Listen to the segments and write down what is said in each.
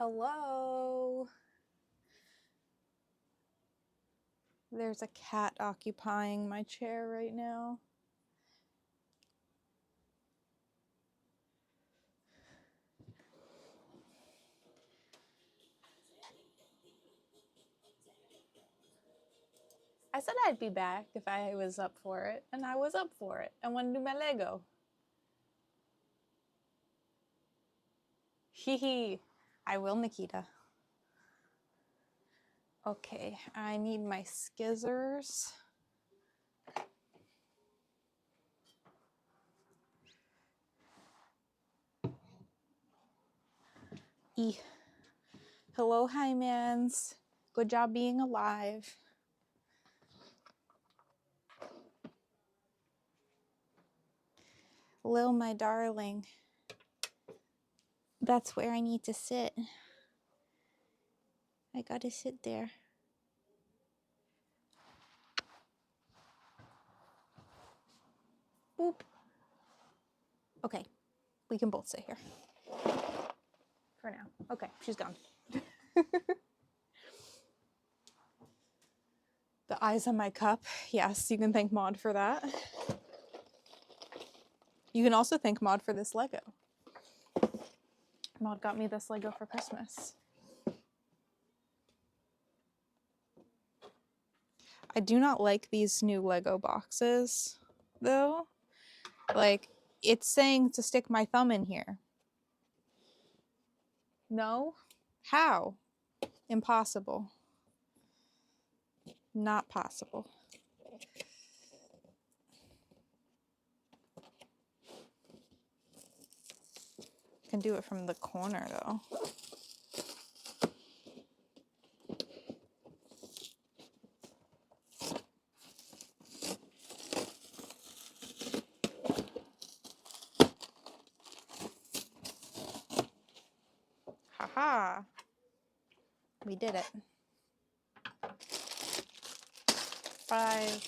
Hello. There's a cat occupying my chair right now. I said I'd be back if I was up for it, and I was up for it. I want to do my Lego. Hee hee. I will, Nikita. Okay, I need my skizzers. Hello, Hi-Mans. Good job being alive. Lil, my darling. That's where I need to sit. I gotta sit there. Boop. Okay, we can both sit here. For now. Okay, she's gone. The eyes on my cup. Yes, you can thank Maud for that. You can also thank Maud for this Lego. Maud got me this Lego for Christmas. I do not like these new Lego boxes, though. Like, it's saying to stick my thumb in here. No? How? Impossible. Not possible. Can do it from the corner, though. Haha. We did it. 5,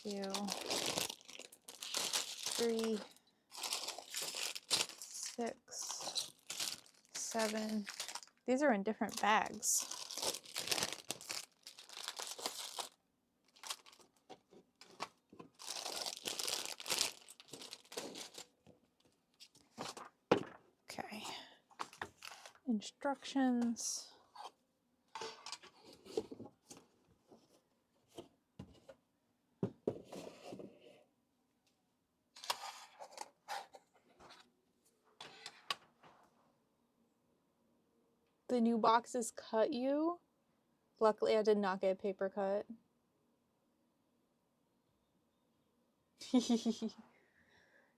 2, 3, 6, 7. These are in different bags. Okay. Instructions. The new boxes cut you. Luckily, I did not get a paper cut.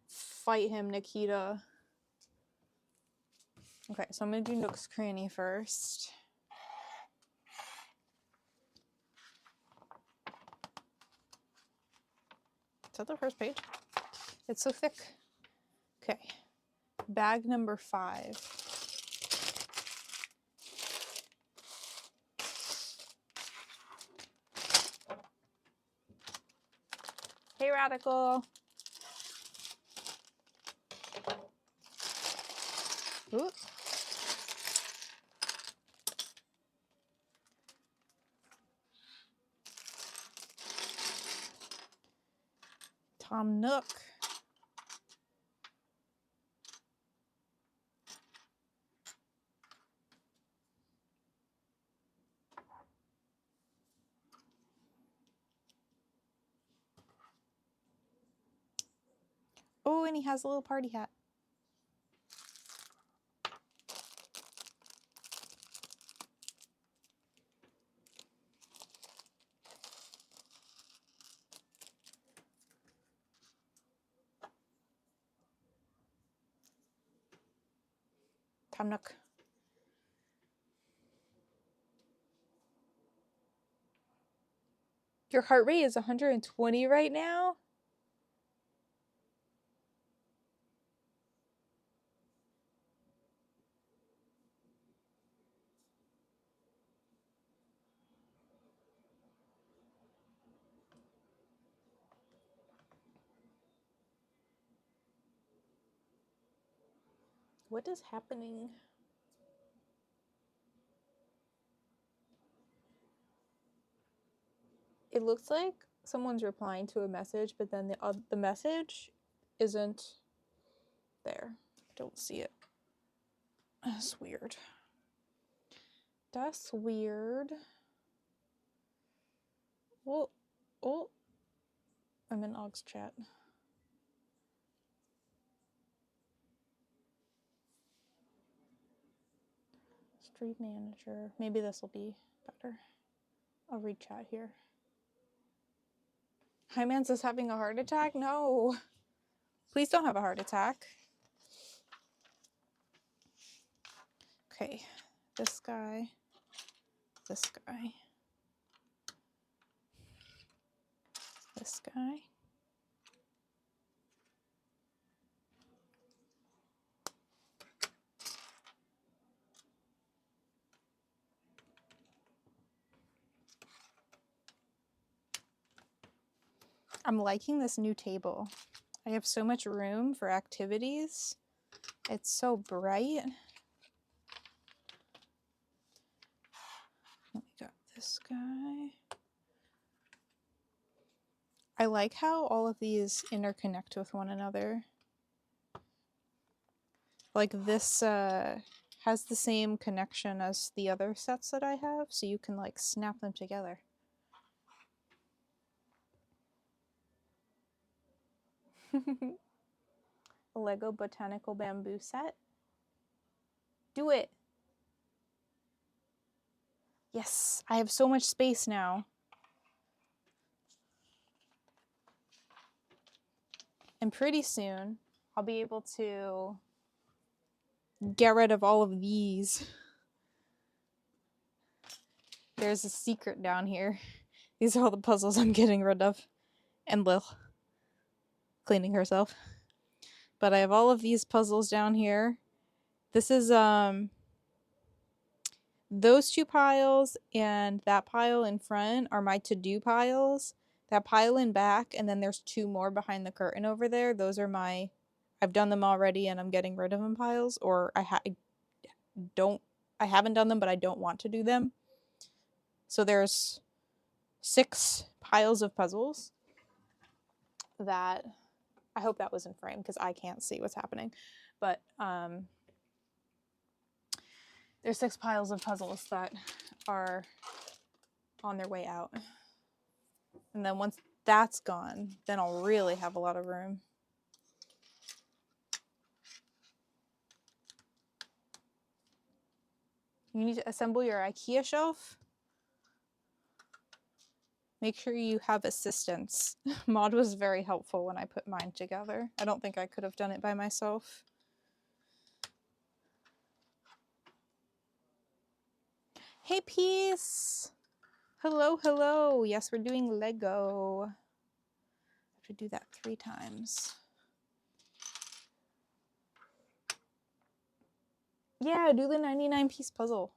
Fight him, Nikita. Okay, so I'm going to do Nooks Cranny first. Is that the first page? It's so thick. Okay, bag number 5. Hey, Radical. Ooh. Tom Nook. Oh, and he has a little party hat. Tom Nook. Your heart rate is 120 right now? What is happening? It looks like someone's replying to a message, but then the message isn't there. I don't see it. That's weird. That's weird. Well, oh, I'm in Og's chat. Street manager. Maybe this will be better. I'll read chat here. Hi, Mans is having a heart attack? No. Please don't have a heart attack. Okay. This guy. This guy. This guy. I'm liking this new table. I have so much room for activities. It's so bright. We got this guy. I like how all of these interconnect with one another. Like this has the same connection as the other sets that I have, so you can like snap them together. A Lego botanical bamboo set. Do it. Yes, I have so much space now. And pretty soon, I'll be able to get rid of all of these. There's a secret down here. These are all the puzzles I'm getting rid of. And Lil cleaning herself. But I have all of these puzzles down here. This is those two piles and that pile in front are my to-do piles. That pile in back, and then there's two more behind the curtain over there. Those are my, I've done them already and I'm getting rid of them piles, or I haven't done them, but I don't want to do them. So there's 6 piles of puzzles that, I hope that was in frame because I can't see what's happening. But there's 6 piles of puzzles that are on their way out. And then once that's gone, then I'll really have a lot of room. You need to assemble your IKEA shelf. Make sure you have assistance. Maud was very helpful when I put mine together. I don't think I could have done it by myself. Hey, Peace! Hello, hello. Yes, we're doing Lego. I have to do that 3 times. Yeah, do the 99-piece puzzle.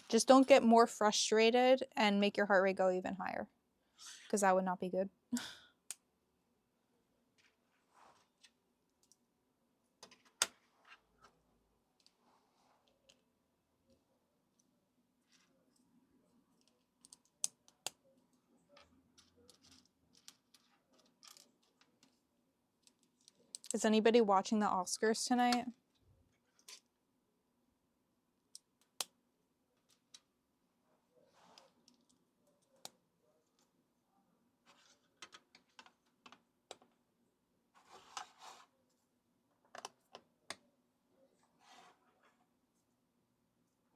Just don't get more frustrated and make your heart rate go even higher, because that would not be good. Is anybody watching the Oscars tonight?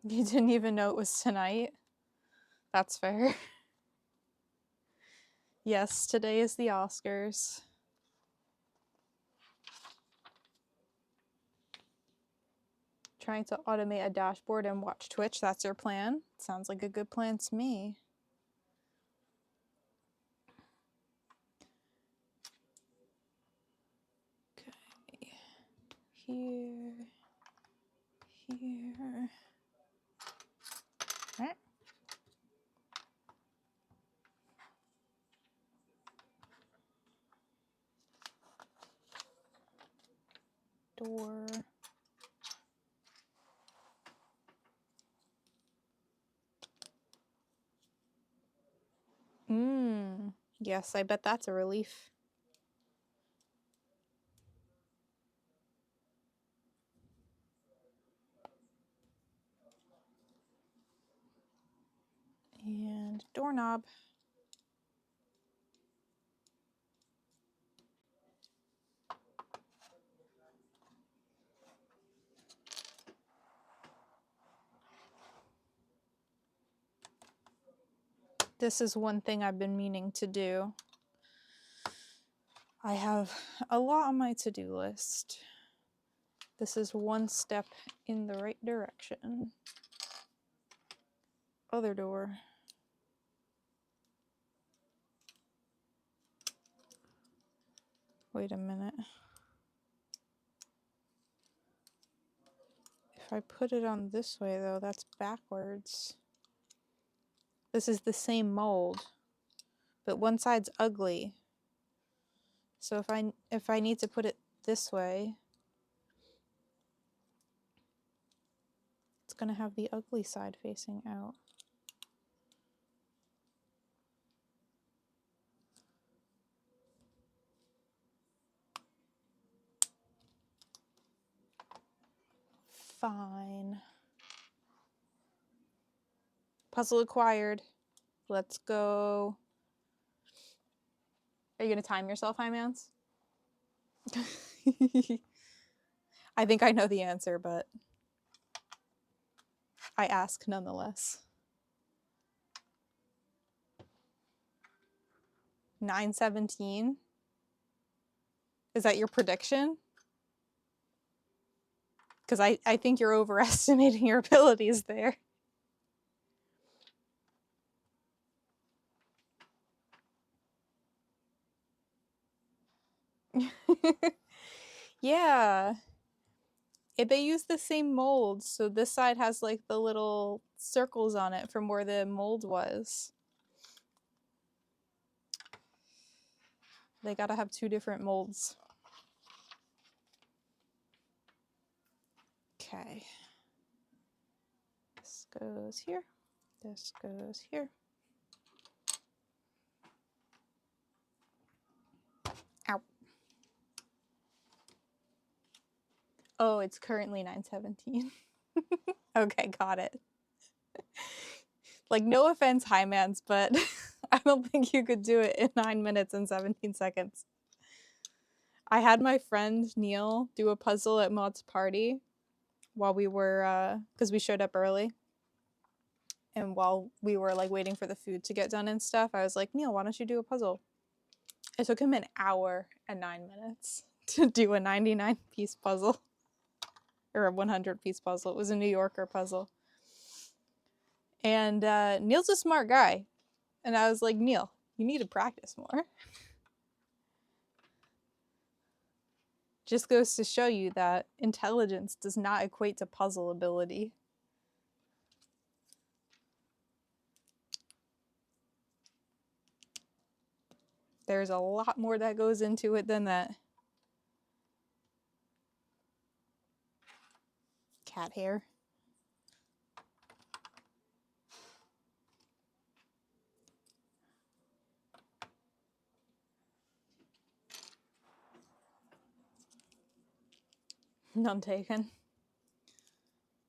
You didn't even know it was tonight? That's fair. Yes, today is the Oscars. Trying to automate a dashboard and watch Twitch, that's your plan? Sounds like a good plan to me. Okay. Here. Here. Right. door. Yes, I bet that's a relief. And doorknob. This is one thing I've been meaning to do. I have a lot on my to-do list. This is one step in the right direction. Other door. Wait a minute. If I put it on this way though, that's backwards. This is the same mold, but one side's ugly. So if I need to put it this way, it's gonna have the ugly side facing out. Fine. Puzzle acquired. Let's go. Are you gonna time yourself, Hymans? I think I know the answer, but I ask nonetheless. 9:17. Is that your prediction? Because I think you're overestimating your abilities there. Yeah. They use the same mold, so this side has like the little circles on it from where the mold was. They gotta have two different molds. Okay. This goes here. This goes here. Ow. Oh, it's currently 9:17. Okay, got it. Like, no offense, Hymans, but I don't think you could do it in 9 minutes and 17 seconds. I had my friend Neil do a puzzle at Maud's party while we were, because we showed up early. And while we were like waiting for the food to get done and stuff, I was like, Neil, why don't you do a puzzle? It took him an hour and 9 minutes to do a 99-piece puzzle. Or a 100-piece puzzle. It was a New Yorker puzzle. And Neil's a smart guy. And I was like, Neil, you need to practice more. Just goes to show you that intelligence does not equate to puzzle ability. There's a lot more that goes into it than that. Cat hair. None taken.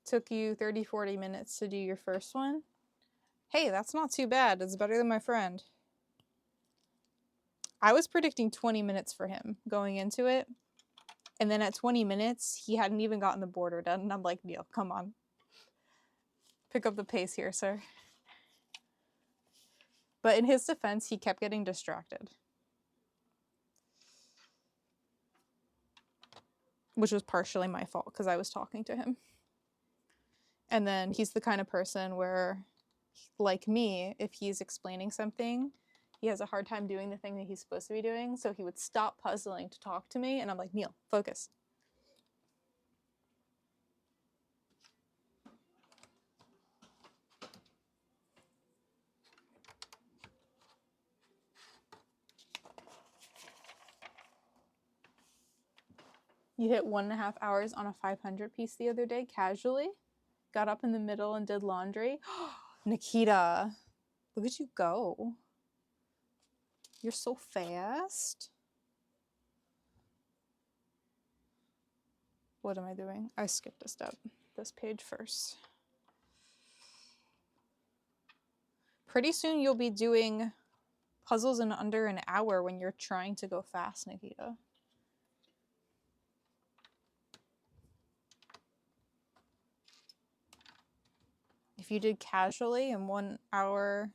Took you 30-40 minutes to do your first one. Hey, that's not too bad. It's better than my friend. I was predicting 20 minutes for him going into it. And then at 20 minutes, he hadn't even gotten the border done. And I'm like, Neil, come on. Pick up the pace here, sir. But in his defense, he kept getting distracted. Which was partially my fault because I was talking to him. And then he's the kind of person where, like me, if he's explaining something, he has a hard time doing the thing that he's supposed to be doing. So he would stop puzzling to talk to me. And I'm like, Neil, focus. You hit 1.5 hours on a 500 piece the other day casually. Got up in the middle and did laundry. Nikita, look at you go. You're so fast. What am I doing? I skipped a step. This page first. Pretty soon you'll be doing puzzles in under an hour when you're trying to go fast, Nikita. If you did casually in 1 hour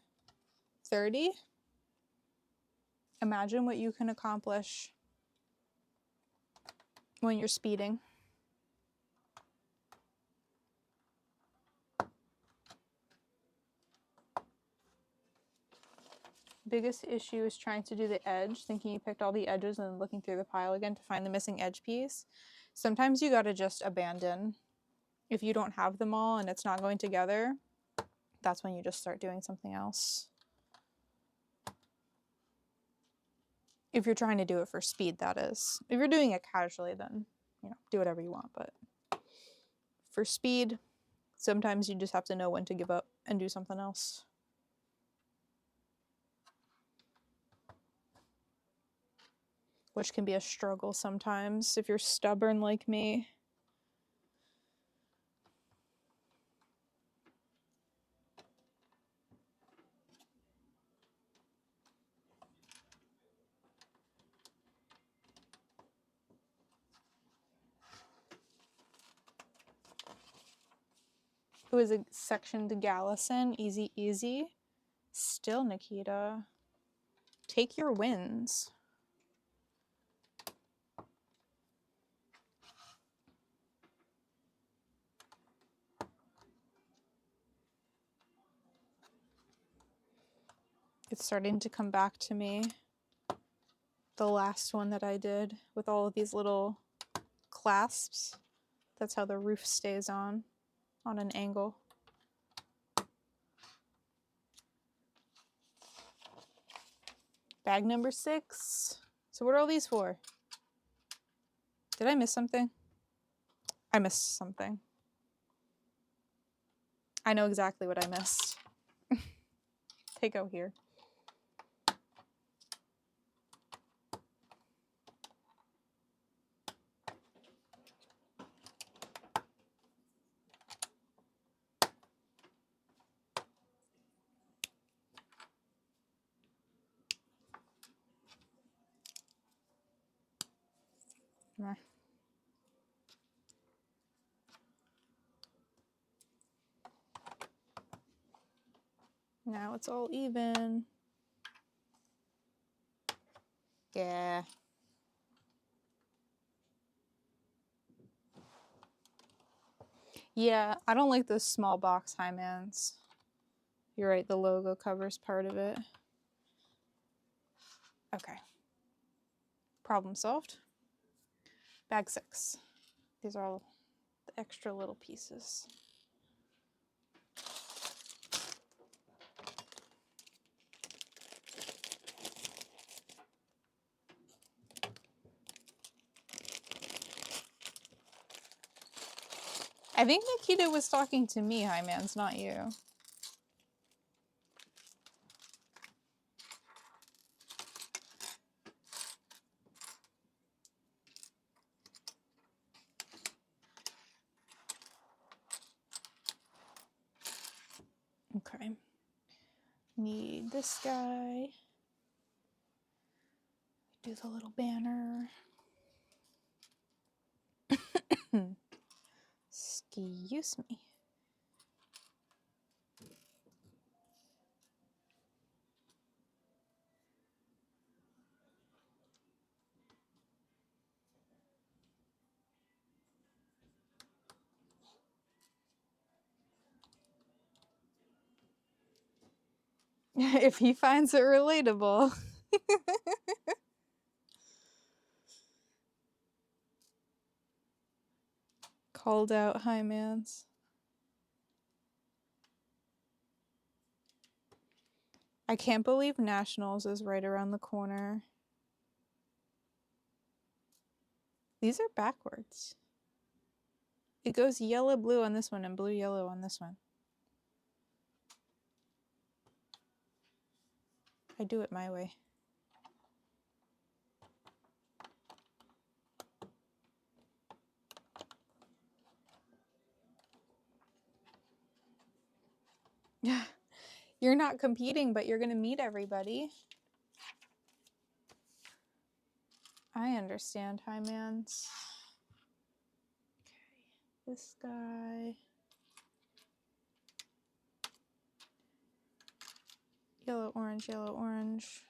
30, imagine what you can accomplish when you're speeding. Biggest issue is trying to do the edge, thinking you picked all the edges and then looking through the pile again to find the missing edge piece. Sometimes you gotta just abandon. If you don't have them all and it's not going together, that's when you just start doing something else. If you're trying to do it for speed, that is. If you're doing it casually, then, you know, do whatever you want. But for speed, sometimes you just have to know when to give up and do something else. Which can be a struggle sometimes if you're stubborn like me. It was a section to Gallison, easy, easy. Still, Nikita, take your wins. It's starting to come back to me. The last one that I did with all of these little clasps. That's how the roof stays on an angle. Bag number 6. So what are all these for? Did I miss something? I missed something. I know exactly what I missed. They go here. Now it's all even. Yeah. Yeah, I don't like those small box Hymans. You're right, the logo covers part of it. Okay. Problem solved. Bag 6. These are all the extra little pieces. I think Nikita was talking to me, Hymans, not you. Okay. Need this guy. Do the little banner. Excuse me. If he finds it relatable. Called out Hymans. I can't believe Nationals is right around the corner. These are backwards. It goes yellow, blue on this one and blue, yellow on this one. I do it my way. Yeah. You're not competing, but you're going to meet everybody. I understand, High Mans. Okay, this guy. Yellow, orange, yellow, orange.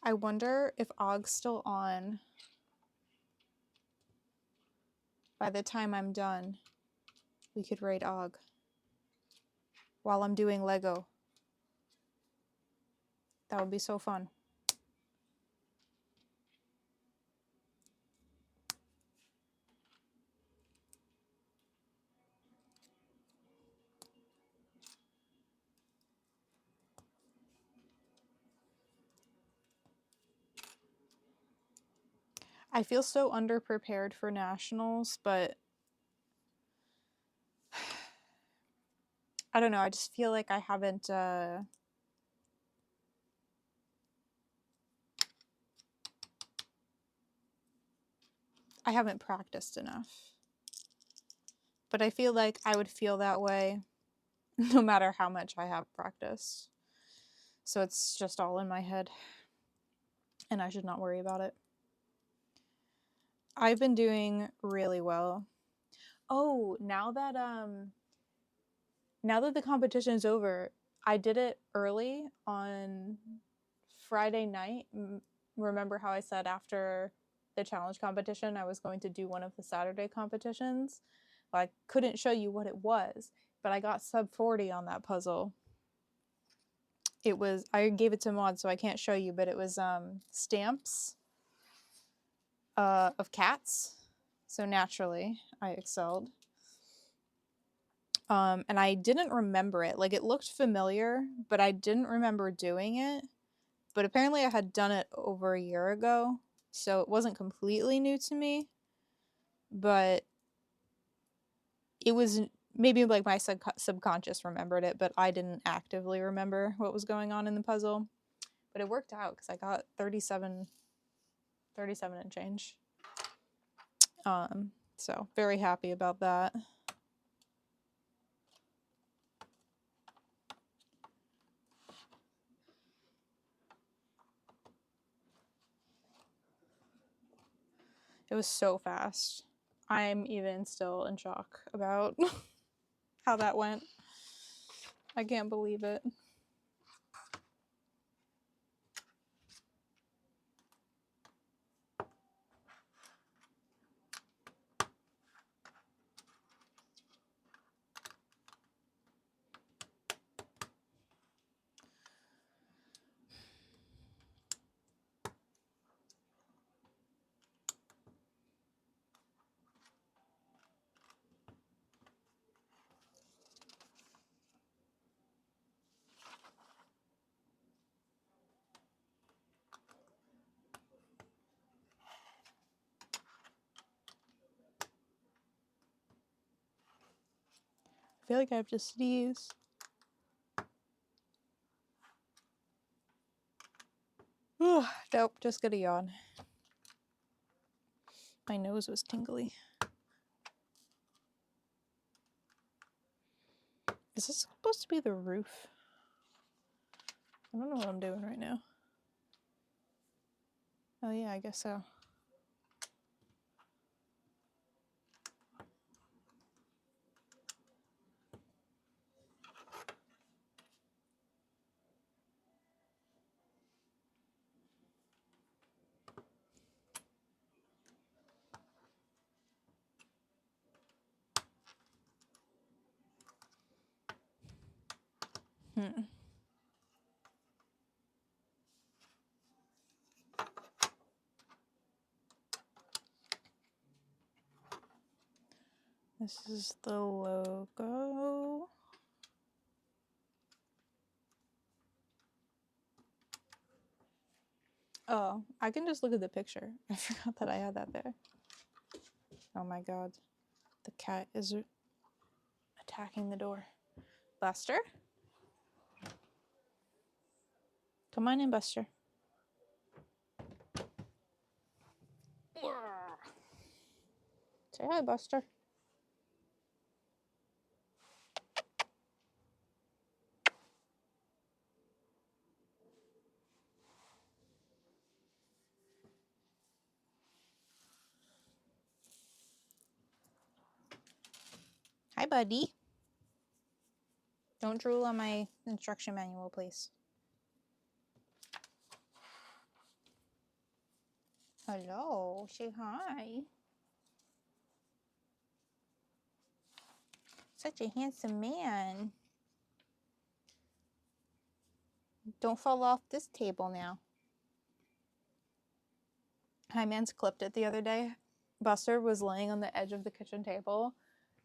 I wonder if Og's still on by the time I'm done. We could raid Og while I'm doing Lego. That would be so fun. I feel so underprepared for nationals, but I don't know. I just feel like I haven't practiced enough. But I feel like I would feel that way no matter how much I have practiced. So it's just all in my head. And I should not worry about it. I've been doing really well. Oh, now that the competition is over, I did it early on Friday night. Remember how I said after the challenge competition I was going to do one of the Saturday competitions? Well, I couldn't show you what it was, but I got sub 40 on that puzzle. It was, I gave it to Maud, so I can't show you, but it was stamps of cats. So naturally, I excelled. And I didn't remember it. Like, it looked familiar, but I didn't remember doing it. But apparently I had done it over a year ago, so it wasn't completely new to me. But it was maybe like my subconscious remembered it, but I didn't actively remember what was going on in the puzzle. But it worked out because I got 37 and change. So very happy about that. It was so fast. I'm even still in shock about how that went. I can't believe it. I feel like I have to sneeze. Nope, just gonna yawn. My nose was tingly. Is this supposed to be the roof? I don't know what I'm doing right now. Oh yeah, I guess so. This is the logo. I can just look at the picture. I forgot that I had that there. Oh my god. The cat is attacking the door. Buster? Come on in, Buster. Say hi, Buster. Hi, buddy. Don't drool on my instruction manual, please. Hello, say hi. Such a handsome man. Don't fall off this table now. Hi, man's clipped it the other day. Buster was laying on the edge of the kitchen table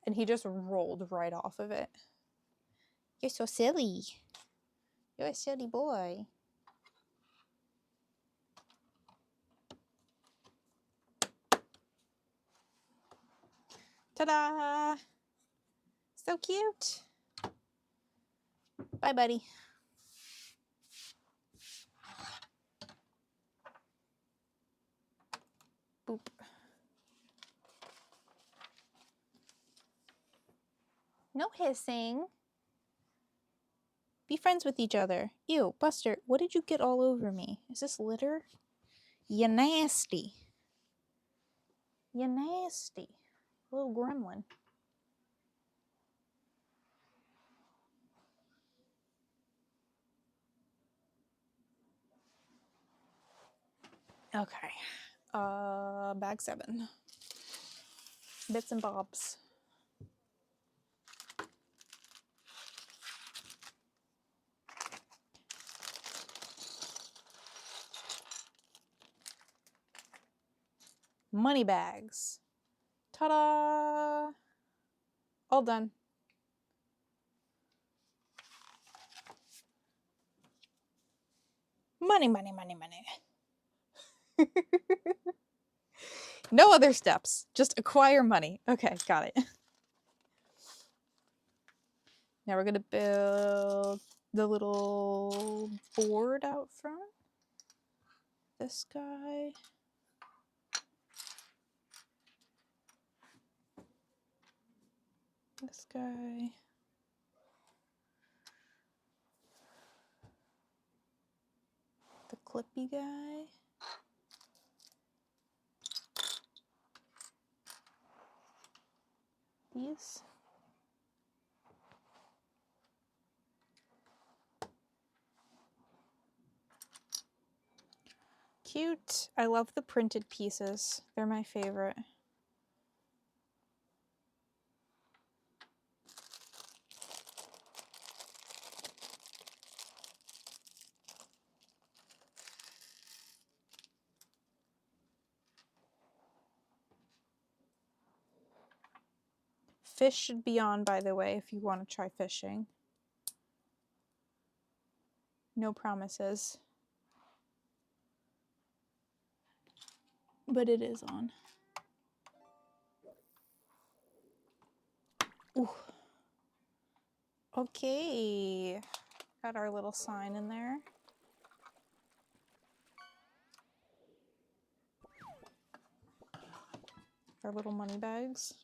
and he just rolled right off of it. You're so silly. You're a silly boy. Ta-da! So cute. Bye, buddy. Boop. No hissing. Be friends with each other. Ew, Buster, what did you get all over me? Is this litter? You nasty. You nasty. Little gremlin. Okay. Bag 7. Bits and bobs. Money bags. Ta-da! All done. Money, money, money, money. No other steps. Just acquire money. Okay, got it. Now we're gonna build the little board out front. This guy. This guy. The clippy guy. These. Cute. I love the printed pieces. They're my favorite. Fish should be on, by the way, if you want to try fishing. No promises. But it is on. Ooh. Okay. Got our little sign in there. Our little money bags.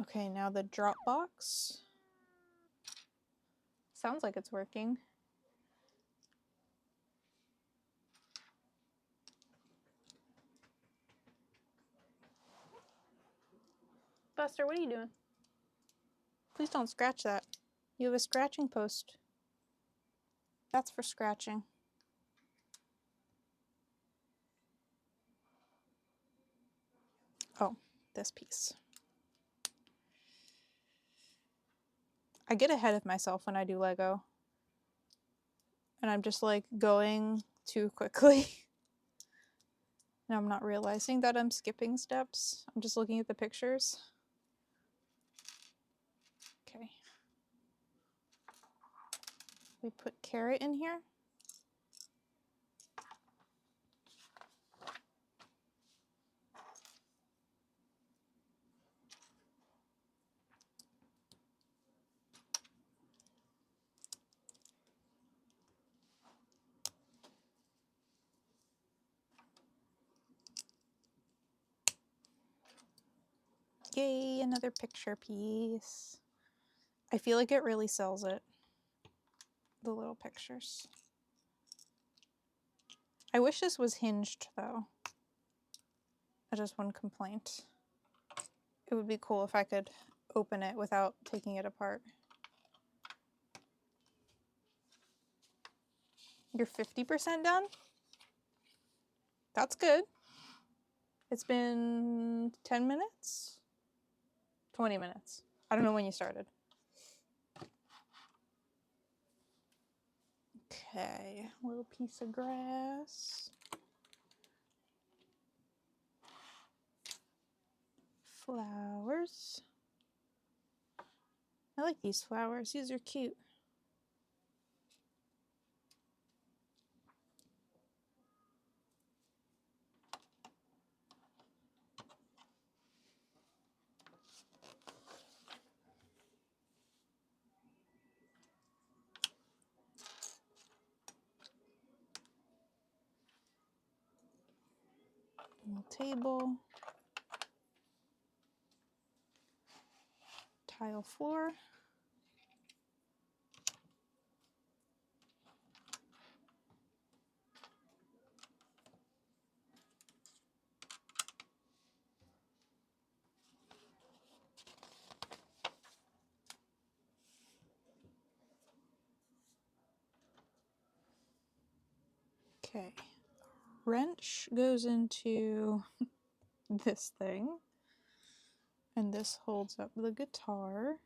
Okay, now the drop box. Sounds like it's working. Buster, what are you doing? Please don't scratch that. You have a scratching post. That's for scratching. Oh, this piece. I get ahead of myself when I do Lego. And I'm just like going too quickly. And I'm not realizing that I'm skipping steps. I'm just looking at the pictures. Okay. We put carrot in here. Yay, another picture piece. I feel like it really sells it, the little pictures. I wish this was hinged though. That's just one complaint. It would be cool if I could open it without taking it apart. You're 50% done? That's good. It's been 10 minutes? 20 minutes. I don't know when you started. Okay, a little piece of grass. Flowers. I like these flowers. These are cute. Little table. Tile floor. Okay. Wrench goes into this thing. And this holds up the guitar.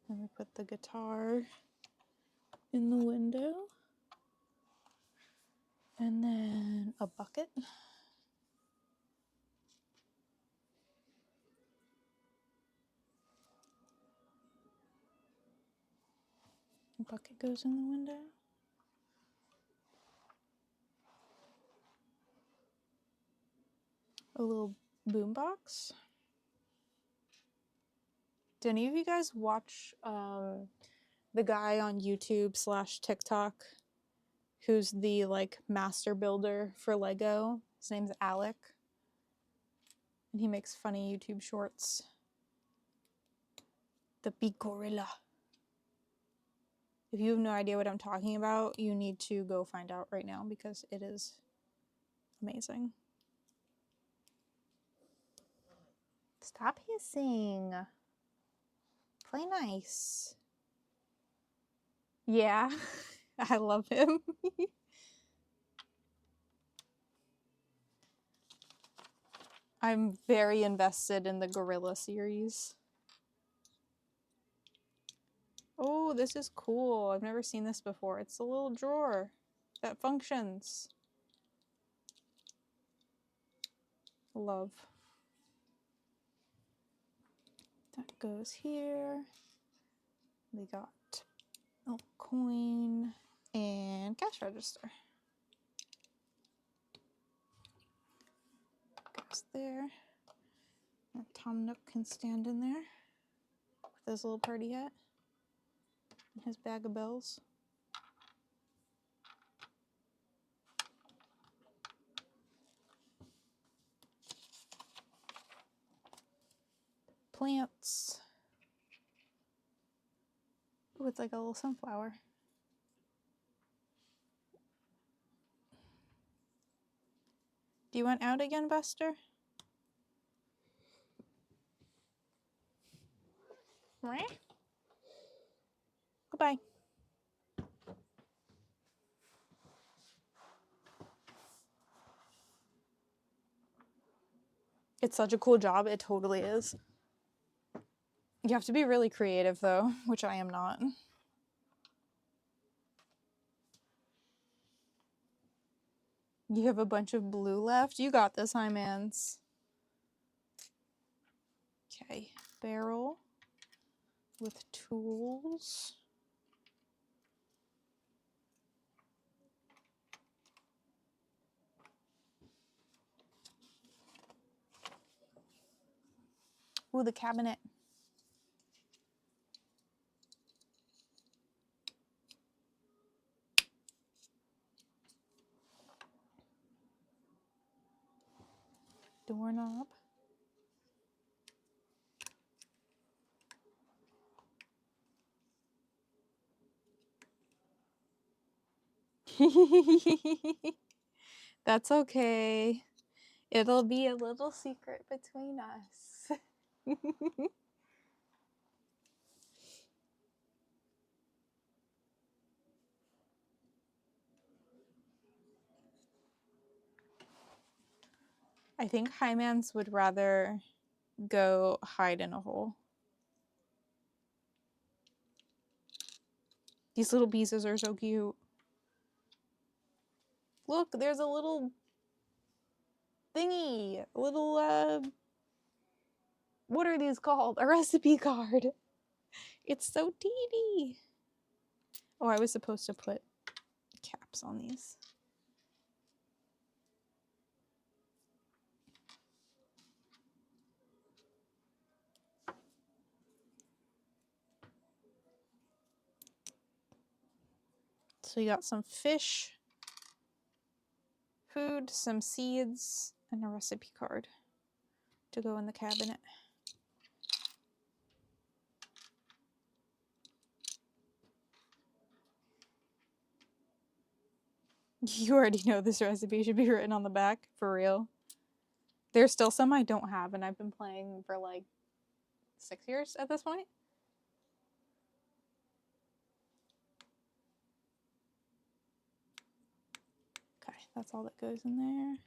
And we put the guitar in the window. And then a bucket. The bucket goes in the window. A little boombox. Do any of you guys watch the guy on YouTube / TikTok who's the like master builder for Lego? His name's Alec. And he makes funny YouTube shorts. The big gorilla. If you have no idea what I'm talking about, you need to go find out right now because it is amazing. Stop hissing. Play nice. Yeah, I love him. I'm very invested in the Gorilla series. Oh, this is cool. I've never seen this before. It's a little drawer that functions. Love. That goes here. We got a coin and cash register. Goes there. And Tom Nook can stand in there with his little party hat and his bag of bells. Plants. Ooh, it's like a little sunflower. Do you want out again, Buster? Goodbye. It's such a cool job. It totally is. You have to be really creative, though, which I am not. You have a bunch of blue left? You got this, Hi-Mans. Okay, barrel with tools. Ooh, the cabinet. doorknob. That's okay. It'll be a little secret between us. I think Hymans would rather go hide in a hole. These little pieces are so cute. Look, there's a little thingy. A little, what are these called? A recipe card. It's so teeny. Oh, I was supposed to put caps on these. So you got some fish, food, some seeds, and a recipe card to go in the cabinet. You already know this recipe should be written on the back, for real. There's still some I don't have, and I've been playing for like 6 years at this point. Okay, that's all that goes in there.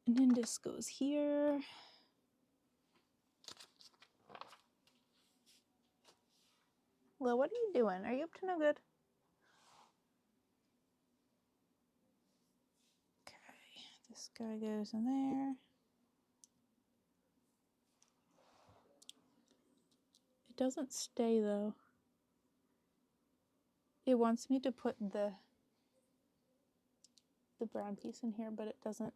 And then this goes here. Lil, what are you doing? Are you up to no good? Okay, this guy goes in there. It doesn't stay though. It wants me to put the brown piece in here, but it doesn't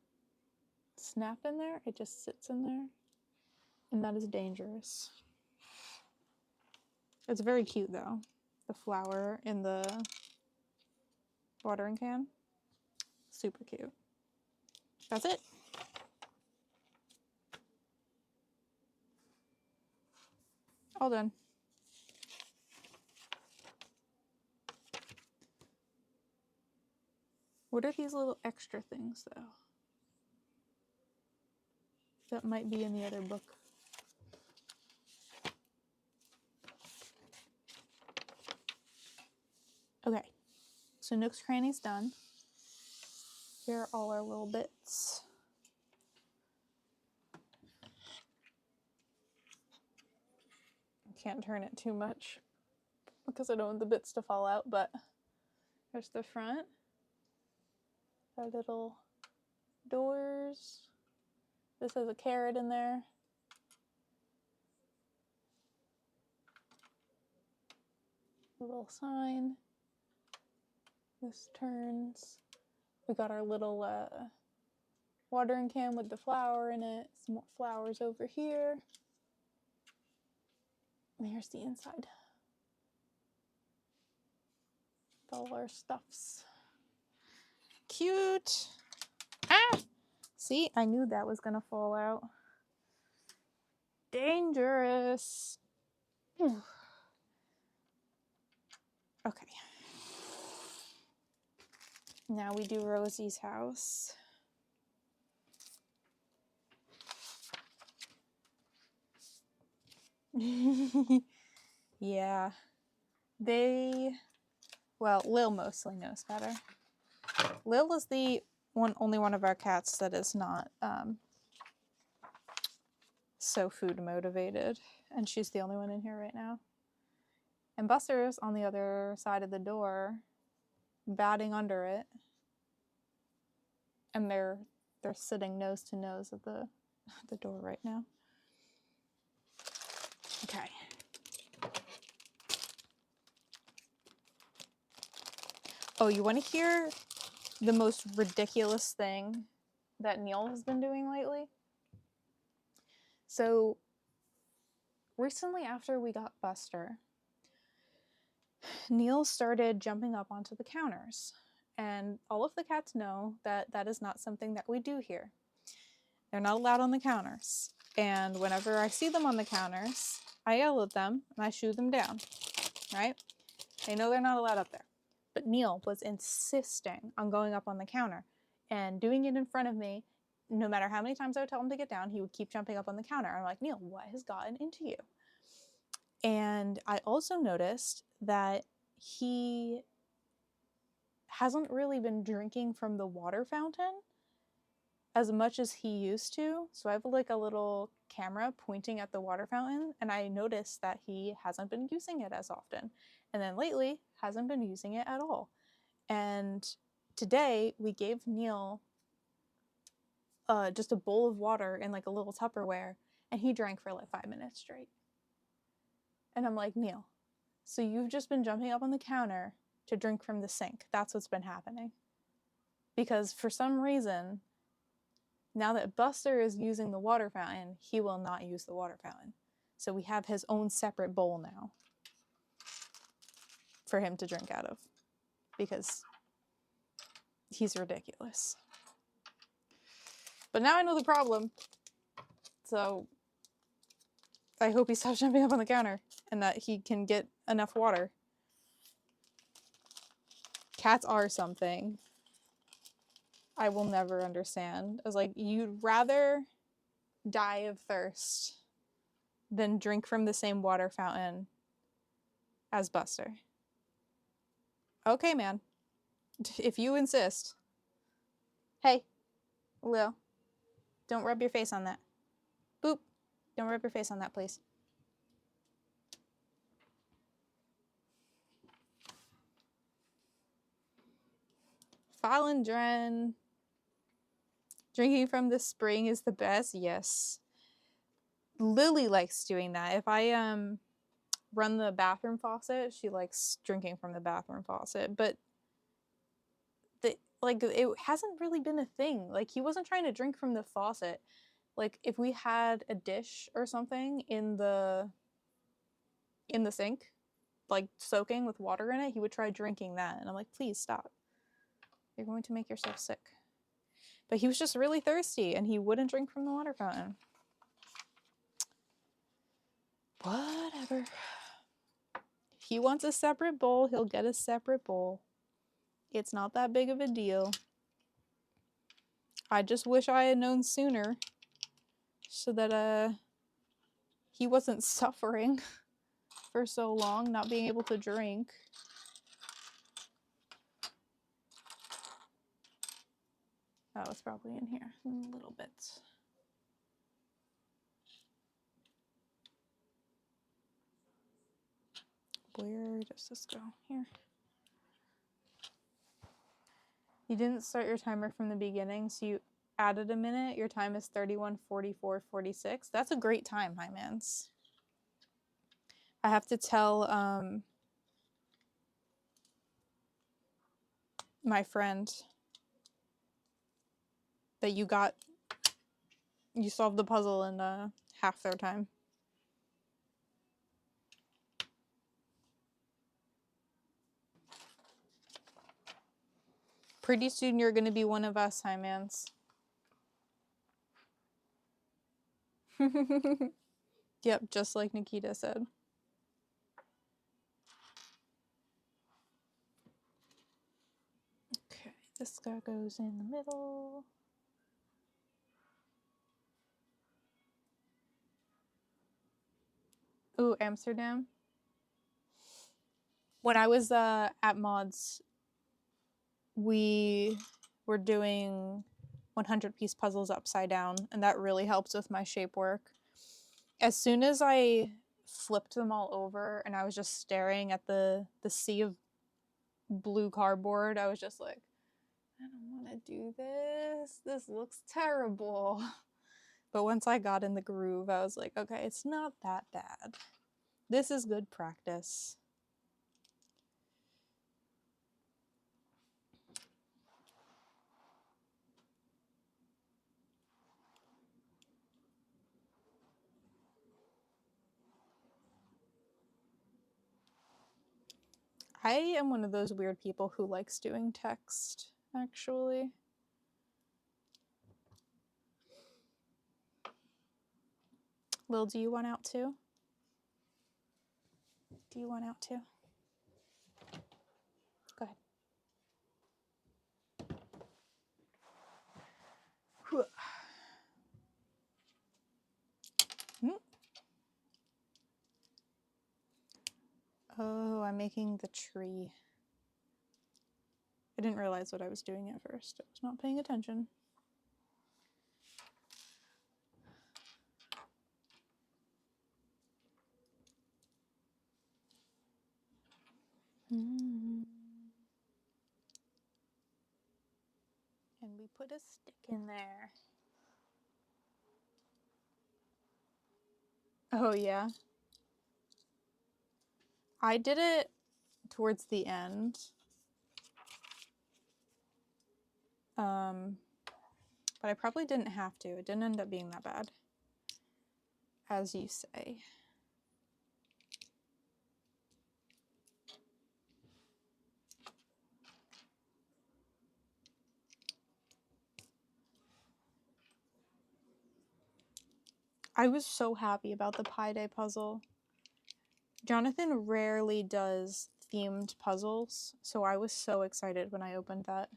snap in there. It just sits in there. And that is dangerous. It's very cute though. The flower in the watering can. Super cute. That's it. All done. What are these little extra things though? That might be in the other book. Okay, so Nooks Cranny's done. Here are all our little bits. I can't turn it too much because I don't want the bits to fall out, but there's the front. Our little doors. This has a carrot in there. A little sign. This turns. We got our little watering can with the flower in it. Some more flowers over here. And here's the inside. With all our stuffs. Cute. Ah! See, I knew that was gonna fall out. Dangerous. Whew. Okay. Now we do Rosie's house. Yeah. Well, Lil mostly knows better. Lil is the only one of our cats that is not so food motivated, and she's the only one in here right now. And Buster's on the other side of the door, batting under it, and they're sitting nose to nose at the door right now. Okay. Oh, you want to hear the most ridiculous thing that Neil has been doing lately? So recently after we got Buster, Neil started jumping up onto the counters. And all of the cats know that that is not something that we do here. They're not allowed on the counters. And whenever I see them on the counters, I yell at them and I shoo them down, right? They know they're not allowed up there. But Neil was insisting on going up on the counter and doing it in front of me. No matter how many times I would tell him to get down, he would keep jumping up on the counter. I'm like, Neil, what has gotten into you? And I also noticed that he hasn't really been drinking from the water fountain as much as he used to. So I have like a little camera pointing at the water fountain, and I noticed that he hasn't been using it as often. And then lately, hasn't been using it at all. And today, we gave Neil just a bowl of water in like a little Tupperware, and he drank for like 5 minutes straight. And I'm like, Neil, so you've just been jumping up on the counter to drink from the sink. That's what's been happening. Because for some reason, now that Buster is using the water fountain, he will not use the water fountain. So we have his own separate bowl now for him to drink out of. Because he's ridiculous. But now I know the problem. So I hope he stops jumping up on the counter and that he can get enough water. Cats are something I will never understand. I was like, you'd rather die of thirst than drink from the same water fountain as Buster. Okay, man. If you insist. Hey, Lil, don't rub your face on that. Boop. Don't rub your face on that, please. Fallen Dren. Drinking from the spring is the best. Yes. Lily likes doing that. If I run the bathroom faucet, she likes drinking from the bathroom faucet. But it hasn't really been a thing. Like, he wasn't trying to drink from the faucet. Like, if we had a dish or something in the sink, like soaking with water in it, he would try drinking that. And I'm like, please stop. You're going to make yourself sick. But he was just really thirsty and he wouldn't drink from the water fountain. Whatever. If he wants a separate bowl, he'll get a separate bowl. It's not that big of a deal. I just wish I had known sooner so that he wasn't suffering for so long, not being able to drink. Oh, it's probably in here a little bit. Where does this go? Here. You didn't start your timer from the beginning, so you added a minute. Your time is 31:44:46. That's a great time, Hi Mans. I have to tell my friend that you solved the puzzle in half their time. Pretty soon you're gonna be one of us, Hi Mans. Yep, just like Nikita said. Okay, this guy goes in the middle. Ooh, Amsterdam. When I was at Mods, we were doing 100-piece puzzles upside down, and that really helps with my shape work. As soon as I flipped them all over and I was just staring at the sea of blue cardboard, I was just like, I don't want to do this. This looks terrible. But once I got in the groove, I was like, okay, it's not that bad. This is good practice. I am one of those weird people who likes doing text, actually. Lil, do you want out too? Do you want out too? Go ahead. Oh, I'm making the tree. I didn't realize what I was doing at first. I was not paying attention. And we put a stick in there. Oh, yeah. I did it towards the end. But I probably didn't have to. It didn't end up being that bad, as you say. I was so happy about the Pi Day puzzle. Jonathan rarely does themed puzzles, so I was so excited when I opened that.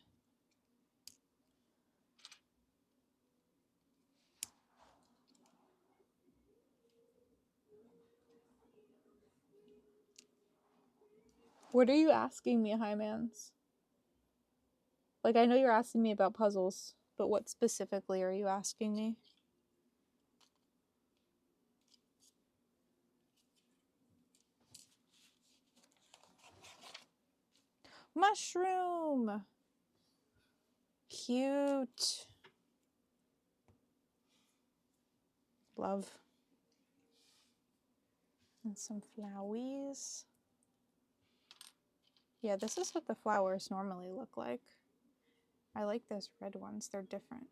What are you asking me, Hymans? Like, I know you're asking me about puzzles, but what specifically are you asking me? Mushroom! Cute. Love. And some flowies. Yeah, this is what the flowers normally look like. I like those red ones. They're different.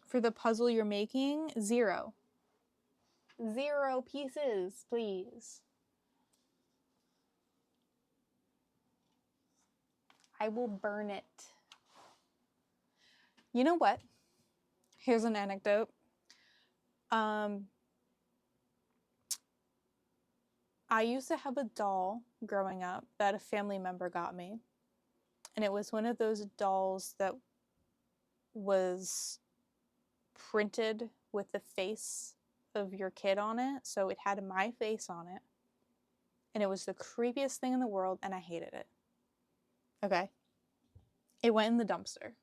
For the puzzle you're making, 0. 0 pieces, please. I will burn it. You know what? Here's an anecdote. I used to have a doll growing up that a family member got me. And it was one of those dolls that was printed with the face of your kid on it. So it had my face on it. And it was the creepiest thing in the world, and I hated it. Okay? It went in the dumpster.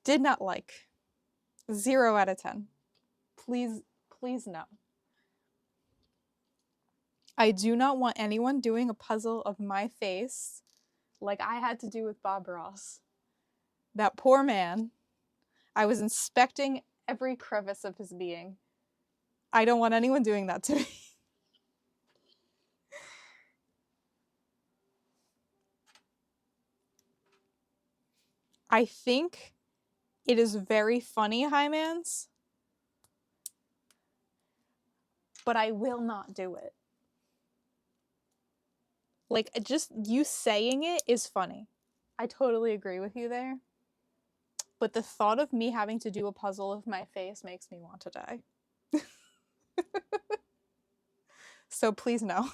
Did not like. 0 out of 10. Please, please no. I do not want anyone doing a puzzle of my face like I had to do with Bob Ross. That poor man. I was inspecting every crevice of his being. I don't want anyone doing that to me. I think it is very funny, Hymans, but I will not do it. Like, just you saying it is funny. I totally agree with you there. But the thought of me having to do a puzzle of my face makes me want to die. So please no.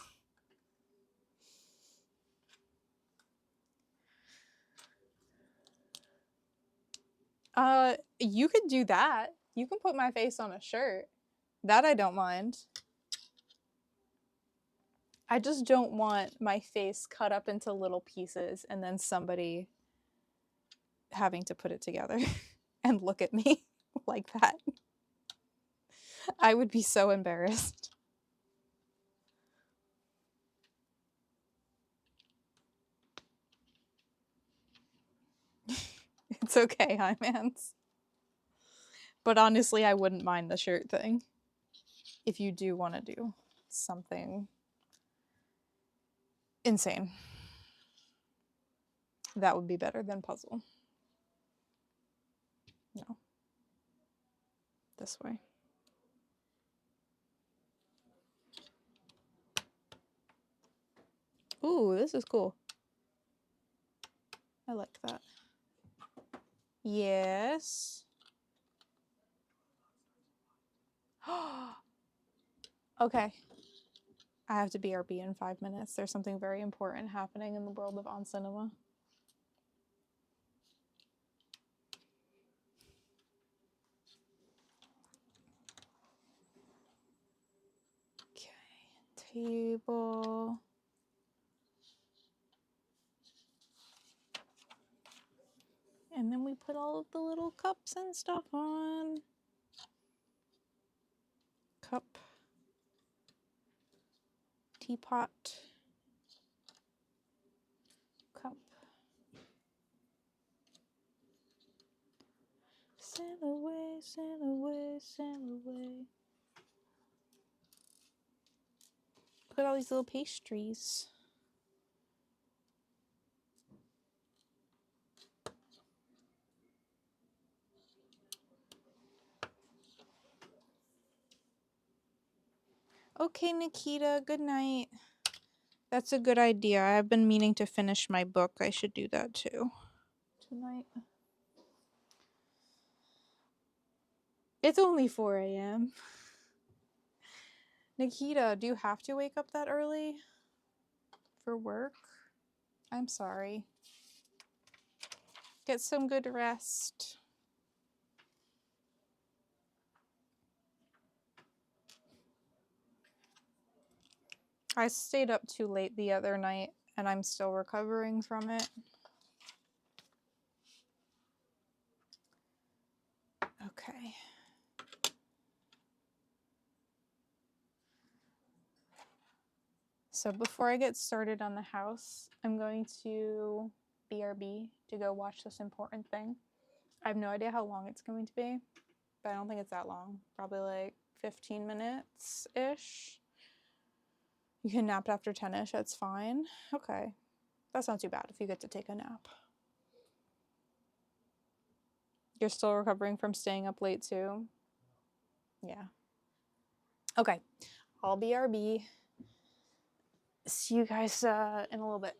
You could do that. You can put my face on a shirt. That I don't mind. I just don't want my face cut up into little pieces and then somebody having to put it together and look at me like that. I would be so embarrassed. It's okay, Hymans. But honestly, I wouldn't mind the shirt thing. If you do want to do something insane, that would be better than puzzle. No. This way. Ooh, this is cool. I like that. Yes. Okay. I have to BRB in 5 minutes. There's something very important happening in the world of On Cinema. Okay. Table. And then we put all of the little cups and stuff on. Cup. Teapot. Cup. Sail away, sail away, sail away. Look at all these little pastries. Okay, Nikita, good night. That's a good idea. I've been meaning to finish my book. I should do that too. Tonight. It's only 4 a.m. Nikita, do you have to wake up that early for work? I'm sorry. Get some good rest. I stayed up too late the other night and I'm still recovering from it. Okay. So before I get started on the house, I'm going to BRB to go watch this important thing. I have no idea how long it's going to be, but I don't think it's that long. Probably like 15 minutes-ish. You can nap after 10-ish, that's fine. Okay. That's not too bad if you get to take a nap. You're still recovering from staying up late too? Yeah. Okay. I'll BRB. See you guys in a little bit.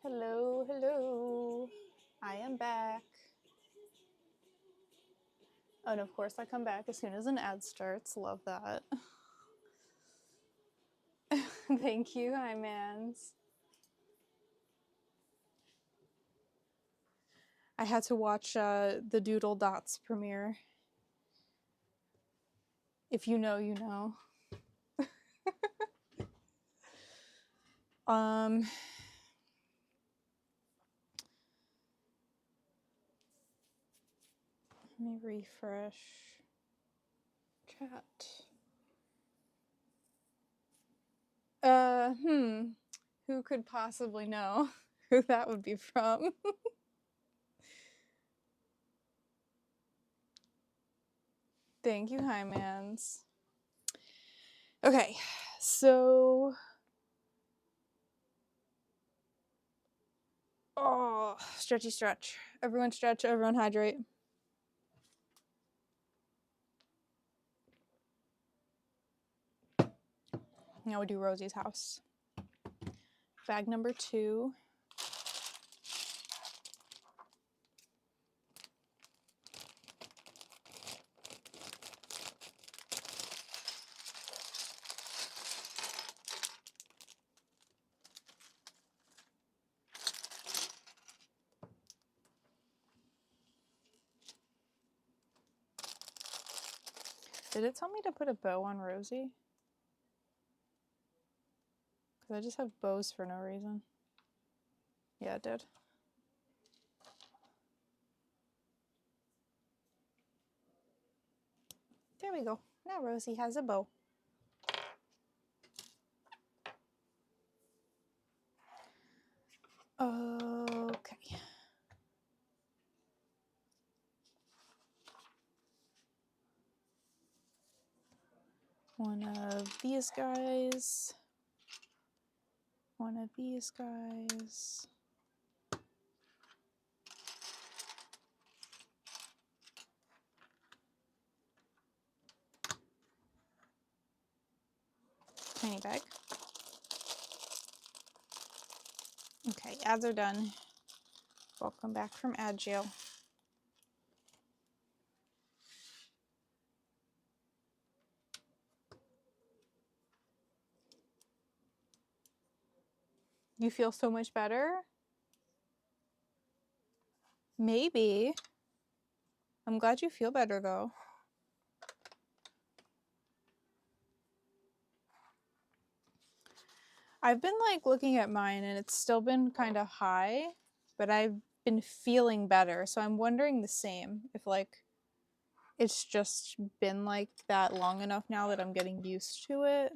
Hello, hello. I am back. Oh, and of course I come back as soon as an ad starts. Love that. Thank you, hi mans. I had to watch the Doodle Dots premiere. If you know, you know. Let me refresh chat. Who could possibly know who that would be from? Thank you, hi mans. Okay, so stretchy stretch. Everyone stretch, everyone hydrate. Now we do Rosie's house. Bag number 2. Did it tell me to put a bow on Rosie? Because I just have bows for no reason. Yeah, it did. There we go. Now Rosie has a bow. Okay. One of these guys. One of these guys. Tiny bag. Okay, ads are done. Welcome back from ad jail. You feel so much better? Maybe. I'm glad you feel better though. I've been like looking at mine and it's still been kind of high, but I've been feeling better. So I'm wondering the same, if like it's just been like that long enough now that I'm getting used to it.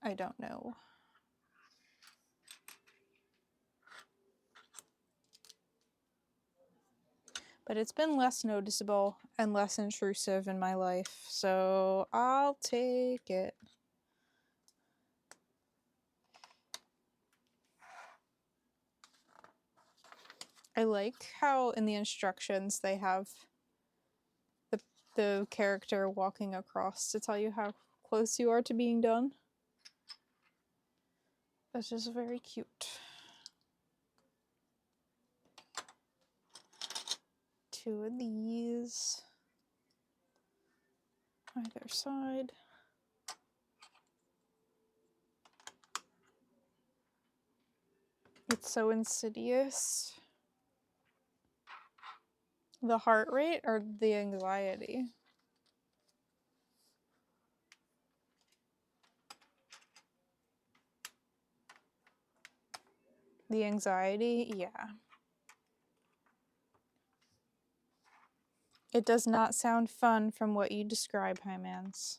I don't know. But it's been less noticeable and less intrusive in my life, so I'll take it. I like how in the instructions they have the character walking across to tell you how close you are to being done. That's just very cute. 2 of these. Either side. It's so insidious. The heart rate or the anxiety? The anxiety, yeah. It does not sound fun from what you describe, Hymans.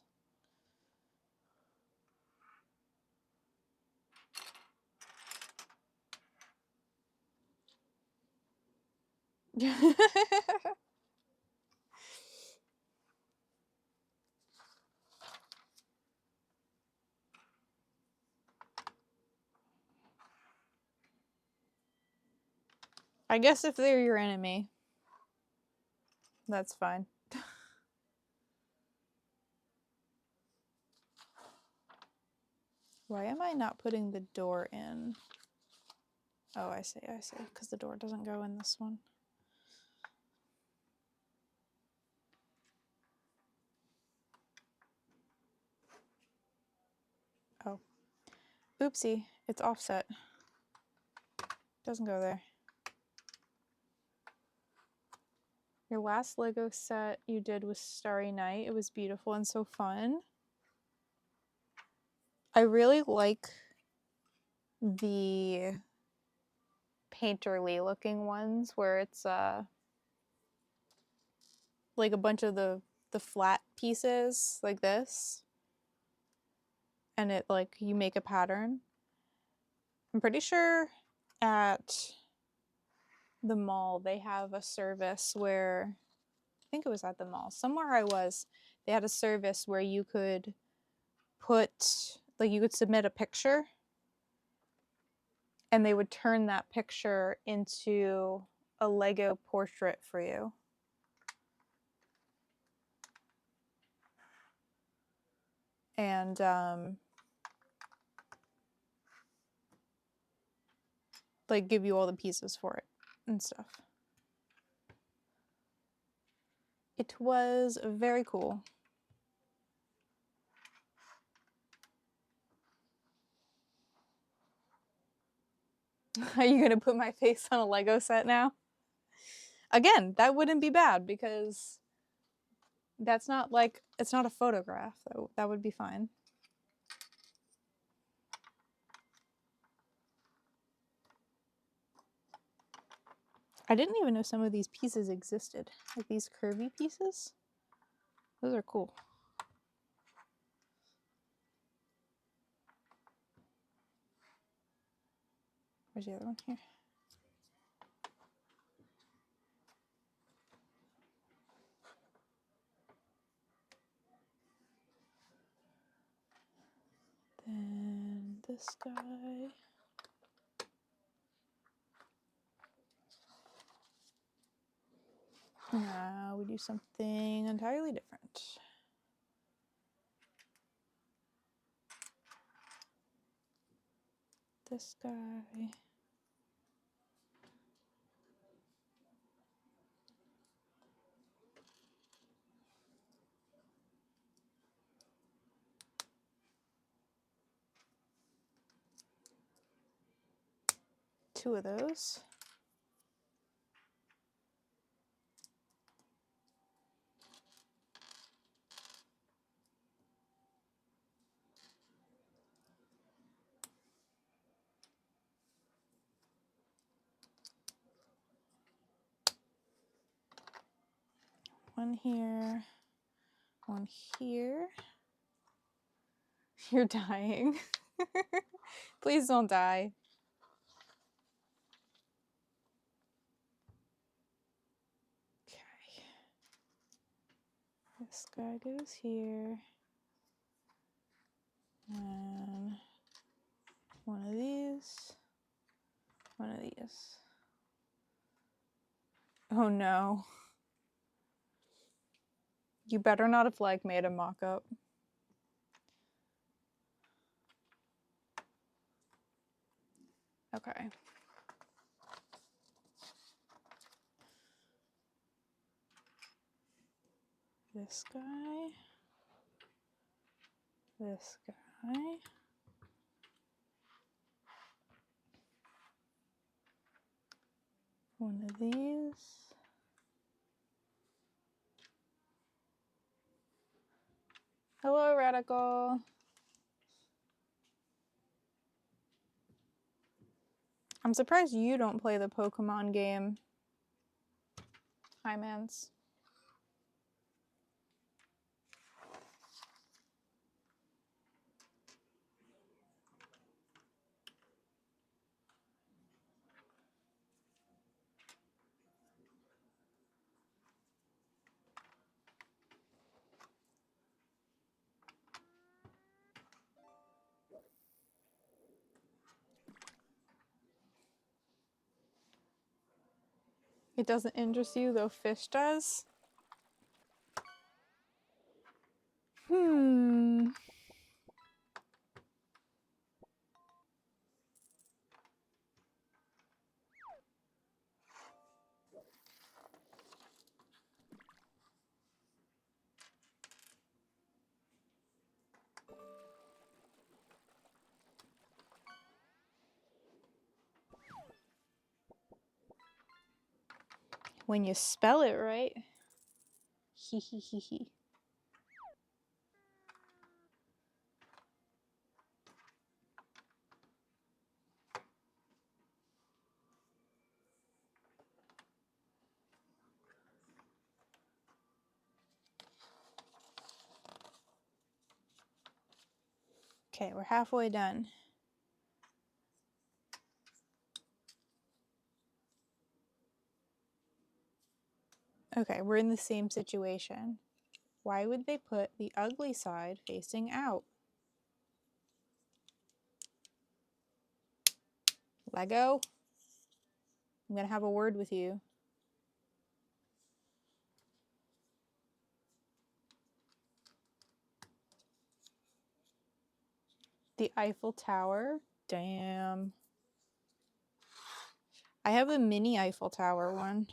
I guess if they're your enemy, that's fine. Why am I not putting the door in? Oh, I see, because the door doesn't go in this one. Oh, oopsie, it's offset. Doesn't go there. Your last Lego set you did was Starry Night. It was beautiful and so fun. I really like the painterly looking ones where it's like a bunch of the flat pieces like this, and it like you make a pattern. I'm pretty sure at the mall they have a service where, I think it was at the mall, somewhere I was, they had a service where you could put, like you could submit a picture and they would turn that picture into a Lego portrait for you. And like give you all the pieces for it and stuff. It was very cool. Are you gonna put my face on a Lego set now? Again, that wouldn't be bad because that's not like, it's not a photograph. That would be fine. I didn't even know some of these pieces existed. Like these curvy pieces. Those are cool. Where's the other one here? Then this guy. Now we do something entirely different. This guy. Two of those. One here, one here. You're dying. Please don't die. Okay. This guy goes here. And one of these. One of these. Oh no. You better not have like made a mock-up. Okay. This guy. This guy. One of these. Hello, Radical. I'm surprised you don't play the Pokemon game. Hi, Mans. It doesn't interest you, though fish does? When you spell it right. Hee hee hee hee. Okay, we're halfway done. Okay, we're in the same situation. Why would they put the ugly side facing out? Lego, I'm gonna have a word with you. The Eiffel Tower? Damn. I have a mini Eiffel Tower one.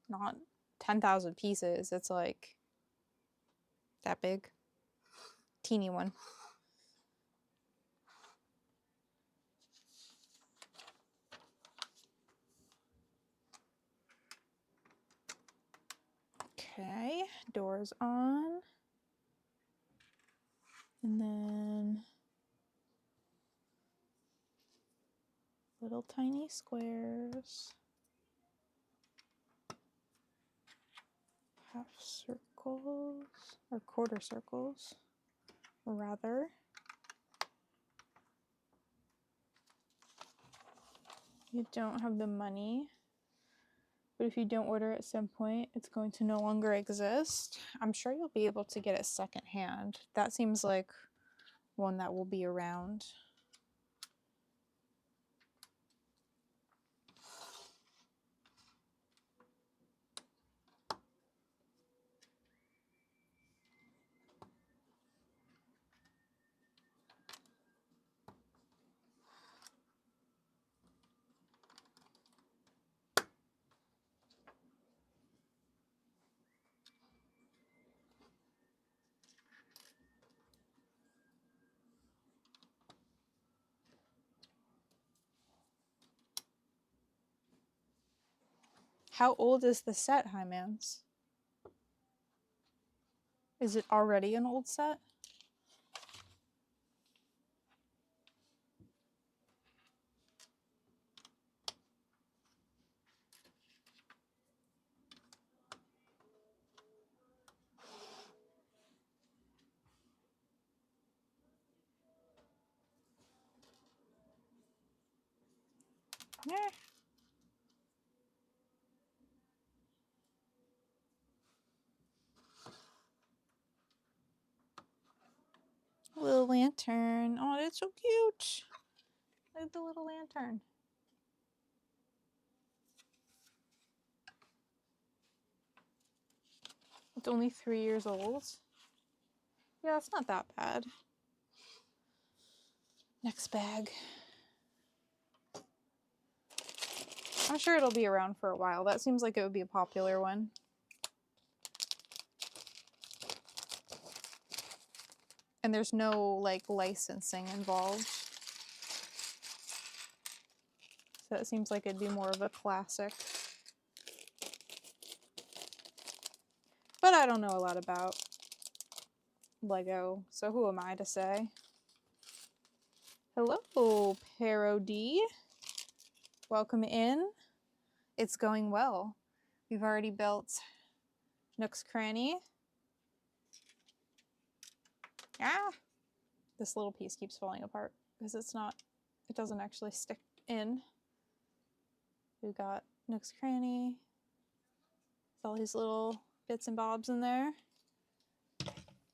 Not 10,000 pieces. It's like that big. Teeny one. Okay, doors on. And then little tiny squares. Half circles, or quarter circles, rather. You don't have the money, but if you don't order at some point, it's going to no longer exist. I'm sure you'll be able to get it secondhand. That seems like one that will be around. How old is the set, Hymans? Is it already an old set? Yeah. Little lantern. Oh, that's so cute. Look at the little lantern. It's only 3 years old. Yeah, it's not that bad. Next bag. I'm sure it'll be around for a while. That seems like it would be a popular one. And there's no like licensing involved. So it seems like it'd be more of a classic. But I don't know a lot about Lego, so who am I to say? Hello, Parody. Welcome in. It's going well. We've already built Nooks Cranny. Ah! This little piece keeps falling apart because it doesn't actually stick in. We've got Nooks Cranny with all these little bits and bobs in there.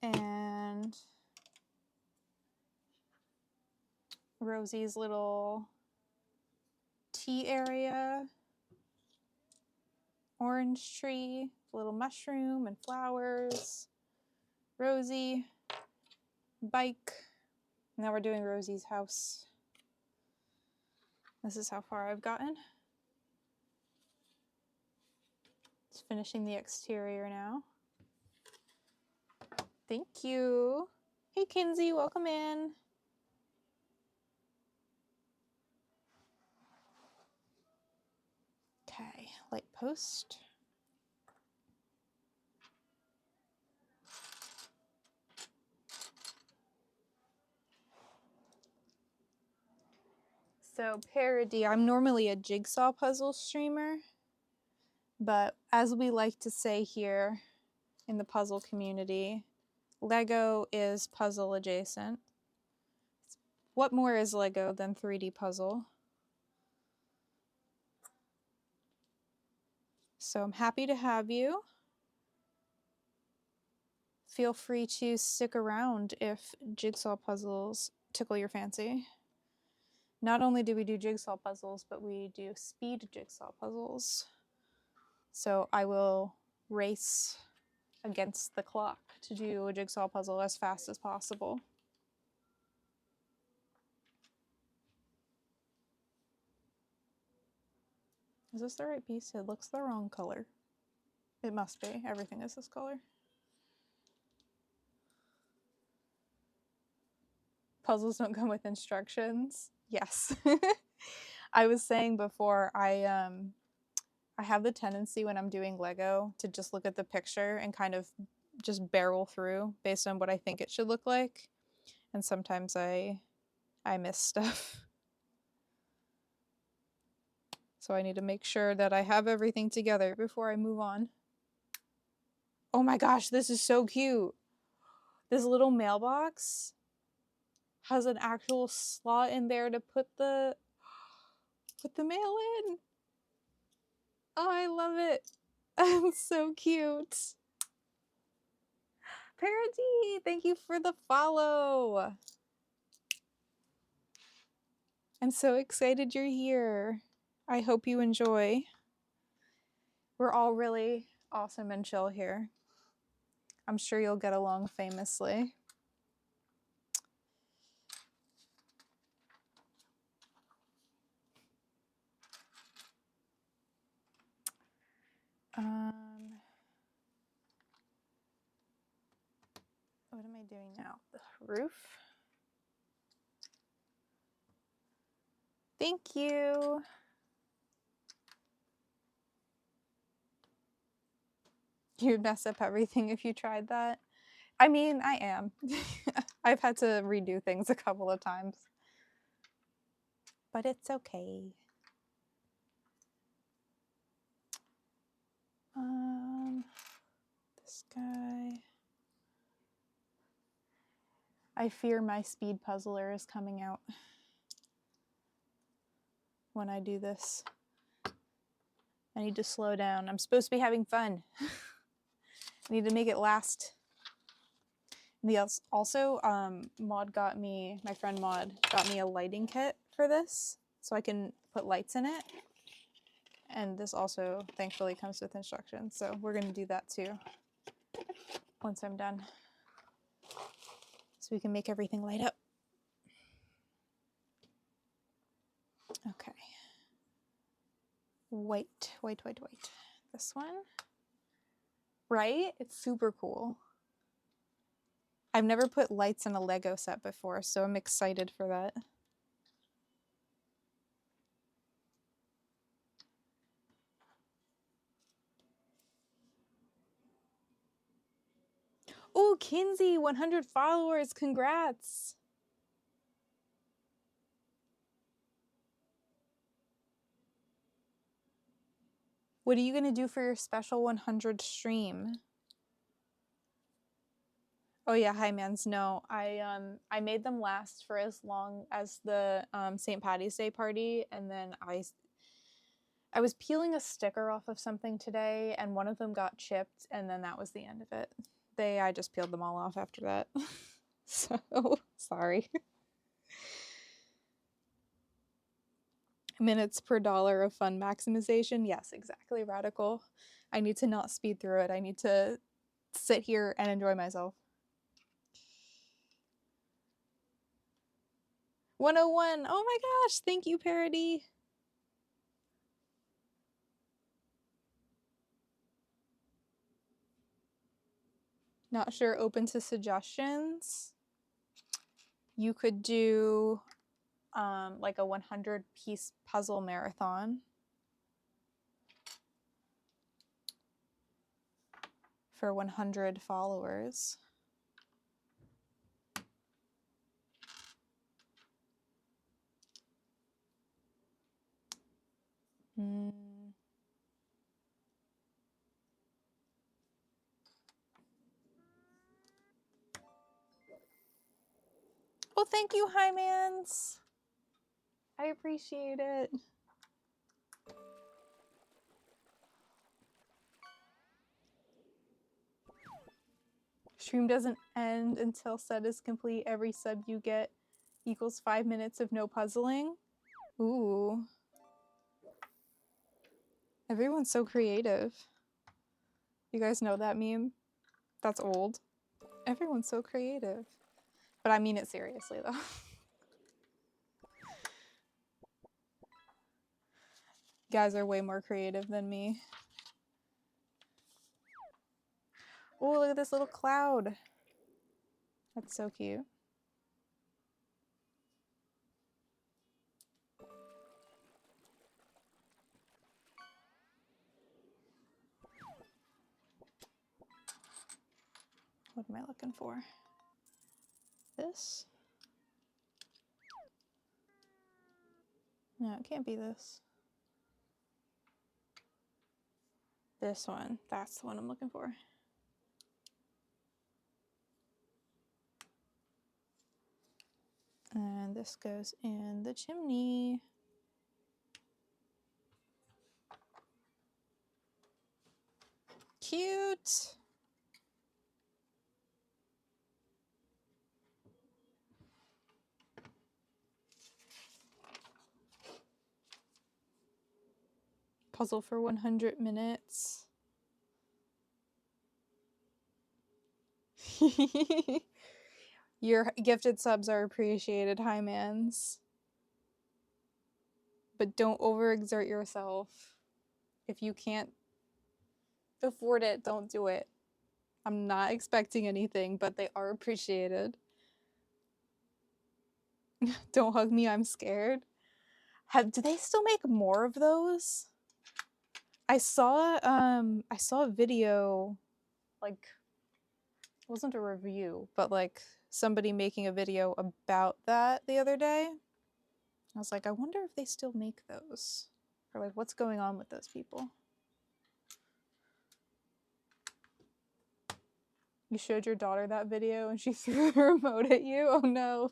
And Rosie's little tea area. Orange tree, little mushroom and flowers. Rosie, bike. Now we're doing Rosie's house. This is how far I've gotten. Just finishing the exterior now. Thank you. Hey Kinsey, welcome in. Okay, light post. So Parody, I'm normally a jigsaw puzzle streamer, but as we like to say here in the puzzle community, Lego is puzzle adjacent. What more is Lego than 3D puzzle? So I'm happy to have you. Feel free to stick around if jigsaw puzzles tickle your fancy. Not only do we do jigsaw puzzles, but we do speed jigsaw puzzles. So I will race against the clock to do a jigsaw puzzle as fast as possible. Is this the right piece? It looks the wrong color. It must be. Everything is this color. Puzzles don't come with instructions. Yes. I was saying before, I have the tendency when I'm doing Lego to just look at the picture and kind of just barrel through based on what I think it should look like. And sometimes I miss stuff. So I need to make sure that I have everything together before I move on. Oh my gosh, this is so cute. This little mailbox has an actual slot in there to put the mail in. Oh, I love it. It's so cute. Parody, thank you for the follow. I'm so excited you're here. I hope you enjoy. We're all really awesome and chill here. I'm sure you'll get along famously. What am I doing now? The roof? Thank you. You'd mess up everything if you tried that. I mean, I am. I've had to redo things a couple of times. But it's okay. This guy. I fear my speed puzzler is coming out when I do this. I need to slow down. I'm supposed to be having fun. I need to make it last. Also, my friend Maud got me a lighting kit for this so I can put lights in it. And this also thankfully comes with instructions. So we're going to do that too once I'm done. So we can make everything light up. Okay. White. This one. Right? It's super cool. I've never put lights in a Lego set before, so I'm excited for that. Oh, Kinsey, 100 followers. Congrats. What are you going to do for your special 100 stream? Oh yeah, hi mans. No, I made them last for as long as the St. Patty's Day party, and then I was peeling a sticker off of something today, and one of them got chipped, and then that was the end of it. I just peeled them all off after that. So sorry. Minutes per dollar of fun maximization. Yes, exactly, Radical. I need to not speed through it. I need to sit here and enjoy myself. 101. Oh my gosh, thank you, Parody. Not sure, open to suggestions. You could do like a 100-piece puzzle marathon for 100 followers. Well, thank you, Hymans. I appreciate it. Stream doesn't end until set is complete. Every sub you get equals 5 minutes of no puzzling. Ooh. Everyone's so creative. You guys know that meme? That's old. Everyone's so creative. But I mean it seriously, though. You guys are way more creative than me. Oh, look at this little cloud. That's so cute. What am I looking for? This? No, it can't be this. This one. That's the one I'm looking for. And this goes in the chimney. Cute. Puzzle for 100 minutes. Your gifted subs are appreciated, Hymans. But don't overexert yourself. If you can't afford it, don't do it. I'm not expecting anything, but they are appreciated. Don't hug me, I'm scared. Do they still make more of those? I saw a video, like, it wasn't a review, but like somebody making a video about that the other day. I was like, I wonder if they still make those. Or like what's going on with those people. You showed your daughter that video and she threw the remote at you? Oh no.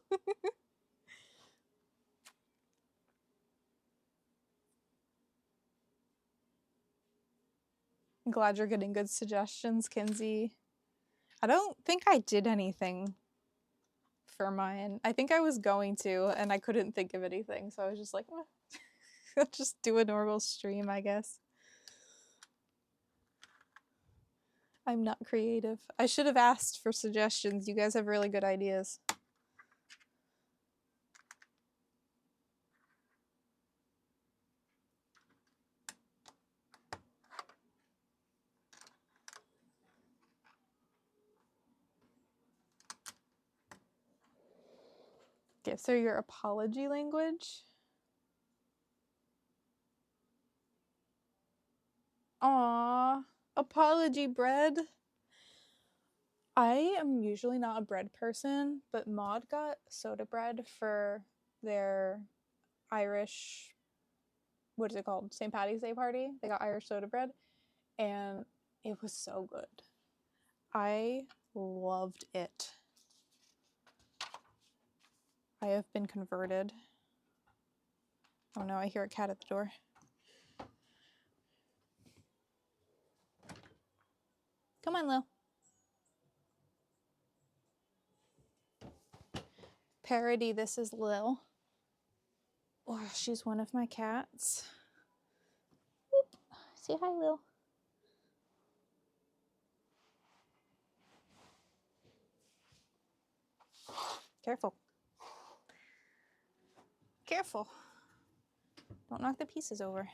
I'm glad you're getting good suggestions, Kinsey. I don't think I did anything for mine. I think I was going to, and I couldn't think of anything, so I was just like, I'll just do a normal stream, I guess. I'm not creative. I should have asked for suggestions. You guys have really good ideas. Gifts are your apology language? Aww. Apology bread. I am usually not a bread person, but Maud got soda bread for their Irish, what is it called? St. Patty's Day party. They got Irish soda bread, and it was so good. I loved it. I have been converted. Oh no, I hear a cat at the door. Come on, Lil. Parody, this is Lil. Oh, she's one of my cats. Whoop. Say hi, Lil. Careful. Careful. Don't knock the pieces over.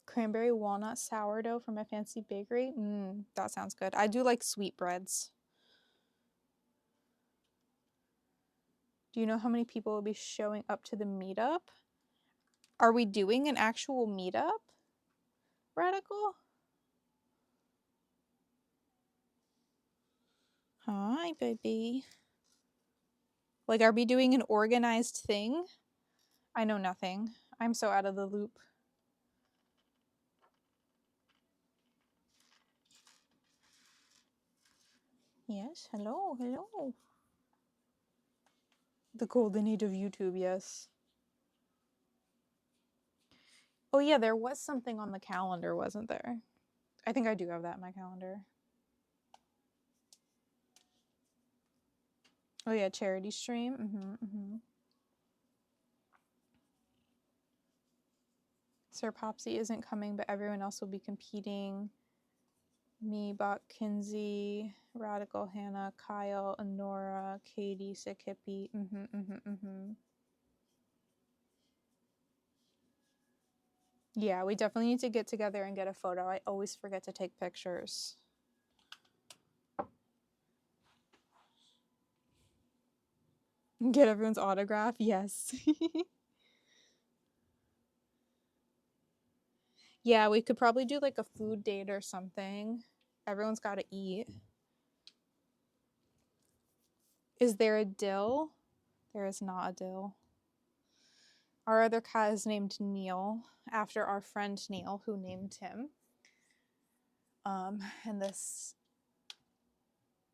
Cranberry walnut sourdough from my fancy bakery. That sounds good. I do like sweetbreads. Do you know how many people will be showing up to the meetup? Are we doing an actual meetup? Radical? Hi, baby. Like, are we doing an organized thing? I know nothing. I'm so out of the loop. Yes, hello, hello. The golden age of YouTube, yes. Oh yeah, there was something on the calendar, wasn't there? I think I do have that in my calendar. Oh yeah, charity stream. Sir Popsy isn't coming, but everyone else will be competing. Me, Bot, Kinsey, Radical Hannah, Kyle, Honora, Katie, Sick Hippie. Yeah, we definitely need to get together and get a photo. I always forget to take pictures. Get everyone's autograph? Yes. Yeah, we could probably do like a food date or something. Everyone's got to eat. Is there a dill? There is not a dill. Our other cat is named Neil, after our friend Neil, who named him. And this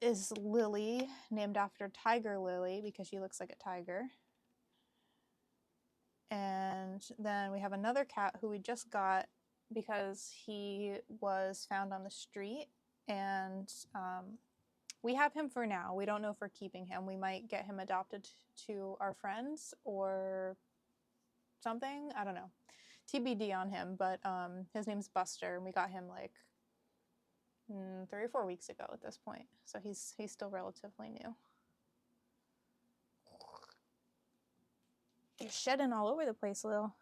is Lily, named after Tiger Lily, because she looks like a tiger. And then we have another cat who we just got because he was found on the street, and we have him for now. We don't know if we're keeping him. We might get him adopted to our friends or something. I don't know. TBD on him, but his name's Buster, and we got him like 3 or 4 weeks ago at this point. So he's still relatively new. You're shedding all over the place, Lil.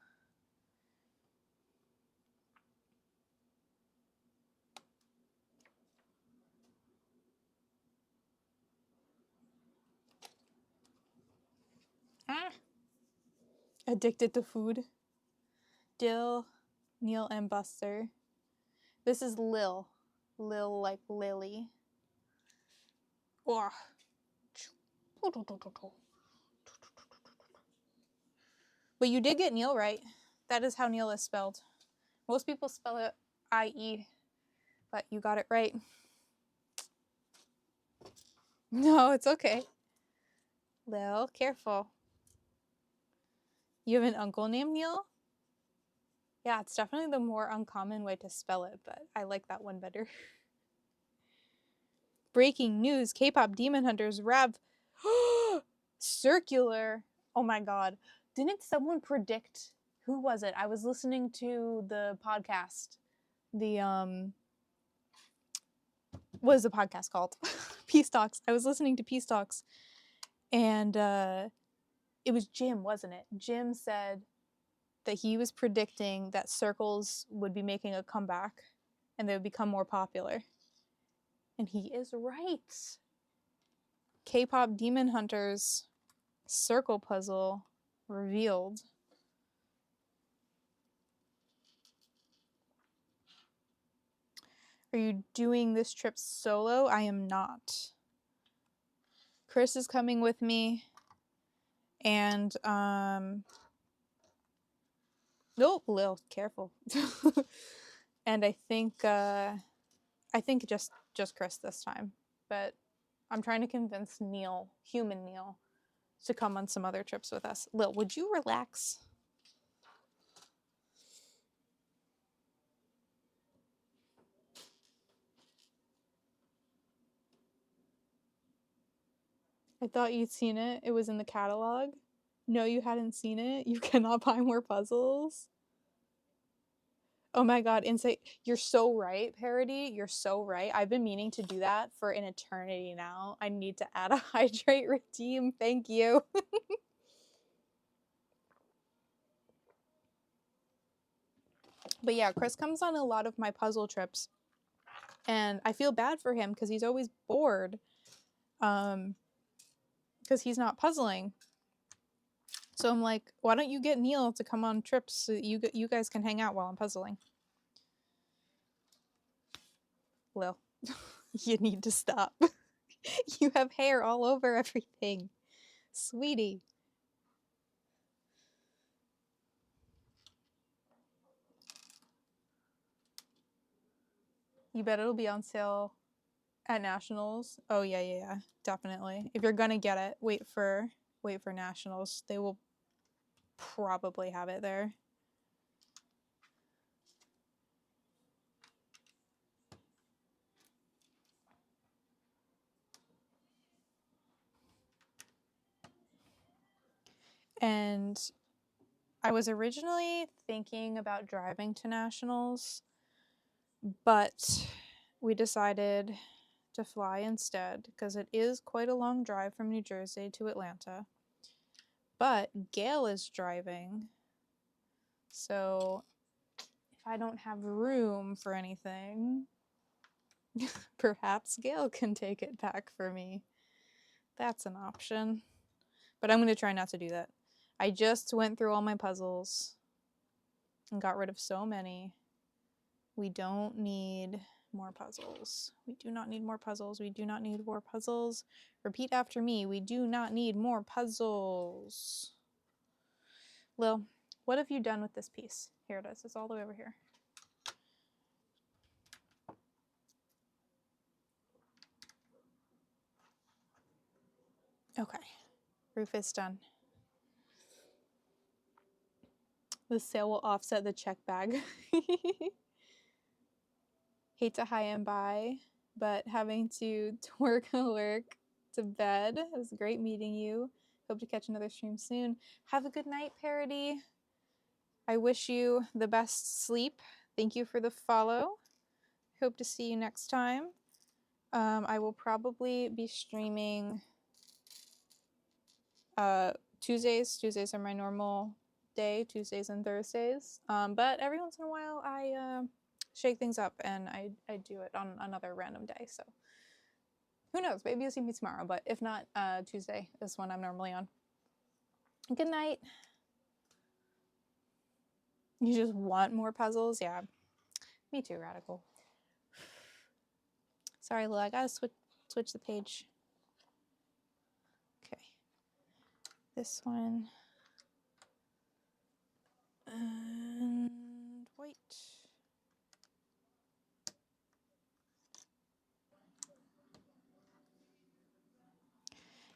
Ah. Addicted to food. Dill, Neil, and Buster. This is Lil. Lil like Lily. Oh. But you did get Neil right. That is how Neil is spelled. Most people spell it I-E, but you got it right. No, it's okay. Lil, careful. You have an uncle named Neil? Yeah, it's definitely the more uncommon way to spell it, but I like that one better. Breaking news, K-pop Demon Hunters Rev circular. Oh my god. Didn't someone predict, who was it? I was listening to the podcast. What is the podcast called? Peace Talks. I was listening to Peace Talks, and it was Jim, wasn't it? Jim said that he was predicting that circles would be making a comeback and they would become more popular. And he is right. K-pop Demon Hunters circle puzzle revealed. Are you doing this trip solo? I am not. Chris is coming with me, and nope, Lil, careful. And I think just Chris this time, but I'm trying to convince Neil, human Neil, to come on some other trips with us. Lil, would you relax? I thought you'd seen it. It was in the catalog. No, you hadn't seen it. You cannot buy more puzzles. Oh my god, insane. You're so right, Parody. You're so right. I've been meaning to do that for an eternity now. I need to add a hydrate redeem. Thank you. But yeah, Chris comes on a lot of my puzzle trips. And I feel bad for him because he's always bored. Because he's not puzzling. So I'm like, why don't you get Neil to come on trips so that you guys can hang out while I'm puzzling? Lil, you need to stop. You have hair all over everything. Sweetie. You bet it'll be on sale at Nationals. Oh yeah, definitely. If you're gonna get it, wait for Nationals. They will probably have it there. And I was originally thinking about driving to Nationals, but we decided to fly instead because it is quite a long drive from New Jersey to Atlanta. But Gail is driving, so if I don't have room for anything, perhaps Gail can take it back for me. That's an option. But I'm going to try not to do that. I just went through all my puzzles and got rid of so many. We don't need more puzzles. We do not need more puzzles. We do not need more puzzles. Repeat after me. We do not need more puzzles. Lil, what have you done with this piece? Here it is. It's all the way over here. Okay. Roof is done. The sale will offset the check bag. Hate to high and buy, but having to work to bed. It was great meeting you. Hope to catch another stream soon. Have a good night, Parody. I wish you the best sleep. Thank you for the follow. Hope to see you next time. I will probably be streaming Tuesdays. Tuesdays are my normal day, Tuesdays and Thursdays. But every once in a while I shake things up and I do it on another random day. So who knows? Maybe you'll see me tomorrow, but if not, Tuesday is when I'm normally on. Good night. You just want more puzzles? Yeah. Me too, Radical. Sorry, Lil, I gotta switch the page. Okay. This one. And white.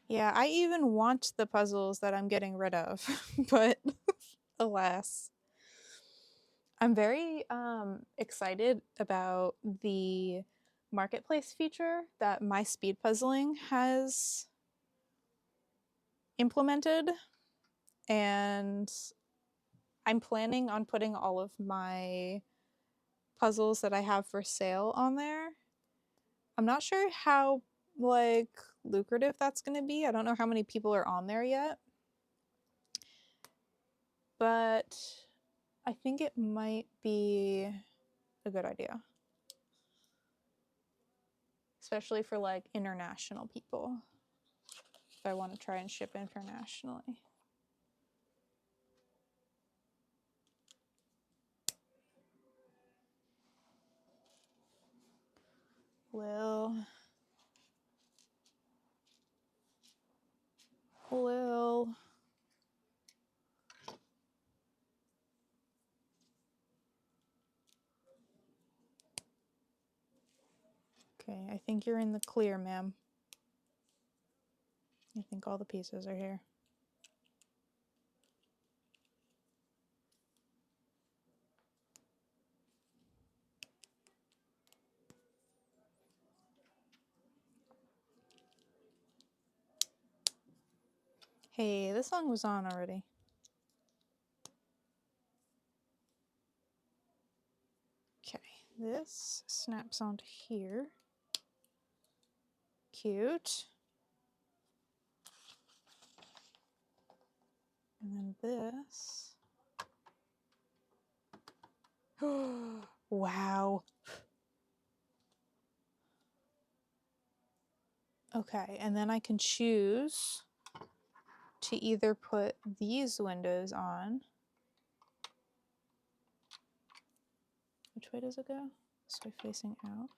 Yeah, I even want the puzzles that I'm getting rid of, but alas. I'm very excited about the marketplace feature that My Speed Puzzling has implemented, and I'm planning on putting all of my puzzles that I have for sale on there. I'm not sure how lucrative that's going to be. I don't know how many people are on there yet, but I think it might be a good idea, especially for international people if I want to try and ship internationally. Lil. Okay, I think you're in the clear, ma'am. I think all the pieces are here. Hey, this song was on already. Okay, this snaps onto here. Cute. And then this. Wow. Okay, and then I can choose to either put these windows on. Which way does it go? This way facing out.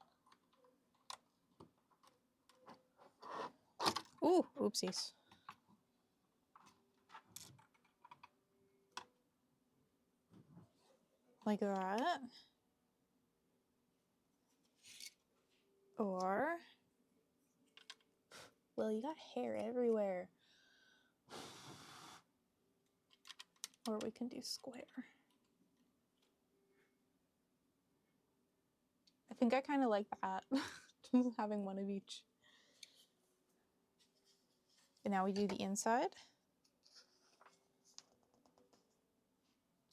Ooh, oopsies. Like that. Or, well, you got hair everywhere. Or we can do square. I think I kind of like that. Just having one of each. And now we do the inside.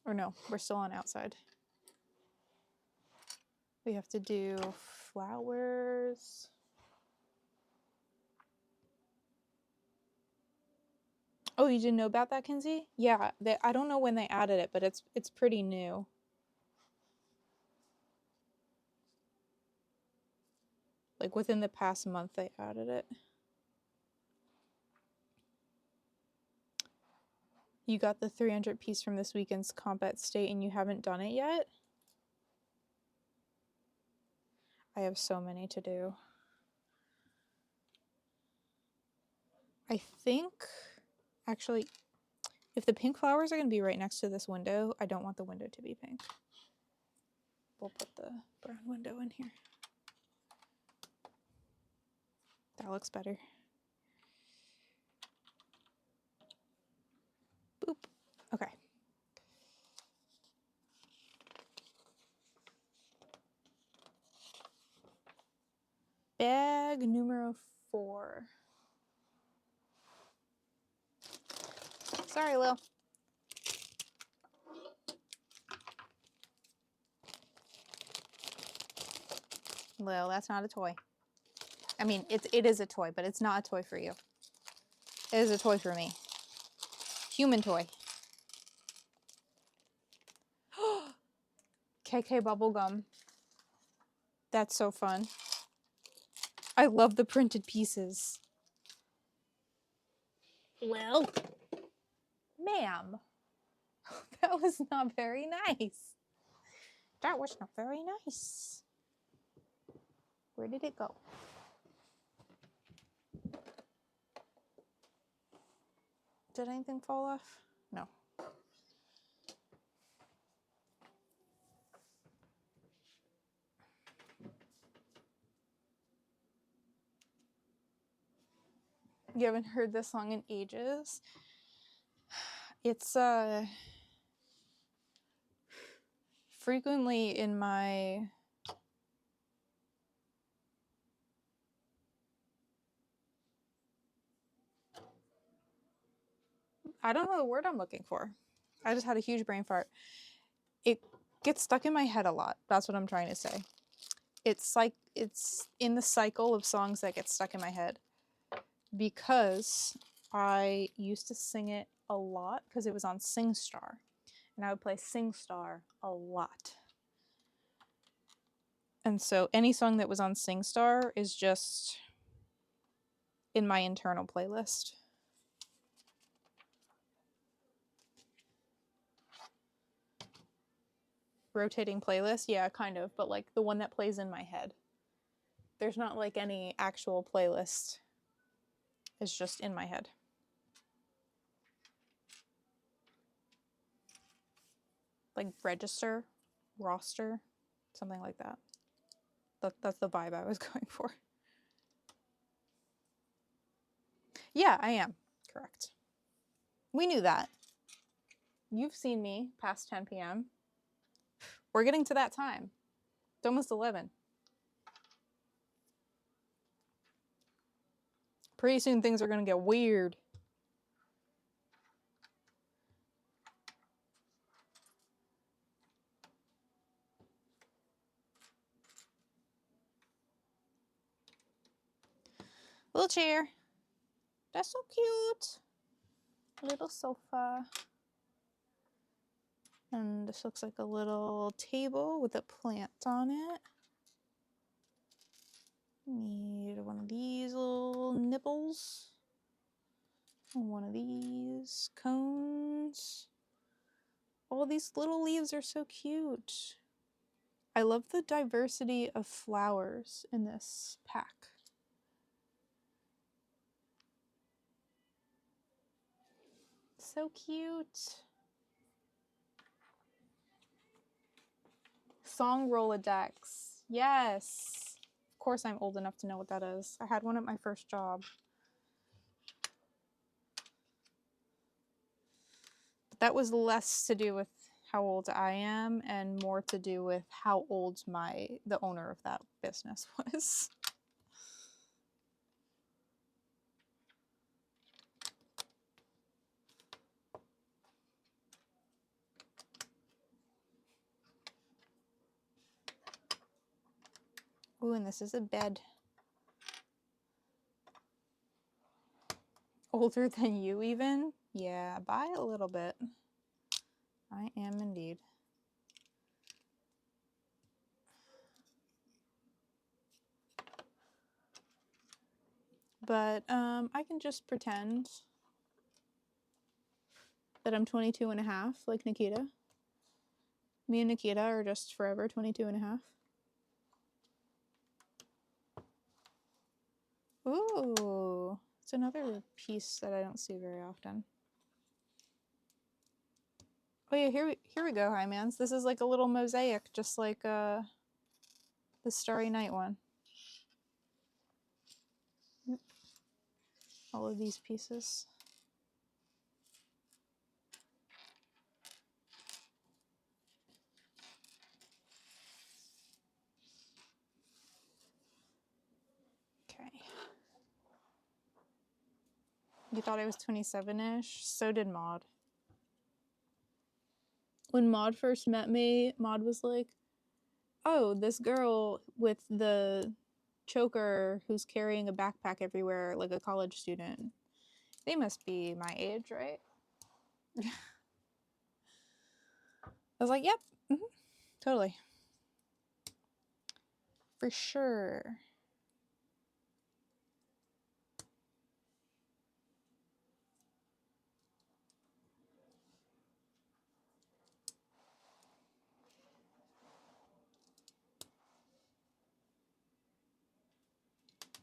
Or no, we're still on outside. We have to do flowers. Oh, you didn't know about that, Kinsey? Yeah, I don't know when they added it, but it's pretty new. Like within the past month they added it. You got the 300 piece from this weekend's combat state and you haven't done it yet? I have so many to do. I think, actually, if the pink flowers are going to be right next to this window, I don't want the window to be pink. We'll put the brown window in here. That looks better. Boop. Okay. Bag numero 4. Sorry, Lil. Lil, that's not a toy. I mean, it is a toy, but it's not a toy for you. It is a toy for me. Human toy. KK bubblegum. That's so fun. I love the printed pieces. Well, ma'am, that was not very nice. That was not very nice. Where did it go? Did anything fall off? No. You haven't heard this song in ages? It's frequently in my I don't know the word I'm looking for. I just had a huge brain fart. It gets stuck in my head a lot. That's what I'm trying to say. It's like it's in the cycle of songs that get stuck in my head because I used to sing it a lot because it was on SingStar. And I would play SingStar a lot. And so any song that was on SingStar is just in my internal playlist. Rotating playlist? Yeah, kind of, but like the one that plays in my head. There's not like any actual playlist. It's just in my head. Like register, roster, something like that. That's the vibe I was going for. Yeah, I am. Correct. We knew that. You've seen me past 10 p.m. We're getting to that time. It's almost 11. Pretty soon things are going to get weird. Little chair. That's so cute. Little sofa. And this looks like a little table with a plant on it. Need one of these little nipples. And one of these cones. All these little leaves are so cute. I love the diversity of flowers in this pack. So cute. Song Rolodex. Yes. Of course I'm old enough to know what that is. I had one at my first job. But that was less to do with how old I am and more to do with how old the owner of that business was. Ooh, and this is a bed. Older than you even? Yeah, by a little bit. I am indeed. But I can just pretend that I'm 22 and a half, like Nikita. Me and Nikita are just forever 22 and a half. Ooh, it's another piece that I don't see very often. Oh yeah, here we go, Hi-Mans. This is like a little mosaic, just like the Starry Night one. Yep. All of these pieces. Okay. You thought I was 27-ish? So did Maud. When Maud first met me, Maud was like, oh, this girl with the choker who's carrying a backpack everywhere like a college student. They must be my age, right? I was like, yep, totally. For sure.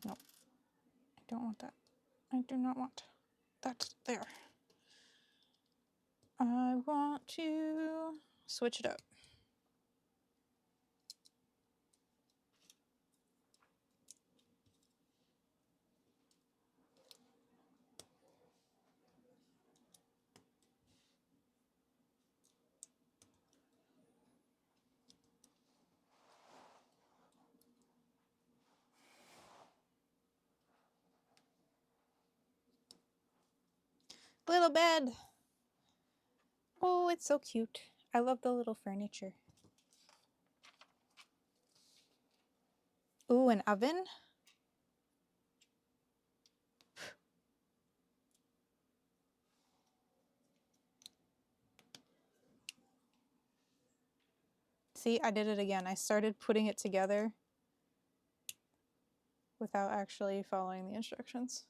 Nope. I don't want that. I do not want that there. I want to switch it up. Little bed. Oh, it's so cute. I love the little furniture. Ooh, an oven? See, I did it again. I started putting it together without actually following the instructions.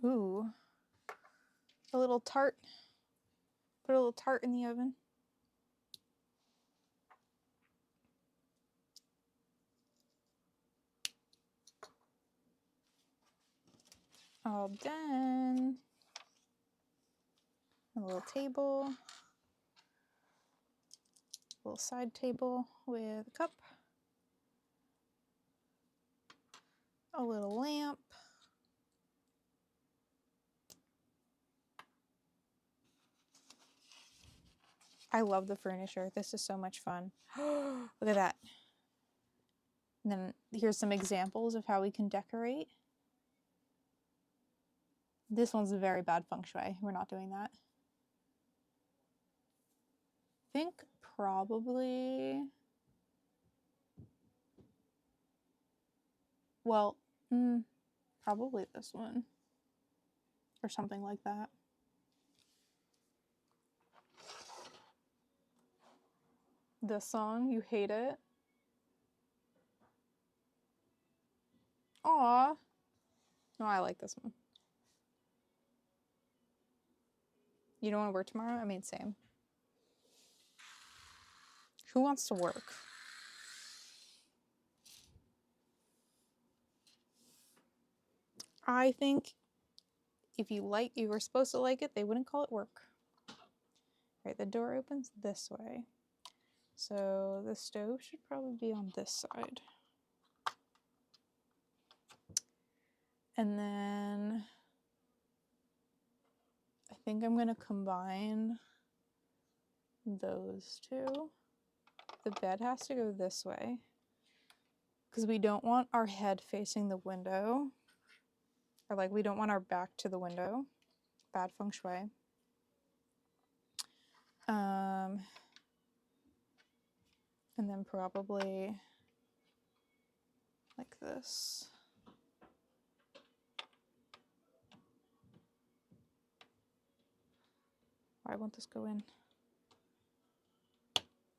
Ooh, a little tart. Put a little tart in the oven. All done. A little table. A little side table with a cup. A little lamp. I love the furniture. This is so much fun. Look at that. And then here's some examples of how we can decorate. This one's a very bad feng shui. We're not doing that. I think probably, well, probably this one or something like that. This song, you hate it? Aw. No, I like this one. You don't want to work tomorrow? I mean, same. Who wants to work? I think if you were supposed to like it, they wouldn't call it work. Right, the door opens this way. So the stove should probably be on this side. And then I think I'm gonna combine those two. The bed has to go this way because we don't want our head facing the window, or like we don't want our back to the window. Bad feng shui. And then probably like this. Why won't this go in?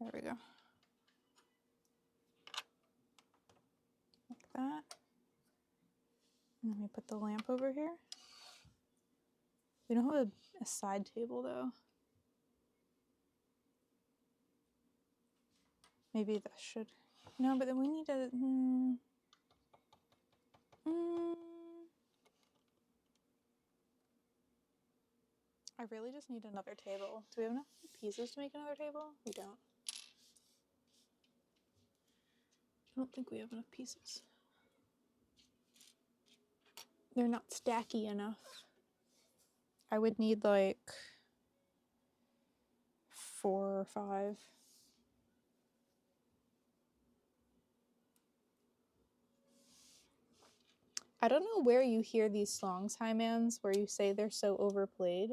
There we go. Like that. And let me put the lamp over here. We don't have a side table though. Maybe that should. No, but then we need a. I really just need another table. Do we have enough pieces to make another table? We don't. I don't think we have enough pieces. They're not stacky enough. I would need like 4 or 5. I don't know where you hear these songs, Hymans, where you say they're so overplayed.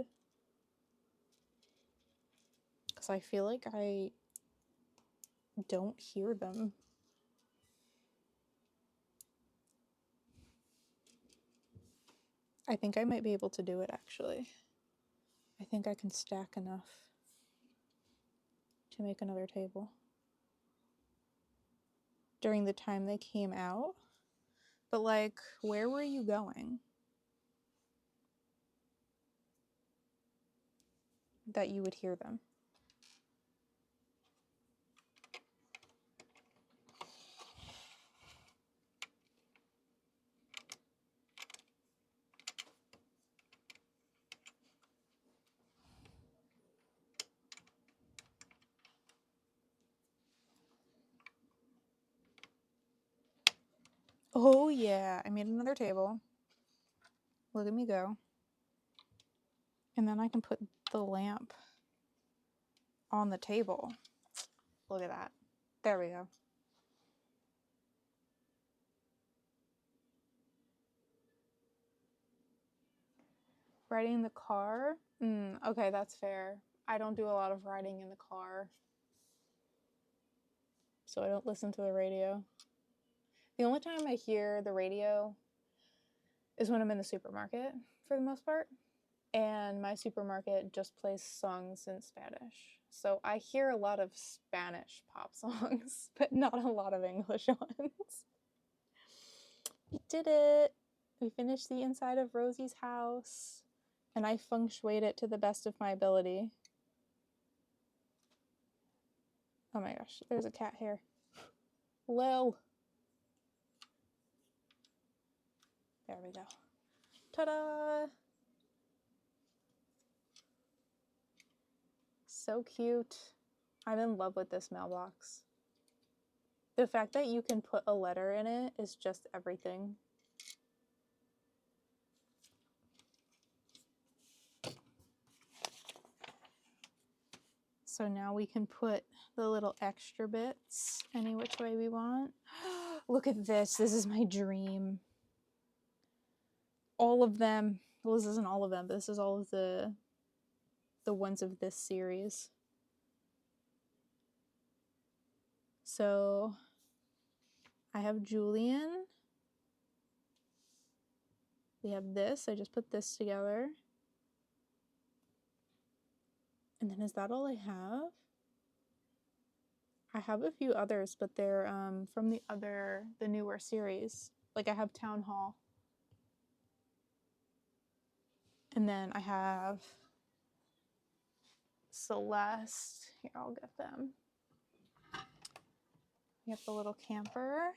Because I feel like I don't hear them. I think I might be able to do it, actually. I think I can stack enough to make another table. During the time they came out. But, like, where were you going? That you would hear them. Oh yeah, I made another table. Look at me go. And then I can put the lamp on the table. Look at that. There we go. Riding in the car? Okay, that's fair. I don't do a lot of riding in the car. So I don't listen to the radio. The only time I hear the radio is when I'm in the supermarket, for the most part. And my supermarket just plays songs in Spanish. So I hear a lot of Spanish pop songs, but not a lot of English ones. We did it! We finished the inside of Rosie's house, and I feng shuied it to the best of my ability. Oh my gosh, there's a cat hair. Lil. There we go. Ta-da! So cute. I'm in love with this mailbox. The fact that you can put a letter in it is just everything. So now we can put the little extra bits any which way we want. Look at this. This is my dream. All of them. Well, this isn't all of them, but this is all of the ones of this series. So I have Julian. We have this. I just put this together. And then is that all I have? I have a few others, but they're from the newer series. Like I have Town Hall. And then I have Celeste. Here, I'll get them. We have the little camper.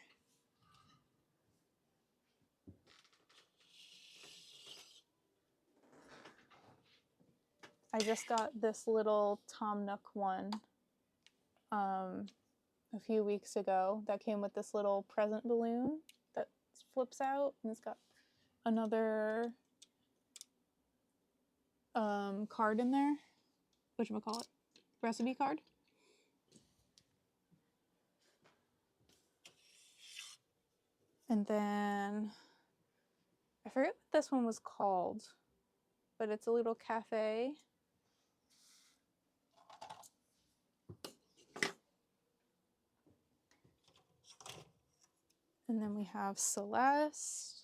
I just got this little Tom Nook one a few weeks ago that came with this little present balloon that flips out, and it's got another card in there. Whatchamacallit? Recipe card. And then I forget what this one was called, but it's a little cafe. And then we have Celeste.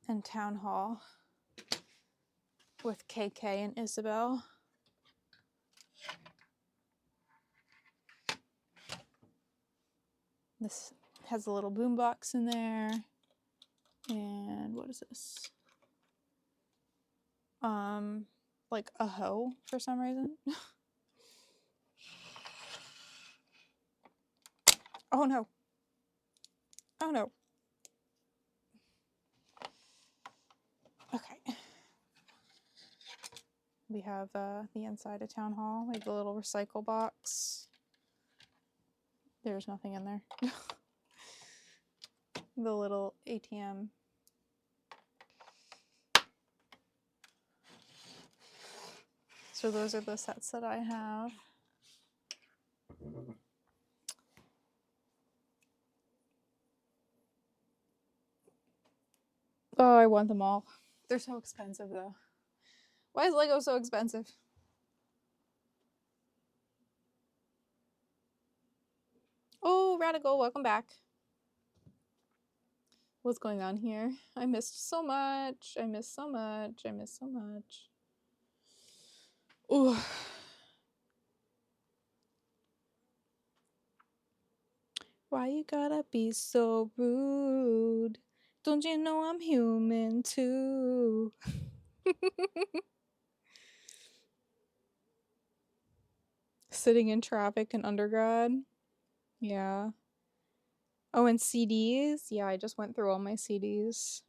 And Town Hall with KK and Isabel. This has a little boombox in there. And what is this? Like a hoe for some reason. Oh no. Oh no. Okay. We have the inside of Town Hall. We have the little recycle box. There's nothing in there. The little ATM. So those are the sets that I have. Oh, I want them all. They're so expensive though. Why is Lego so expensive? Oh, Radical, welcome back. What's going on here? I missed so much. I missed so much. I missed so much. Ooh. Why you gotta be so rude? Don't you know I'm human too? Sitting in traffic in undergrad. Yeah. Oh, and CDs? Yeah, I just went through all my CDs.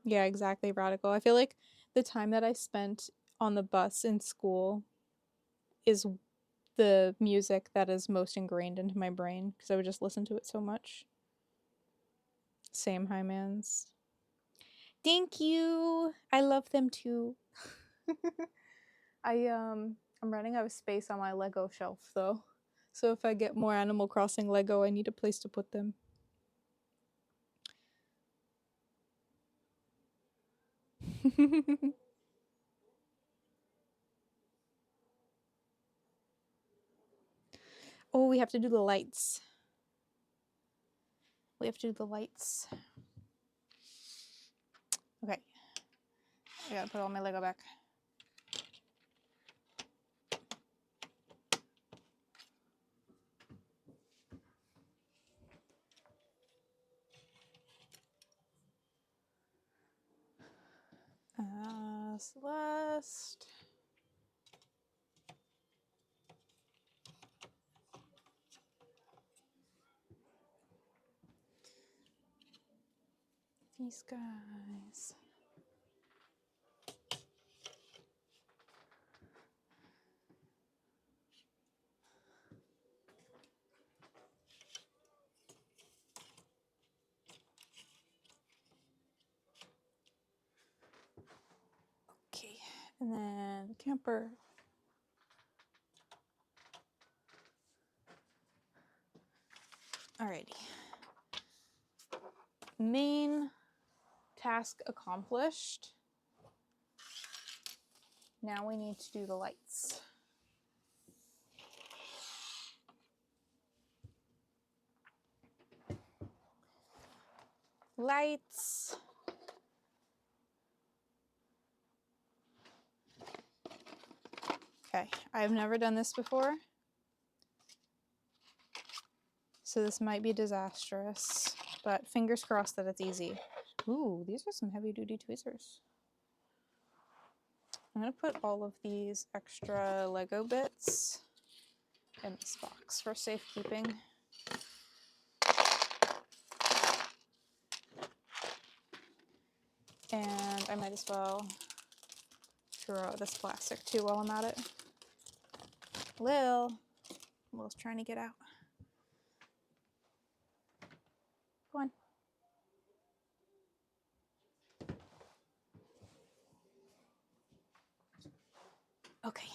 Yeah, exactly, Radical. I feel like the time that I spent on the bus in school is the music that is most ingrained into my brain because I would just listen to it so much. Same, High Mans. Thank you. I love them too. I'm running out of space on my Lego shelf though. So if I get more Animal Crossing Lego, I need a place to put them. Oh, we have to do the lights. We have to do the lights. Okay. I gotta put all my Lego back. Celeste. These guys. Okay, and then camper. Alrighty. Main task accomplished. Now we need to do the lights. Lights. Okay, I've never done this before, so this might be disastrous, but fingers crossed that it's easy. Ooh, these are some heavy-duty tweezers. I'm gonna put all of these extra Lego bits in this box for safekeeping. And I might as well throw out this plastic too while I'm at it. Lil's trying to get out. Go on. Okay.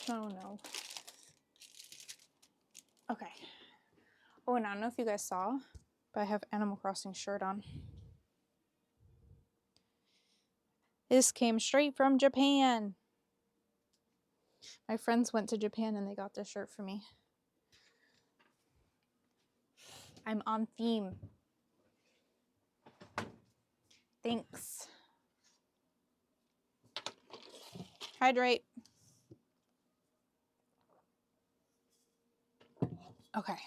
Oh no. Okay. Oh, and I don't know if you guys saw, but I have Animal Crossing shirt on. This came straight from Japan. My friends went to Japan and they got this shirt for me. I'm on theme. Thanks. Hydrate. Okay.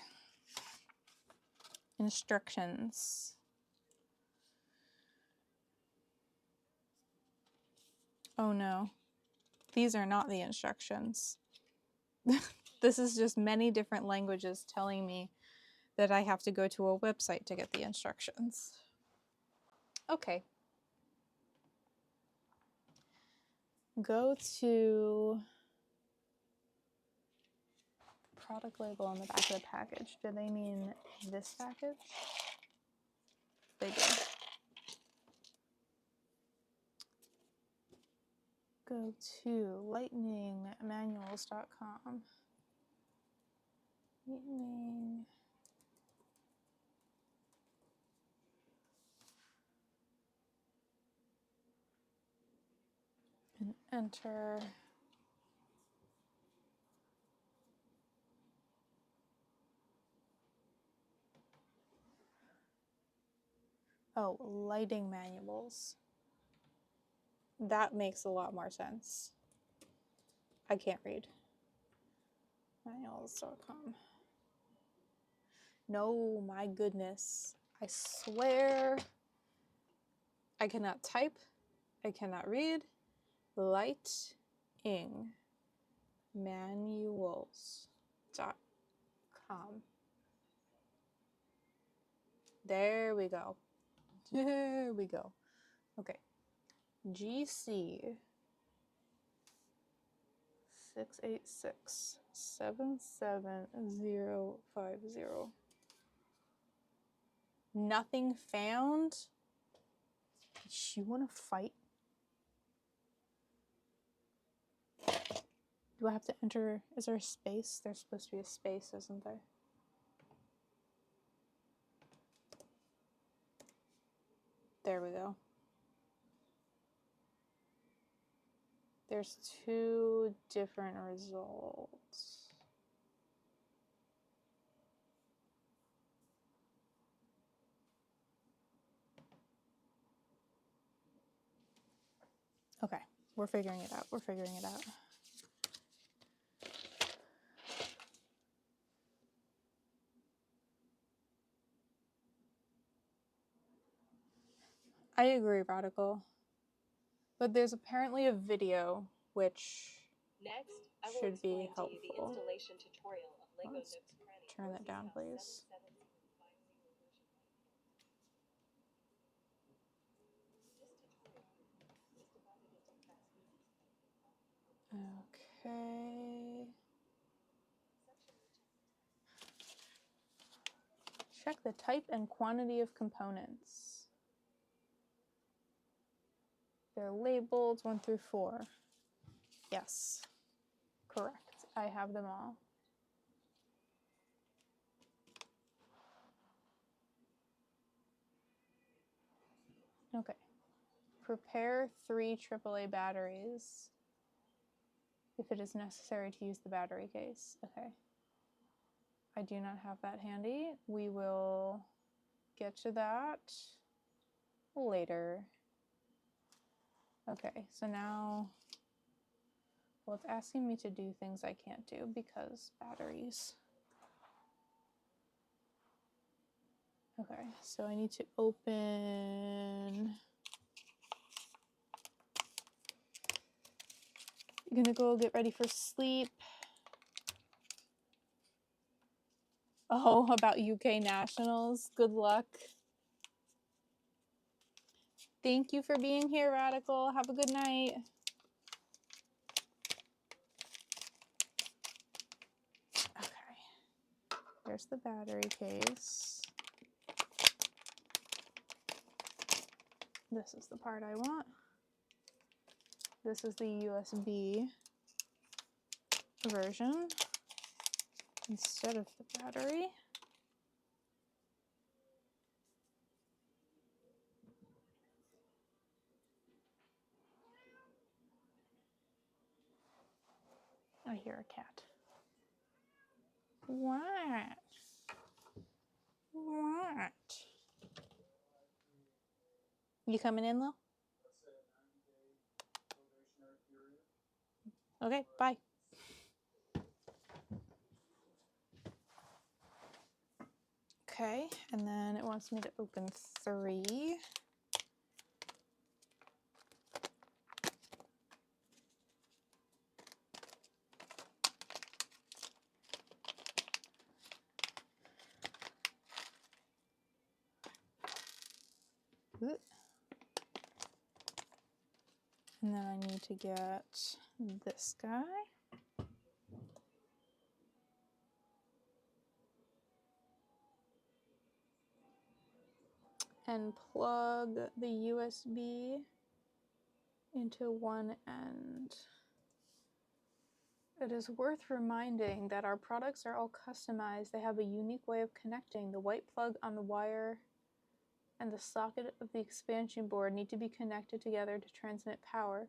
Instructions. Oh no. These are not the instructions. This is just many different languages telling me that I have to go to a website to get the instructions. Okay. Go to product label on the back of the package. Do they mean this package? They do. Go to lightningmanuals.com. Lightning. And enter. Oh, lighting manuals. That makes a lot more sense. I can't read. Manuals.com. No, my goodness. I swear I cannot type. I cannot read. Lighting manuals.com. There we go. There we go. Okay. GC 686-77050. Nothing found? You want to fight? Do I have to enter? Is there a space? There's supposed to be a space, isn't there? There we go. There's two different results. Okay, we're figuring it out. We're figuring it out. I agree, Radical. But there's apparently a video which should be helpful. Let's turn that down, please. Okay. Check the type and quantity of components. They're labeled 1 through 4. Yes, correct. I have them all. Okay. Prepare 3 AAA batteries. if it is necessary to use the battery case. Okay. I do not have that handy. We will get to that later. Okay, so now, well, it's asking me to do things I can't do because batteries. Okay, so I need to open. I'm gonna go get ready for sleep. Oh, about UK nationals. Good luck. Thank you for being here, Radical. Have a good night. Okay, there's the battery case. This is the part I want. This is the USB version instead of the battery. I hear a cat. What? What? You coming in, Lil? Okay, bye. Okay, and then it wants me to open 3. And then I need to get this guy. And plug the USB into one end. It is worth reminding that our products are all customized. They have a unique way of connecting. The white plug on the wire and the socket of the expansion board need to be connected together to transmit power.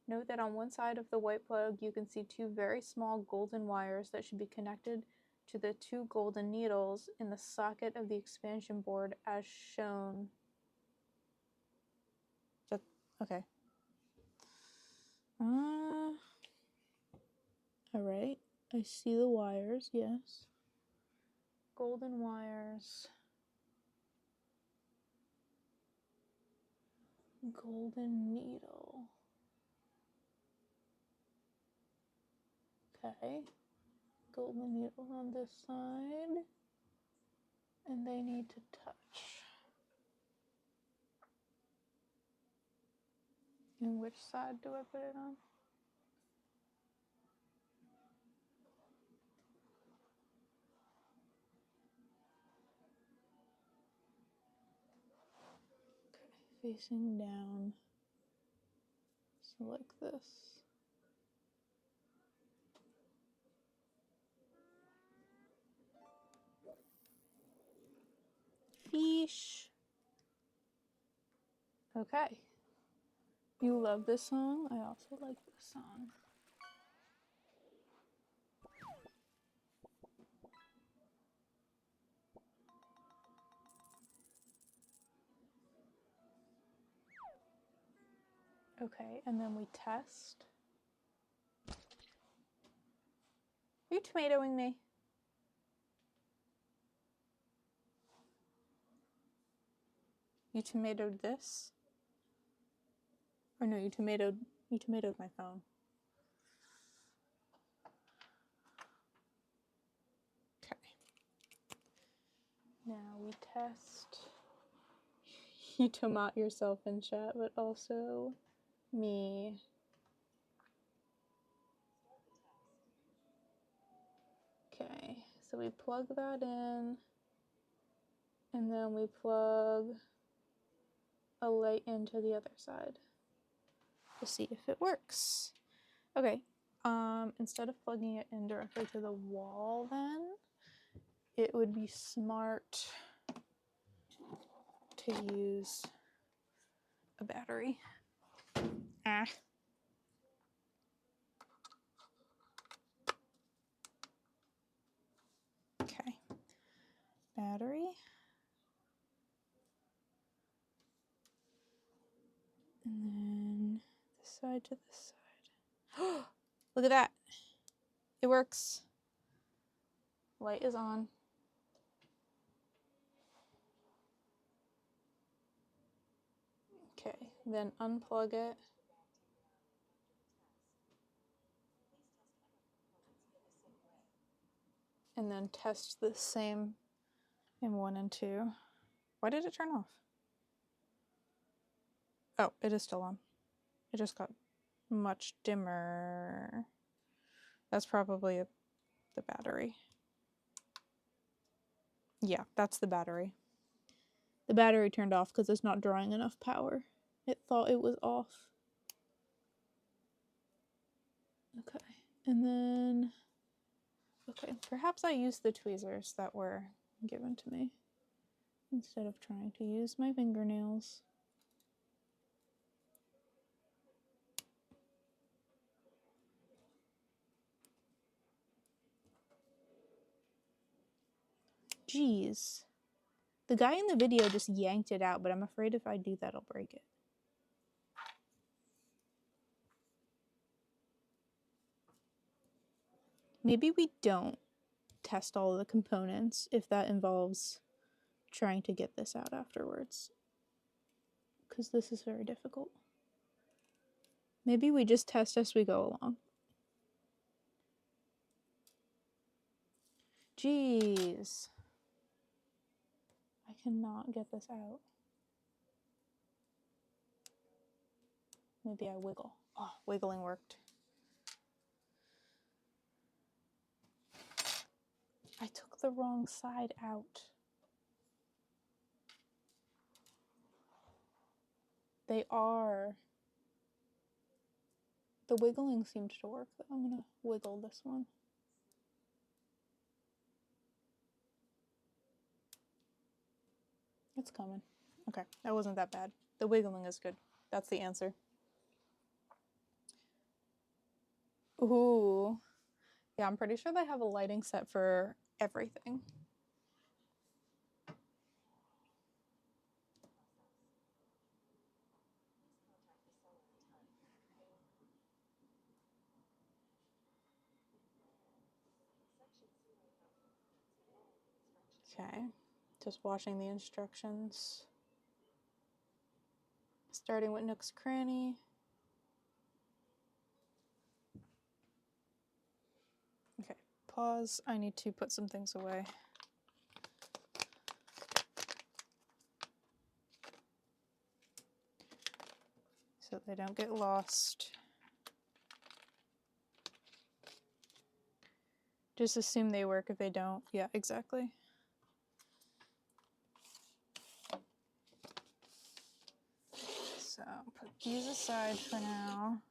Note that on one side of the white plug you can see 2 very small golden wires that should be connected to the 2 golden needles in the socket of the expansion board as shown. Okay. Alright, I see the wires, yes. Golden wires. Golden needle. Okay. Golden needle on this side. And they need to touch. And which side do I put it on? Okay, facing down. So like this. Fish. Okay. You love this song? I also like this song. Okay, and then we test. Are you tomatoing me? You tomatoed this? Or no, you tomatoed my phone. Okay. Now we test. You tomat yourself in chat, but also me. Okay, so we plug that in, and then we plug a light into the other side to see if it works. Okay, instead of plugging it in directly to the wall, then it would be smart to use a battery. battery. And then this side to this side. Look at that. It works. Light is on. Okay, then unplug it. And then test the same in 1 and 2. Why did it turn off? Oh, it is still on. It just got much dimmer. That's probably the battery. Yeah, that's the battery. The battery turned off because it's not drawing enough power. It thought it was off. Okay, and then, okay, perhaps I used the tweezers that were given to me instead of trying to use my fingernails. Jeez. The guy in the video just yanked it out, but I'm afraid if I do that, I'll break it. Maybe we don't test all of the components if that involves trying to get this out afterwards, because this is very difficult. Maybe we just test as we go along. Jeez. I cannot get this out. Maybe I wiggle. Oh, wiggling worked. I took the wrong side out. They are. The wiggling seemed to work. I'm gonna wiggle this one. It's coming. Okay, that wasn't that bad. The wiggling is good. That's the answer. Ooh. Yeah, I'm pretty sure they have a lighting set for everything. Okay, just watching the instructions. Starting with Nooks Cranny. Okay, pause. I need to put some things away. So they don't get lost. Just assume they work if they don't. Yeah, exactly. So put these aside for now.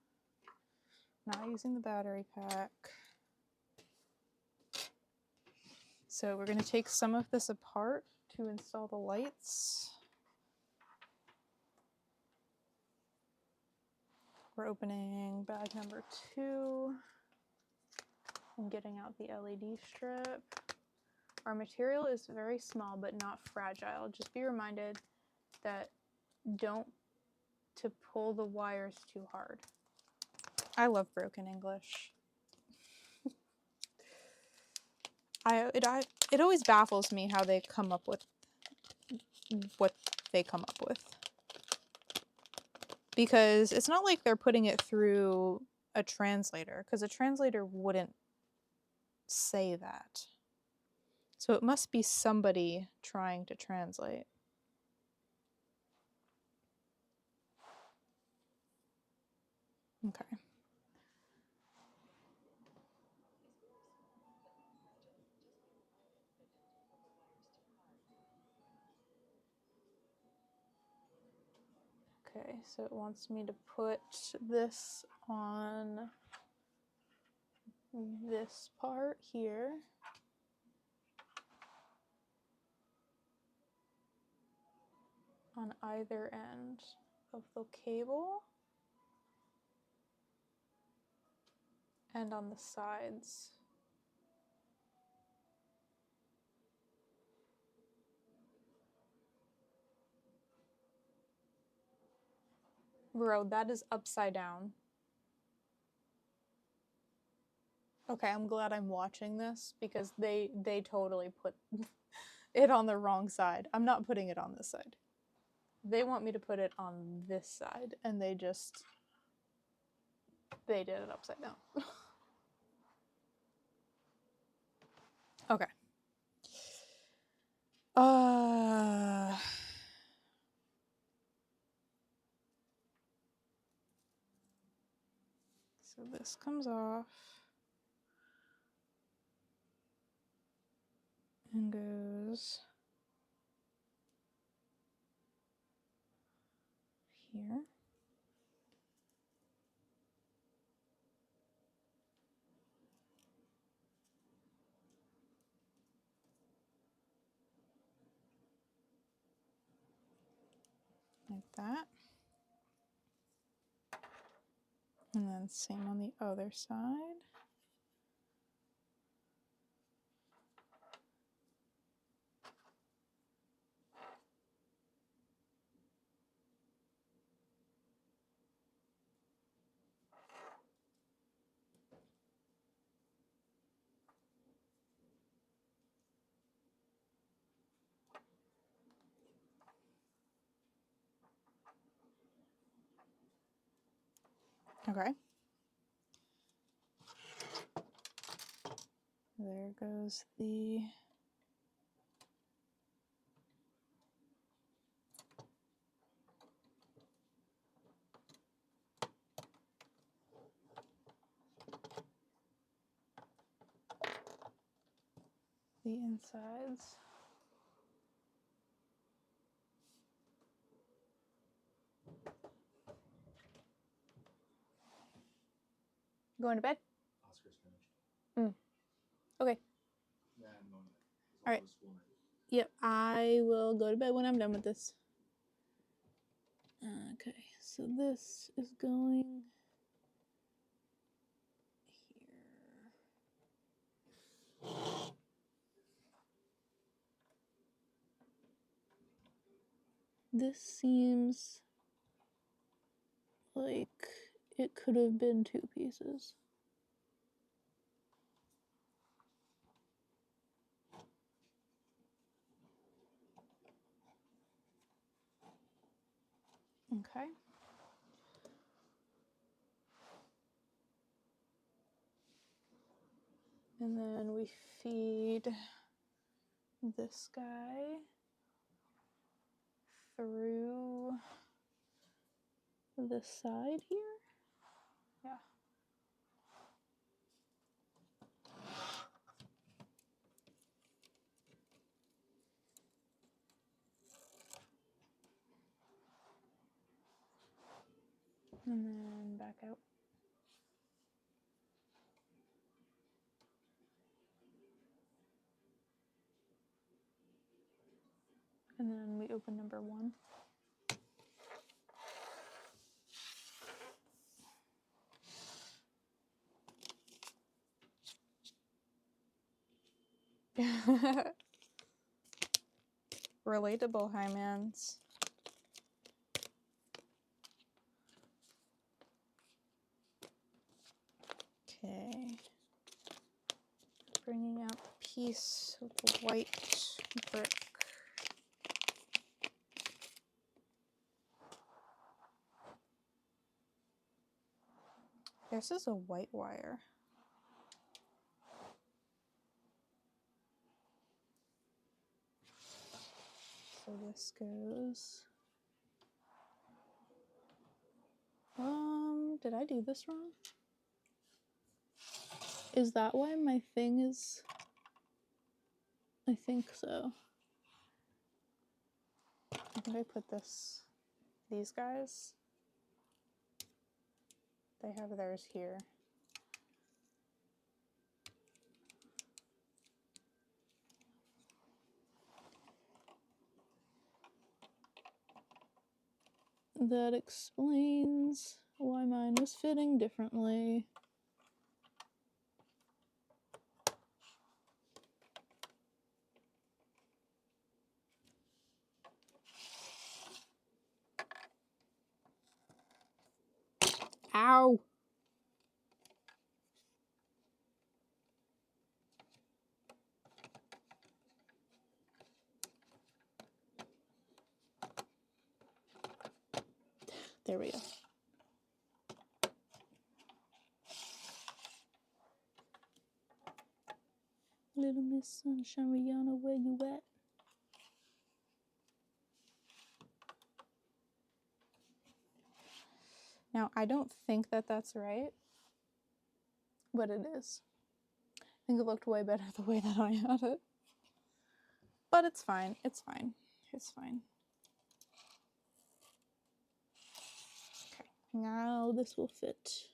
Not using the battery pack. So we're going to take some of this apart to install the lights. We're opening bag number 2 and getting out the LED strip. Our material is very small but not fragile. Just be reminded that don't to pull the wires too hard. I love broken English. It always baffles me how they come up with what they come up with. Because it's not like they're putting it through a translator, because a translator wouldn't say that. So it must be somebody trying to translate. Okay. Okay, so it wants me to put this on this part here. On either end of the cable. And on the sides. Bro, that is upside down. Okay, I'm glad I'm watching this because they totally put it on the wrong side. I'm not putting it on this side. They want me to put it on this side, and they did it upside down. Okay. So this comes off and goes here. Like that. And then same on the other side. Okay. There goes the insides. Going to bed? Oscar's finished. Okay. Yeah, I'm going to bed. It's All right. also school night. Yep, I will go to bed when I'm done with this. Okay, so this is going here. This seems like it could have been 2 pieces. Okay. And then we feed this guy through the side here. Yeah. And then back out. And then we open number 1. Relatable, hi mans. Okay. Bringing out the piece with the white brick. This is a white wire. So this goes. Did I do this wrong? Is that why my thing is? I think so. I think I put these guys. They have theirs here. That explains why mine was fitting differently. Ow! There we go. Little Miss Sunshine Rihanna, where you at? Now, I don't think that that's right, but it is. I think it looked way better the way that I had it. But it's fine. It's fine. It's fine. Okay, now this will fit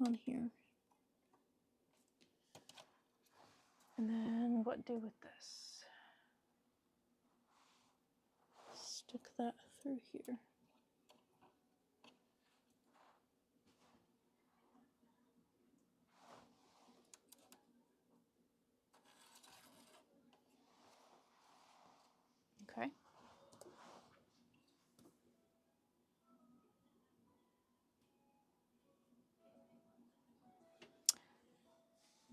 on here. And then what do with this? Stick that through here. Okay.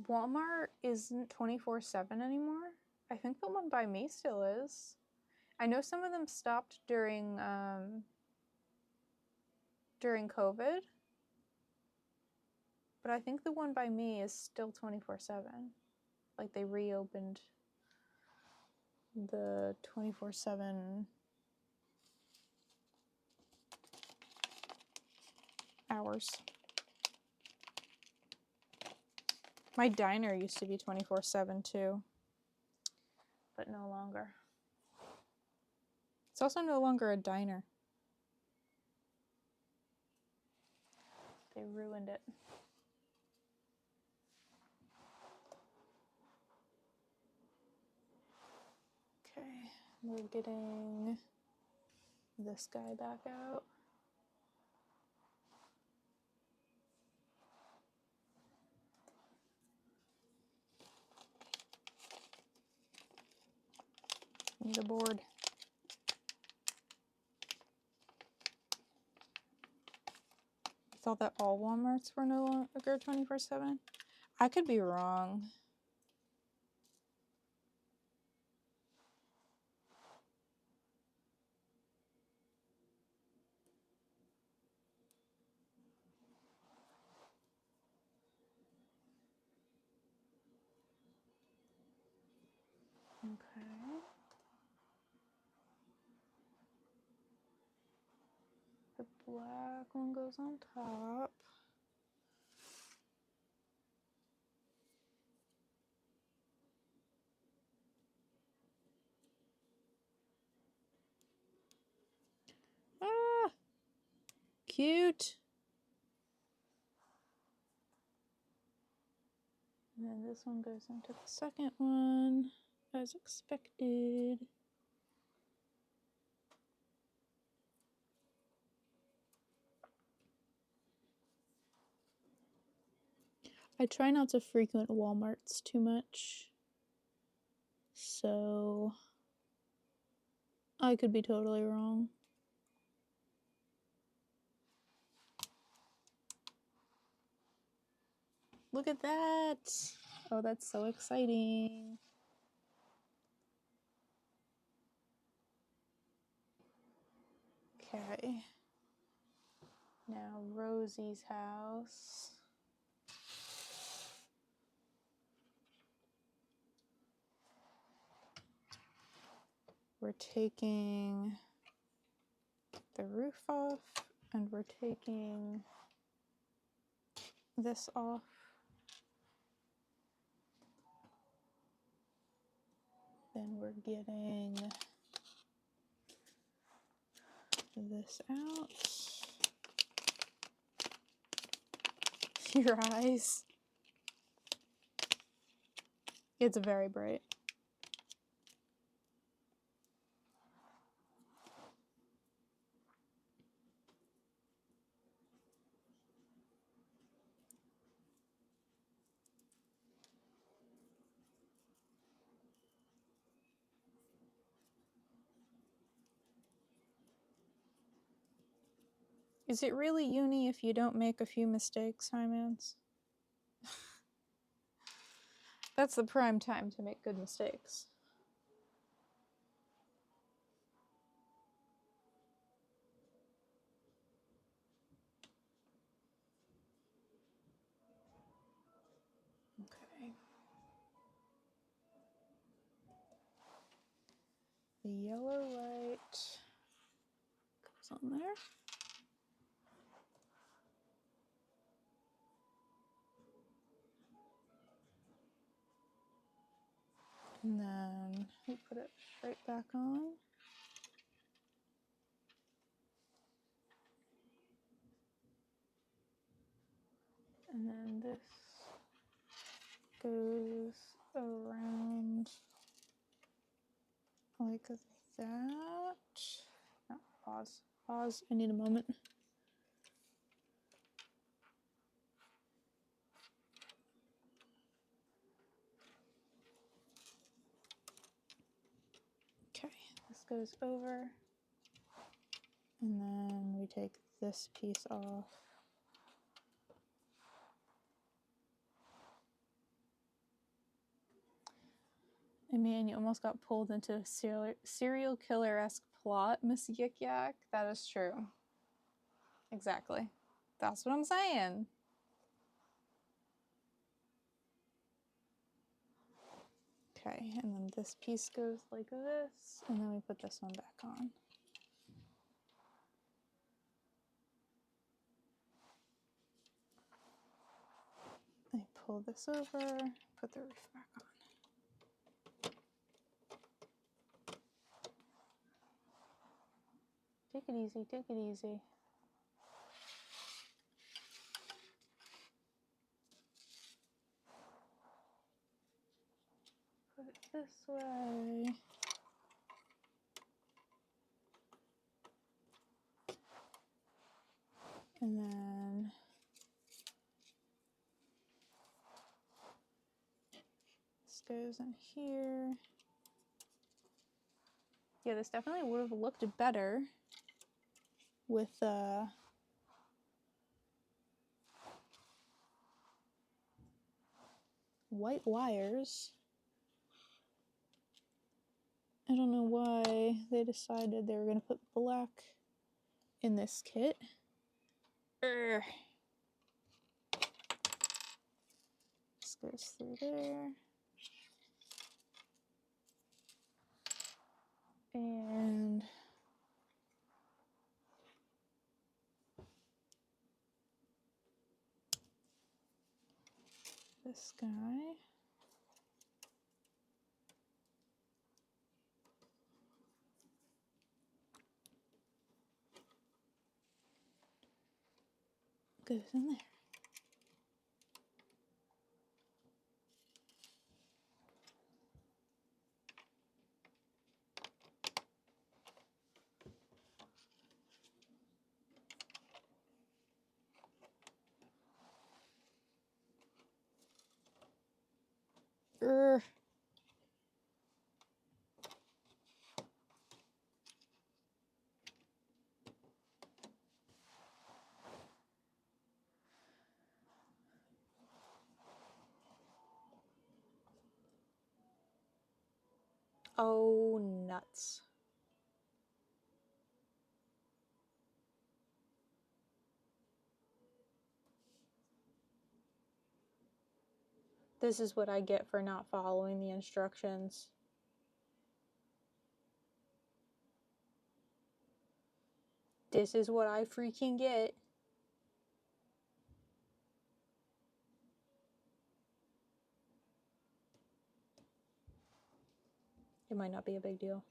Walmart isn't 24/7 anymore. I think the one by me still is. I know some of them stopped during COVID, but I think the one by me is still 24/7. Like they reopened the 24/7 hours. My diner used to be 24/7 too, but no longer. It's also no longer a diner. They ruined it. Okay, we're getting this guy back out. Need a board. I thought that all Walmarts were no longer 24/7. I could be wrong. Okay. The black one goes on top. Ah! Cute! And then this one goes into the second one, as expected. I try not to frequent Walmarts too much, so I could be totally wrong. Look at that! Oh, that's so exciting. Okay. Now Rosie's house. We're taking the roof off and we're taking this off. Then we're getting this out. Your eyes. It's very bright. Is it really uni if you don't make a few mistakes, Hymans? That's the prime time to make good mistakes. Okay. The yellow light goes on there. And then we put it right back on. And then this goes around like that. No, pause. Pause. I need a moment. Okay, this goes over. And then we take this piece off. I mean, you almost got pulled into a serial killer-esque plot, Miss Yik Yak. That is true. Exactly. That's what I'm saying. Okay, and then this piece goes like this, and then we put this one back on. I pull this over, put the roof back on. Take it easy, take it easy. Put it this way. And then this goes in here. Yeah, this definitely would have looked better with white wires. I don't know why they decided they were going to put black in this kit. Urgh. This goes through there. And this guy. Goes in there. Urgh. Oh, nuts. This is what I get for not following the instructions. This is what I freaking get. It might not be a big deal.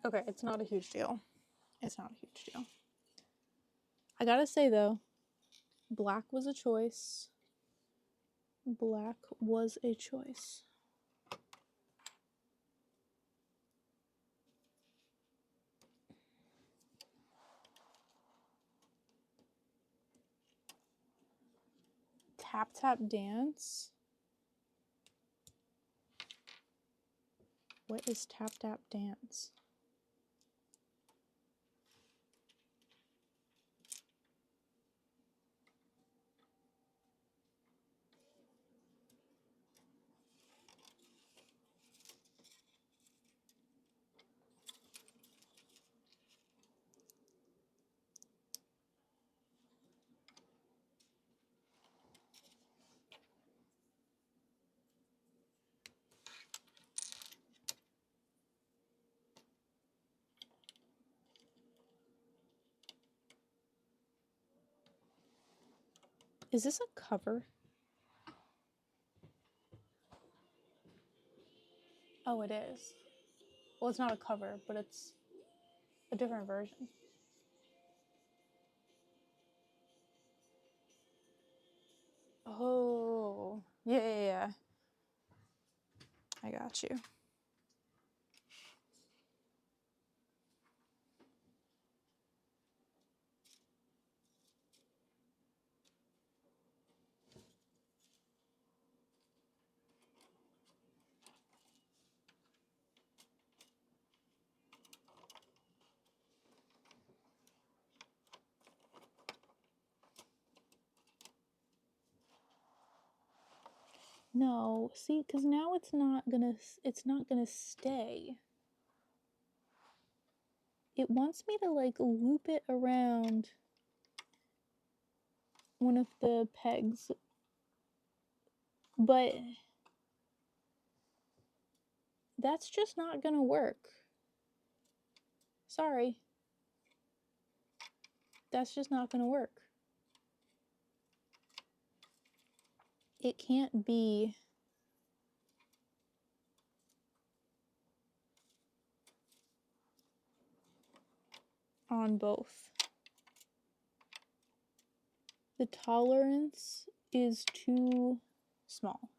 Okay, it's not a huge deal. It's not a huge deal. I gotta say though, black was a choice. Black was a choice. Tap tap dance? What is tap tap dance? Is this a cover? Oh, it is. Well, it's not a cover, but it's a different version. Oh, yeah. I got you. No, see, because now it's not gonna stay. It wants me to like loop it around one of the pegs, but that's just not gonna work. Sorry. That's just not gonna work. It can't be on both. The tolerance is too small.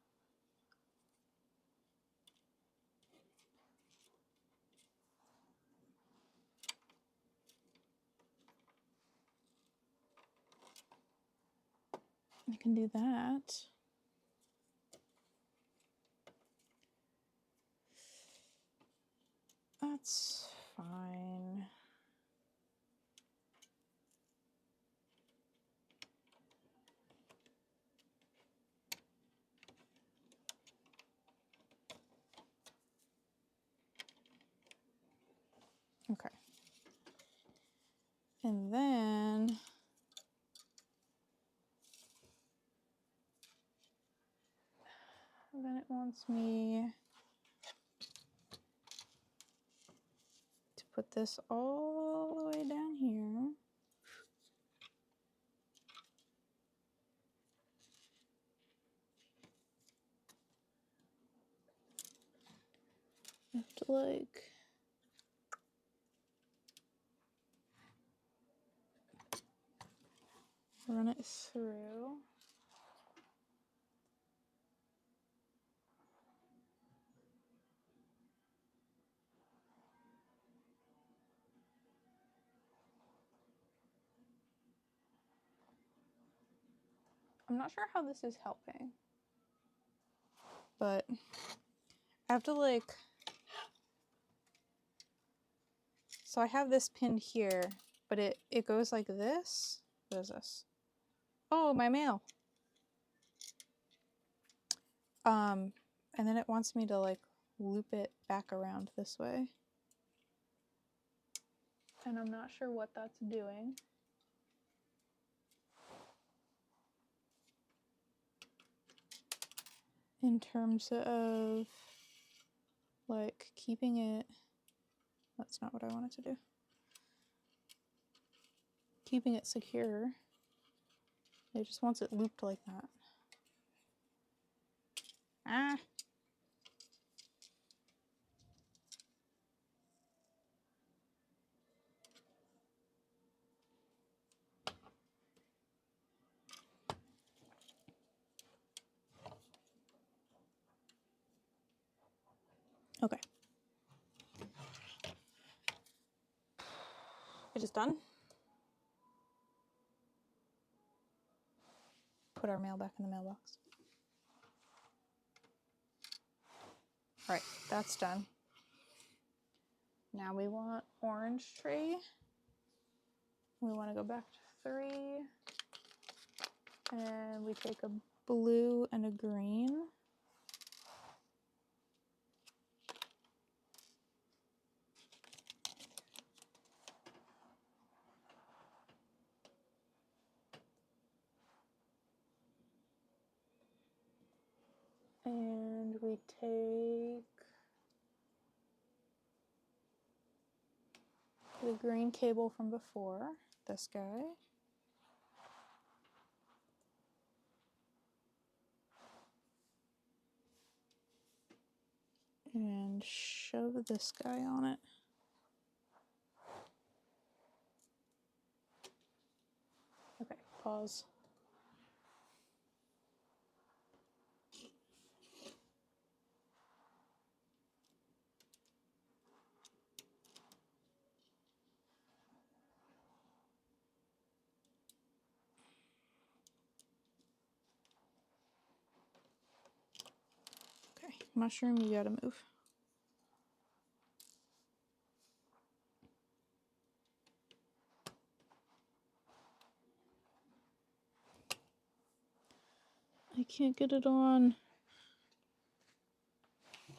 I can do that. That's fine. Okay. And then it wants me to put this all the way down here. I have to like run it through. I'm not sure how this is helping, but I have to like, so I have this pinned here, but it goes like this. What is this? Oh, my mail. And then it wants me to like loop it back around this way. And I'm not sure what that's doing. In terms of like keeping it, that's not what I wanted to do. Keeping it secure. It just wants it looped like that. Ah. Okay. It is done. Put our mail back in the mailbox. All right, that's done. Now we want orange tree. We want to go back to 3. And we take a blue and a green. And we take the green cable from before, this guy. And shove this guy on it. Okay, pause. Okay, mushroom, you gotta move. I can't get it on.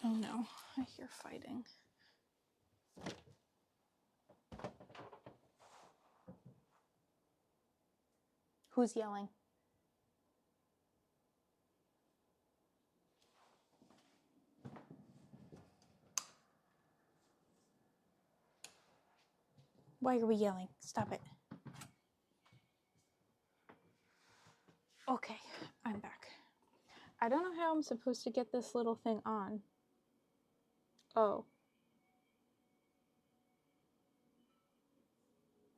Oh no, I hear fighting. Who's yelling? Why are we yelling? Stop it. Okay, I'm back. I don't know how I'm supposed to get this little thing on. Oh.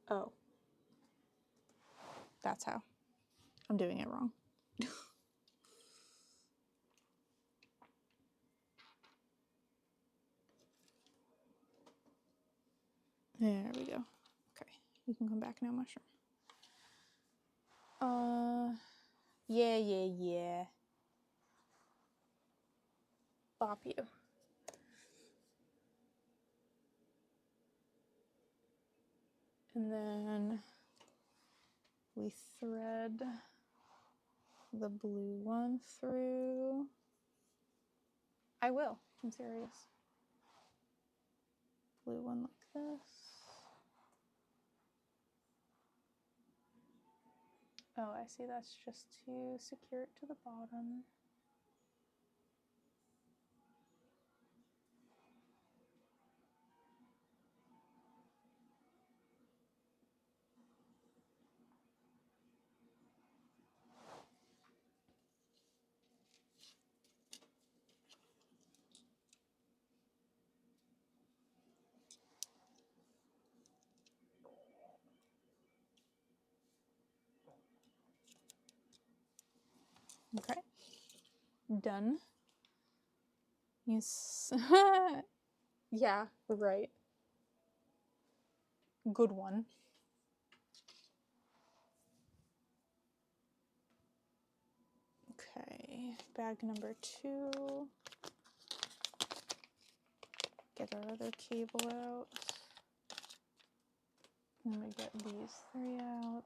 Oh. That's how. I'm doing it wrong. There we go. Okay, you can come back now, mushroom. Yeah. Bop you. And then we thread the blue one through. I will. I'm serious. Blue one like this. Oh, I see. That's just to secure it to the bottom. Okay. Done. Yes. Yeah, right. Good one. Okay, bag number 2. Get our other cable out. And we get these 3 out.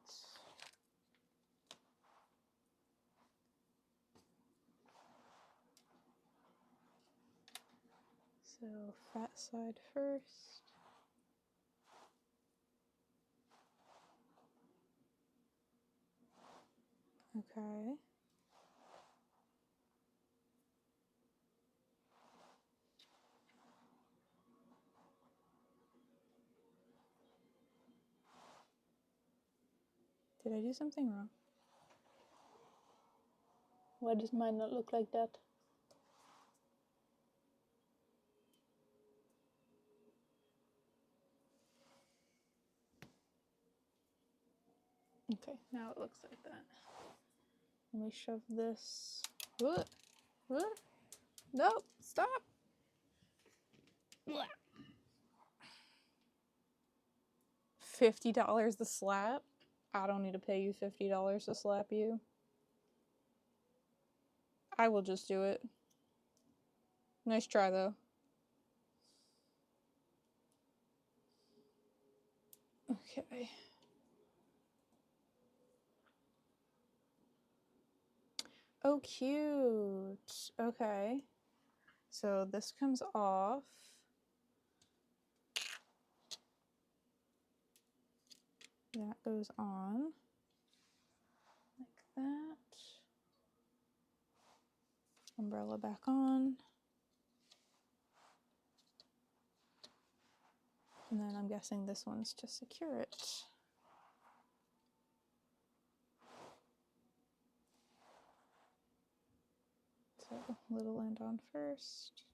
So fat side first. Okay. Did I do something wrong? Why does mine not look like that? Okay, now it looks like that. Let me shove this. What? No, stop. $50 to slap? I don't need to pay you $50 to slap you. I will just do it. Nice try, though. Okay. Oh, cute. Okay. So this comes off. That goes on. Like that. Umbrella back on. And then I'm guessing this one's to secure it. So little end on first.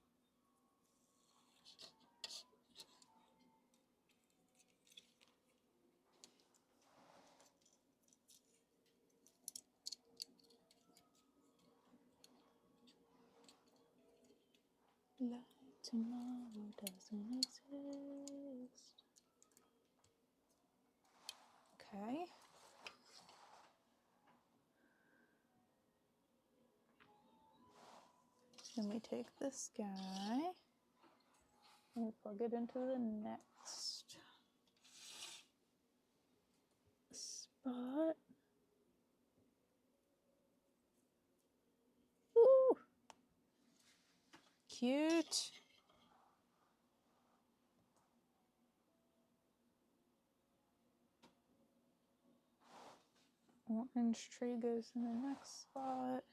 Like tomorrow doesn't exist. Okay. Then we take this guy and we plug it into the next spot. Ooh, cute. Orange tree goes in the next spot.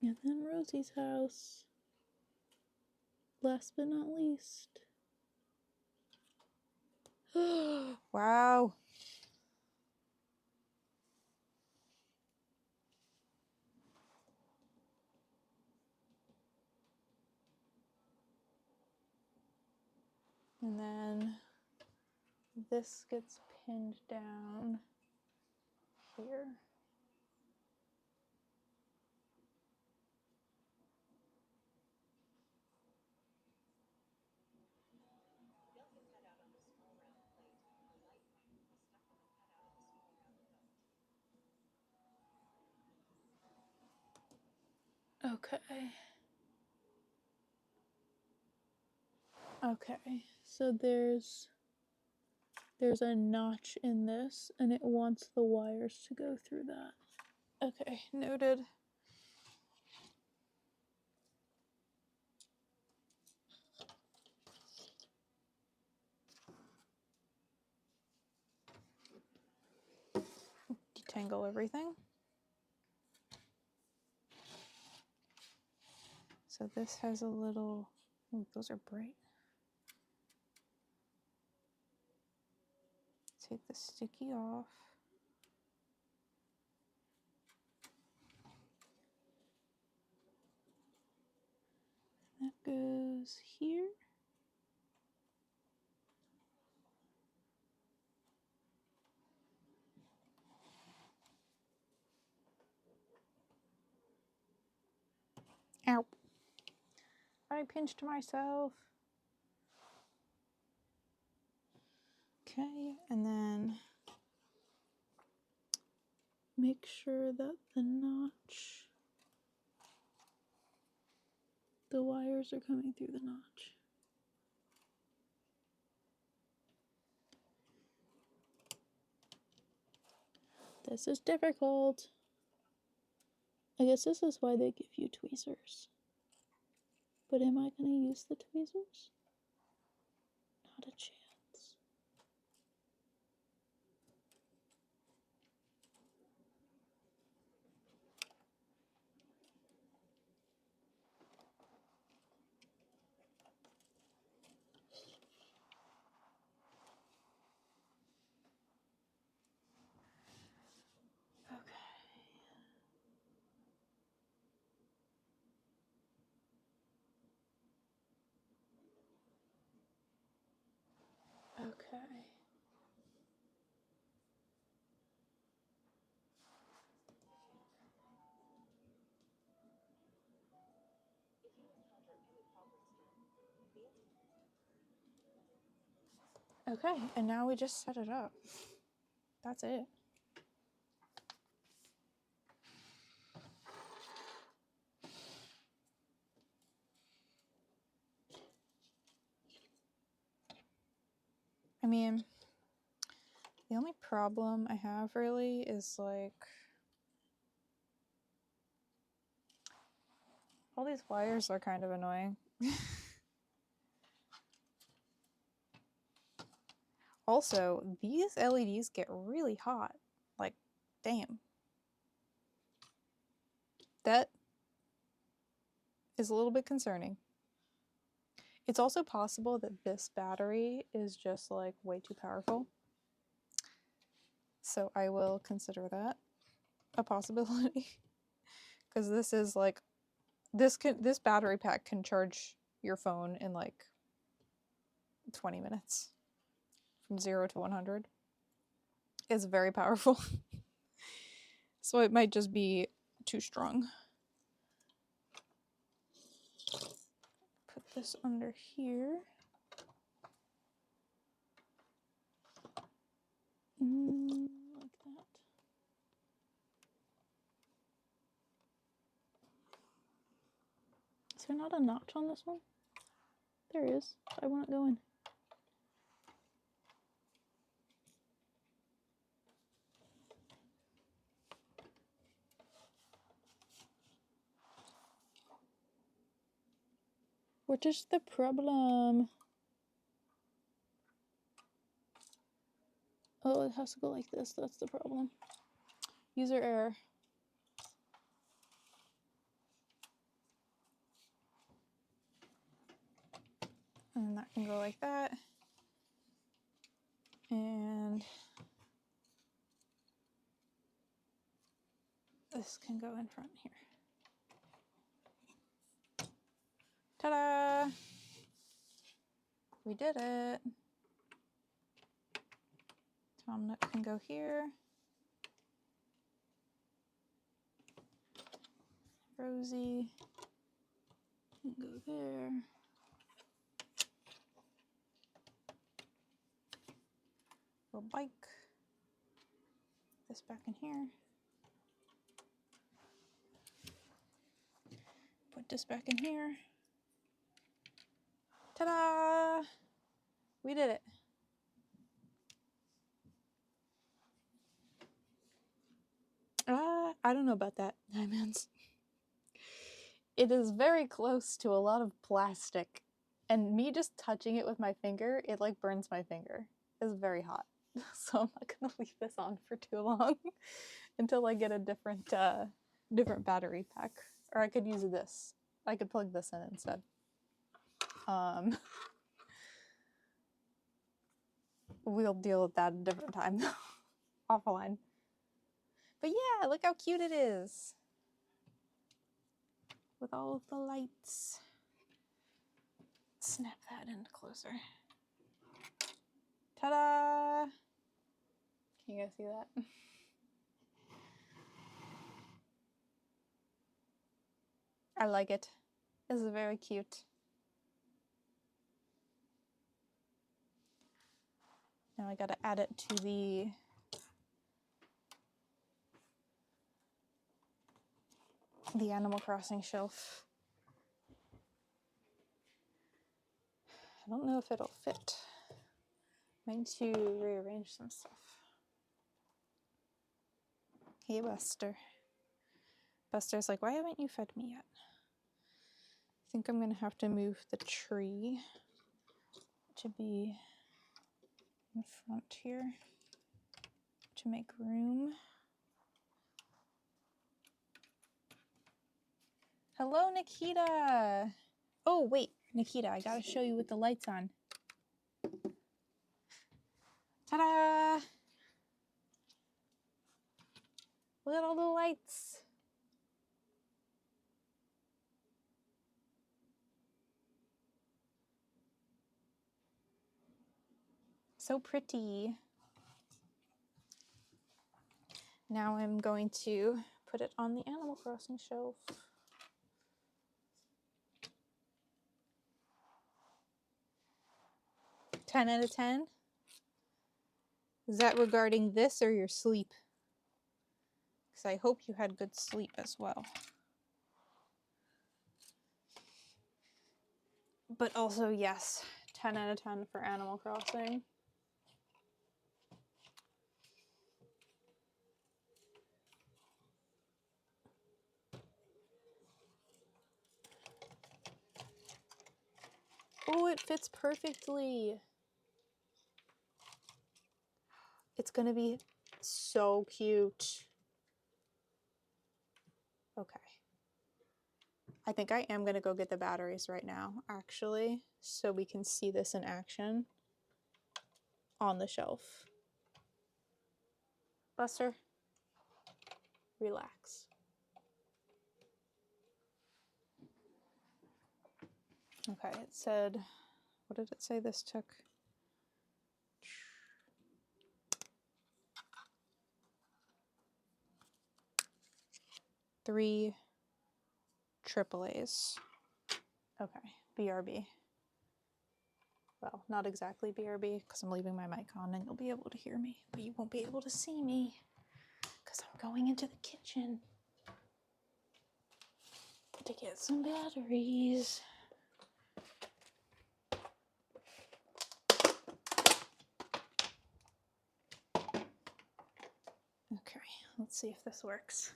And then Rosie's house. Last but not least. Wow. And then this gets pinned down here. Okay. Okay, so there's a notch in this and it wants the wires to go through that. Okay, noted. Detangle everything. So this has a little, ooh, those are bright. Take the sticky off. That goes here. Ow. I pinched myself. Okay, and then make sure that the wires are coming through the notch. This is difficult. I guess this is why they give you tweezers. But am I going to use the tweezers? Not a chance. Okay. Okay, and now we just set it up. That's it. I mean, the only problem I have really is like all these wires are kind of annoying. Also, these LEDs get really hot. Like, damn. That is a little bit concerning. It's also possible that this battery is just like way too powerful. So I will consider that a possibility. Because this is like this battery pack can charge your phone in like 20 minutes from 0 to 100. It's very powerful. So it might just be too strong. Put this under here. Like that. Is there not a notch on this one? There is. I want it going. What is the problem? Oh, it has to go like this. That's the problem. User error. And that can go like that. And this can go in front here. Ta-da! We did it. Tom Nook can go here. Rosie can go there. Little bike. This back in here. Put this back in here. Ta-da! We did it. I don't know about that, diamonds. It is very close to a lot of plastic. And me just touching it with my finger, it like burns my finger. It's very hot. So I'm not gonna leave this on for too long until I get a different battery pack. Or I could use this. I could plug this in instead. We'll deal with that a different time though. Offline. But yeah, look how cute it is. With all of the lights. Snap that in closer. Ta-da! Can you guys see that? I like it. This is very cute. Now I gotta add it to the Animal Crossing shelf. I don't know if it'll fit. Might need to rearrange some stuff. Hey, Buster. Buster's like, why haven't you fed me yet? I think I'm gonna have to move the tree to be in front here to make room. Hello, Nikita. Oh, wait, Nikita, I gotta show you with the lights on. Ta-da! Look at all the lights. So pretty. Now I'm going to put it on the Animal Crossing shelf. 10 out of 10? Is that regarding this or your sleep? Because I hope you had good sleep as well. But also, yes, 10 out of 10 for Animal Crossing. Oh, it fits perfectly. It's going to be so cute. Okay. I think I am going to go get the batteries right now, actually, so we can see this in action on the shelf. Buster, relax. Okay, it said, what did it say this took? 3 AAAs. Okay, BRB. Well, not exactly BRB because I'm leaving my mic on and you'll be able to hear me, but you won't be able to see me because I'm going into the kitchen to get some batteries. Okay, let's see if this works.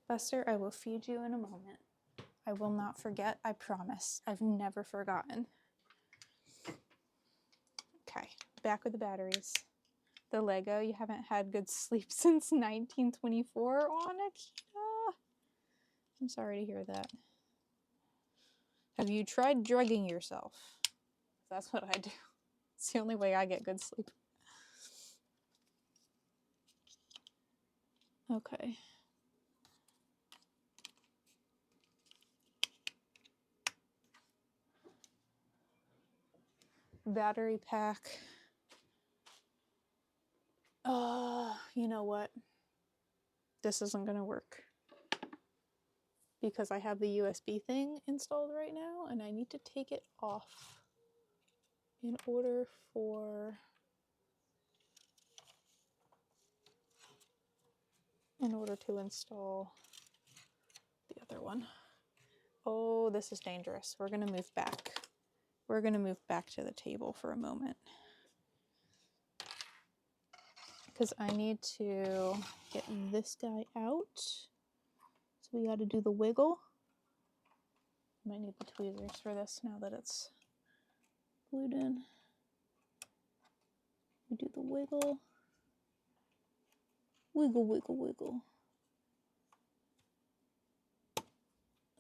Buster, I will feed you in a moment. I will not forget, I promise. I've never forgotten. Okay, back with the batteries. The Lego, you haven't had good sleep since 1924. Oh, Nikita. I'm sorry to hear that. Have you tried drugging yourself? That's what I do. It's the only way I get good sleep. Okay. Battery pack. You know what? This isn't gonna work because I have the USB thing installed right now and I need to take it off in order to install the other one. Oh, this is dangerous. We're gonna move back. We're gonna move back to the table for a moment because I need to get this guy out. So we got to do the wiggle. Might need the tweezers for this now that it's glued in. We do the wiggle. Wiggle, wiggle, wiggle.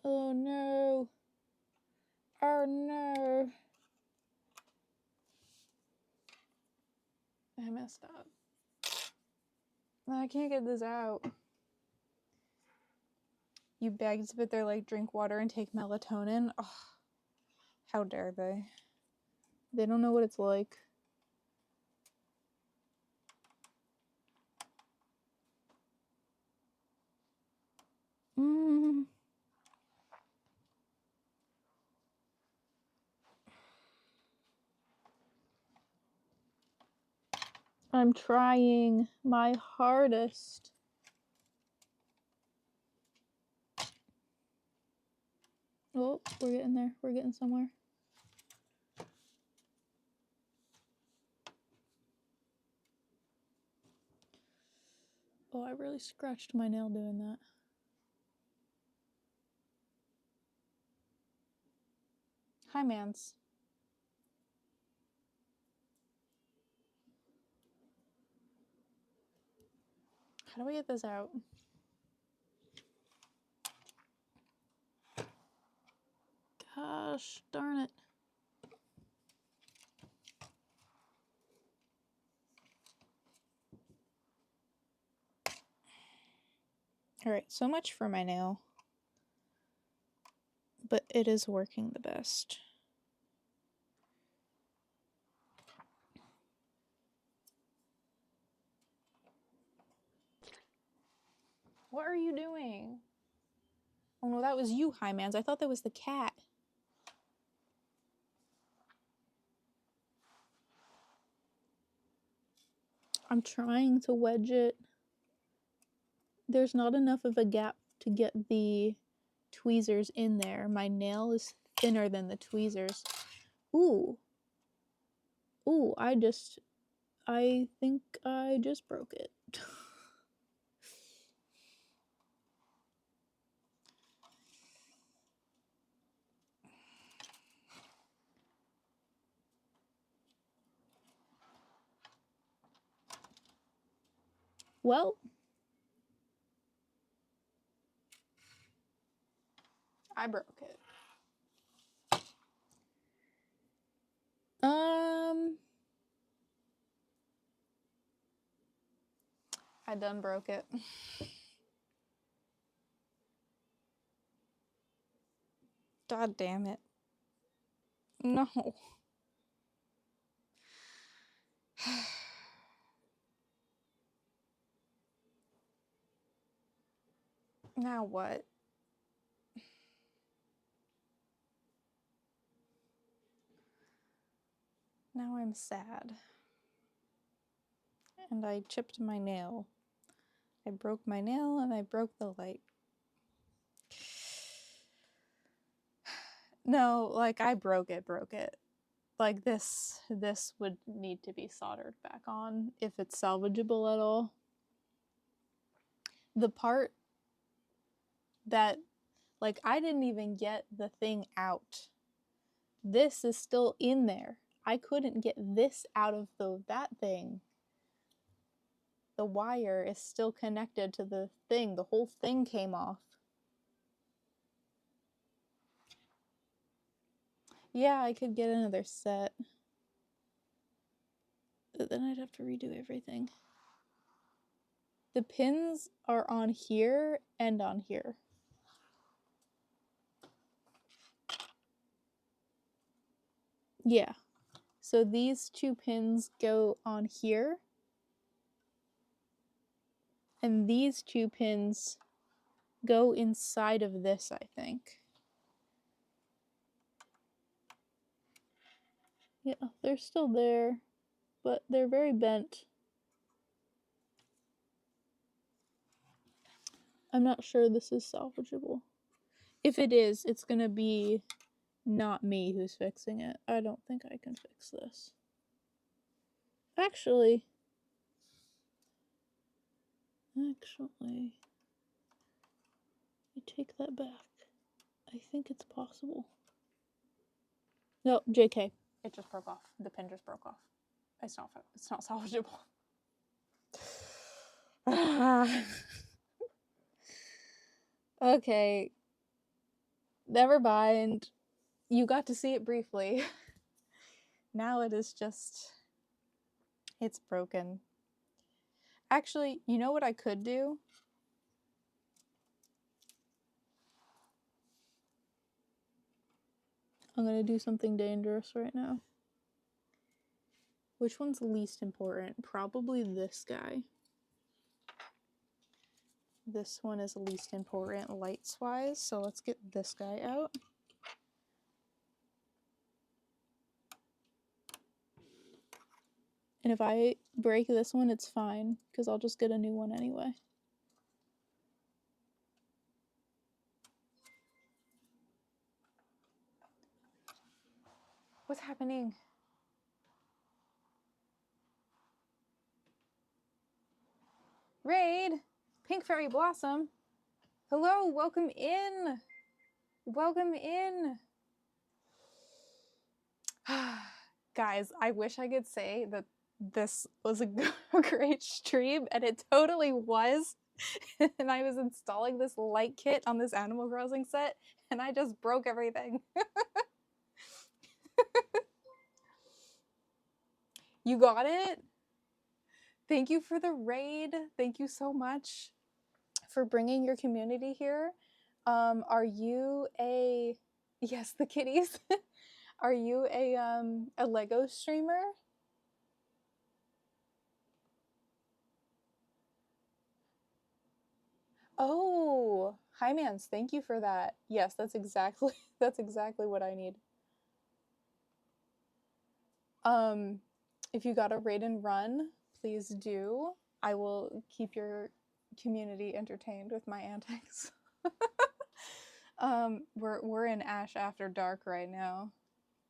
Oh no. Oh no. I messed up. I can't get this out. You begged, but they're like, drink water and take melatonin. Oh, how dare they? They don't know what it's like. I'm trying my hardest. Oh, we're getting there. We're getting somewhere. Oh, I really scratched my nail doing that. Hi, Mans. How do I get this out? Gosh darn it. Alright, so much for my nail. But it is working the best. What are you doing? Oh no, that was you, Hi Mans. I thought that was the cat. I'm trying to wedge it. There's not enough of a gap to get the tweezers in there. My nail is thinner than the tweezers. Ooh. Ooh, I think I just broke it. Well, I broke it. I done broke it. God damn it. No. Now what? Now I'm sad. And I chipped my nail. I broke my nail and I broke the light. No, like I broke it. Like this would need to be soldered back on if it's salvageable at all. The part that, like, I didn't even get the thing out. This is still in there. I couldn't get this out of that thing. The wire is still connected to the thing. The whole thing came off. Yeah, I could get another set. But then I'd have to redo everything. The pins are on here and on here. Yeah. So these two pins go on here. And these two pins go inside of this, I think. Yeah, they're still there, but they're very bent. I'm not sure this is salvageable. If it is, it's gonna be not me who's fixing it. I don't think I can fix this. Actually, I take that back. I think it's possible. No, JK. It just broke off. The pin just broke off. It's not salvageable. Okay. Never mind. You got to see it briefly. Now it is just... it's broken. Actually, you know what I could do? I'm gonna do something dangerous right now. Which one's least important? Probably this guy. This one is least important lights-wise, so let's get this guy out. And if I break this one, it's fine, because I'll just get a new one anyway. What's happening? Raid! Pink Fairy Blossom! Hello, welcome in! Welcome in! Guys, I wish I could say that this was a great stream, and it totally was. And I was installing this light kit on this Animal Crossing set, and I just broke everything. You got it? Thank you for the raid. Thank you so much for bringing your community here. Are you a... yes, the kitties. Are you a Lego streamer? Oh, hi Mans, thank you for that. Yes, that's exactly what I need. If you got a raid and run, please do. I will keep your community entertained with my antics. We're in Ash After Dark right now.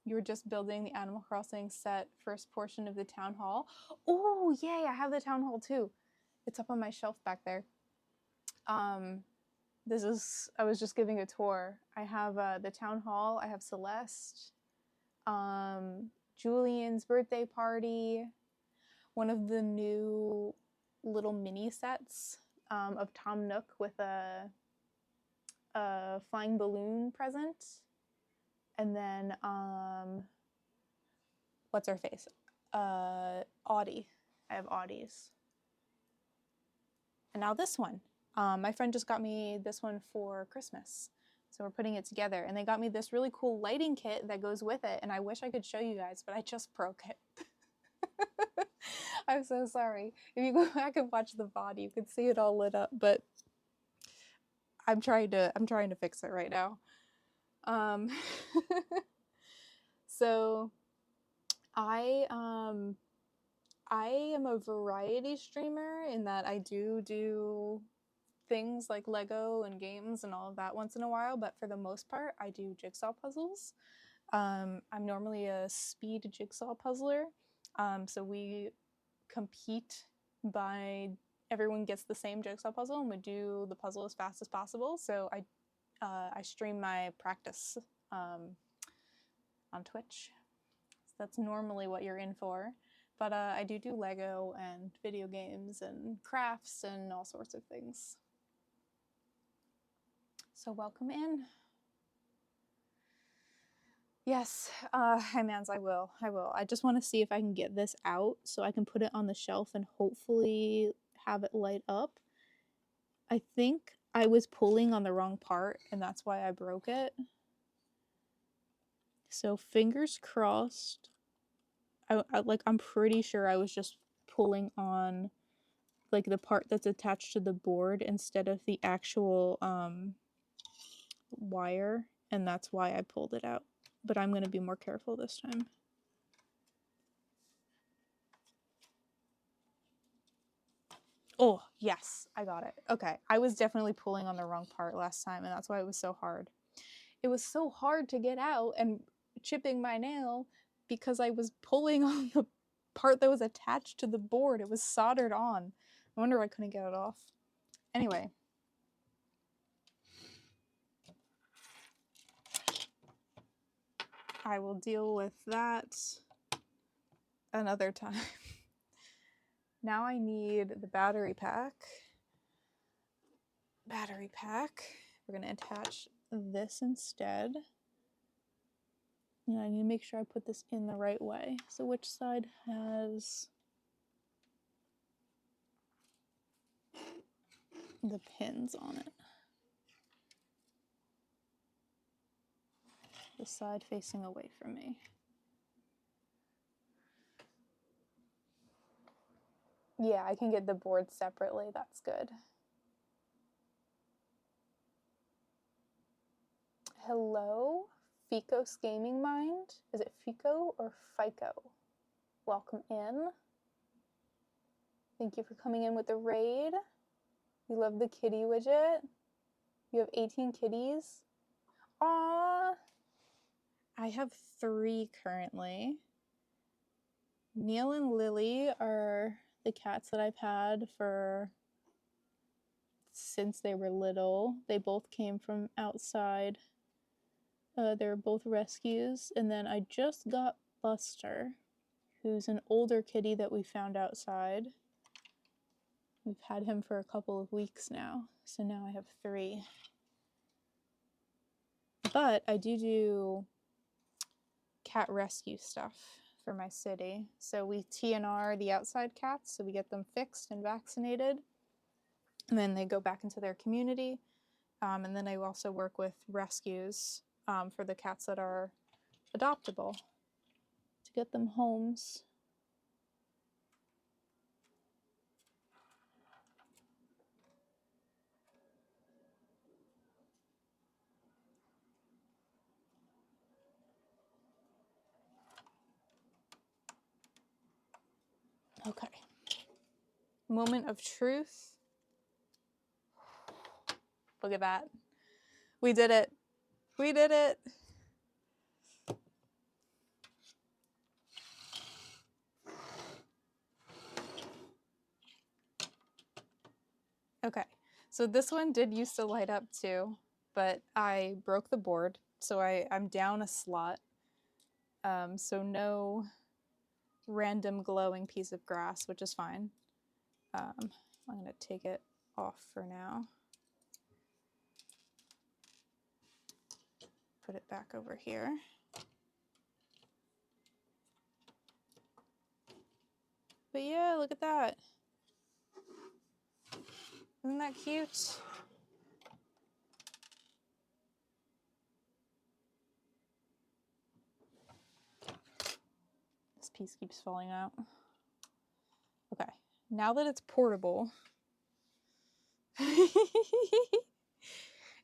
You were just building the Animal Crossing set first portion of the town hall. Oh, yay, I have the town hall too. It's up on my shelf back there. I was just giving a tour. I have the town hall, I have Celeste, Julian's birthday party, one of the new little mini sets of Tom Nook with a flying balloon present. And then what's her face? Audie. I have Audie's. And now this one. My friend just got me this one for Christmas. So we're putting it together. And they got me this really cool lighting kit that goes with it. And I wish I could show you guys, but I just broke it. I'm so sorry. If you go back and watch the VOD, you can see it all lit up, but I'm trying to fix it right now. So I am a variety streamer in that I do things like Lego and games and all of that once in a while, but for the most part, I do jigsaw puzzles. I'm normally a speed jigsaw puzzler, so we compete by everyone gets the same jigsaw puzzle and we do the puzzle as fast as possible. So I stream my practice on Twitch. So that's normally what you're in for. But I do Lego and video games and crafts and all sorts of things. So welcome in. Yes, hi Mans, I will. I just want to see if I can get this out so I can put it on the shelf and hopefully have it light up. I think I was pulling on the wrong part and that's why I broke it. So fingers crossed. I'm pretty sure I was just pulling on like the part that's attached to the board instead of the actual wire, and that's why I pulled it out. But I'm going to be more careful this time. Oh, yes, I got it. Okay, I was definitely pulling on the wrong part last time, and that's why it was so hard. It was so hard to get out and chipping my nail because I was pulling on the part that was attached to the board. It was soldered on. I wonder why I couldn't get it off. Anyway. I will deal with that another time. Now I need the battery pack. We're going to attach this instead. And I need to make sure I put this in the right way. So which side has the pins on it? The side facing away from me. Yeah, I can get the board separately. That's good. Hello, Fico's Gaming Mind. Is it Fico or Fico? Welcome in. Thank you for coming in with the raid. You love the kitty widget. You have 18 kitties. Aww. I have 3 currently. Neil and Lily are the cats that I've had since they were little. They both came from outside. They're both rescues. And then I just got Buster, who's an older kitty that we found outside. We've had him for a couple of weeks now. So now I have 3. But I do cat rescue stuff for my city. So we TNR the outside cats, so we get them fixed and vaccinated. And then they go back into their community. And then I also work with rescues for the cats that are adoptable to get them homes. Okay. Moment of truth. Look at that. We did it. We did it. Okay, so this one did used to light up too, but I broke the board, so I'm down a slot. So no random glowing piece of grass, which is fine. I'm gonna take it off for now. Put it back over here. But yeah, look at that. Isn't that cute? This piece keeps falling out. Okay, now that it's portable,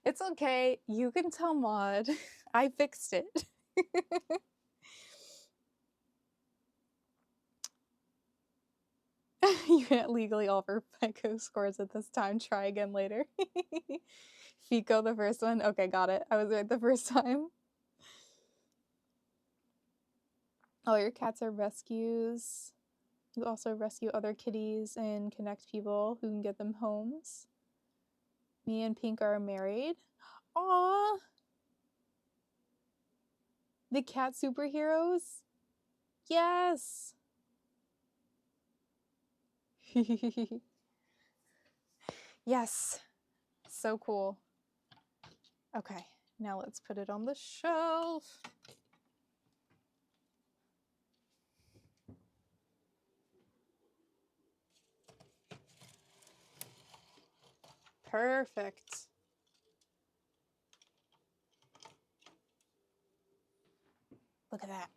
it's okay. You can tell Maud. I fixed it. You can't legally offer FICO scores at this time. Try again later. FICO, the first one. Okay, got it. I was right the first time. All your cats are rescues. You also rescue other kitties and connect people who can get them homes. Me and Pink are married. Aww. The cat superheroes? Yes. Yes. So cool. Okay, now let's put it on the shelf. Perfect. Look at that.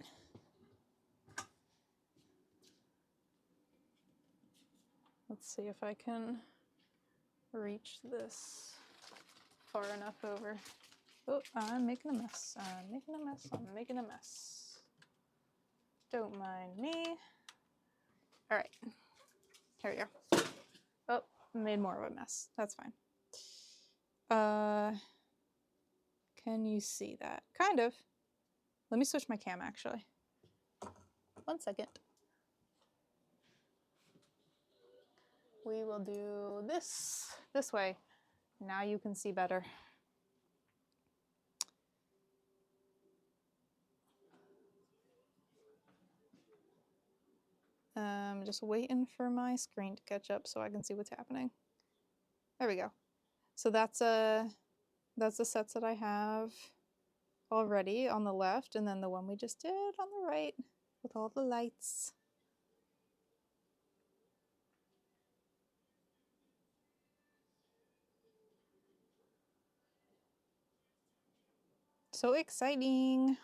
Let's see if I can reach this far enough over. Oh, I'm making a mess. I'm making a mess. I'm making a mess. Don't mind me. All right. Here we go. Oh, made more of a mess. That's fine. Can you see that? Kind of. Let me switch my cam actually. 1 second. We will do this way. Now you can see better. Just waiting for my screen to catch up so I can see what's happening. There we go. So that's the sets that I have already on the left, and then the one we just did on the right with all the lights. So exciting.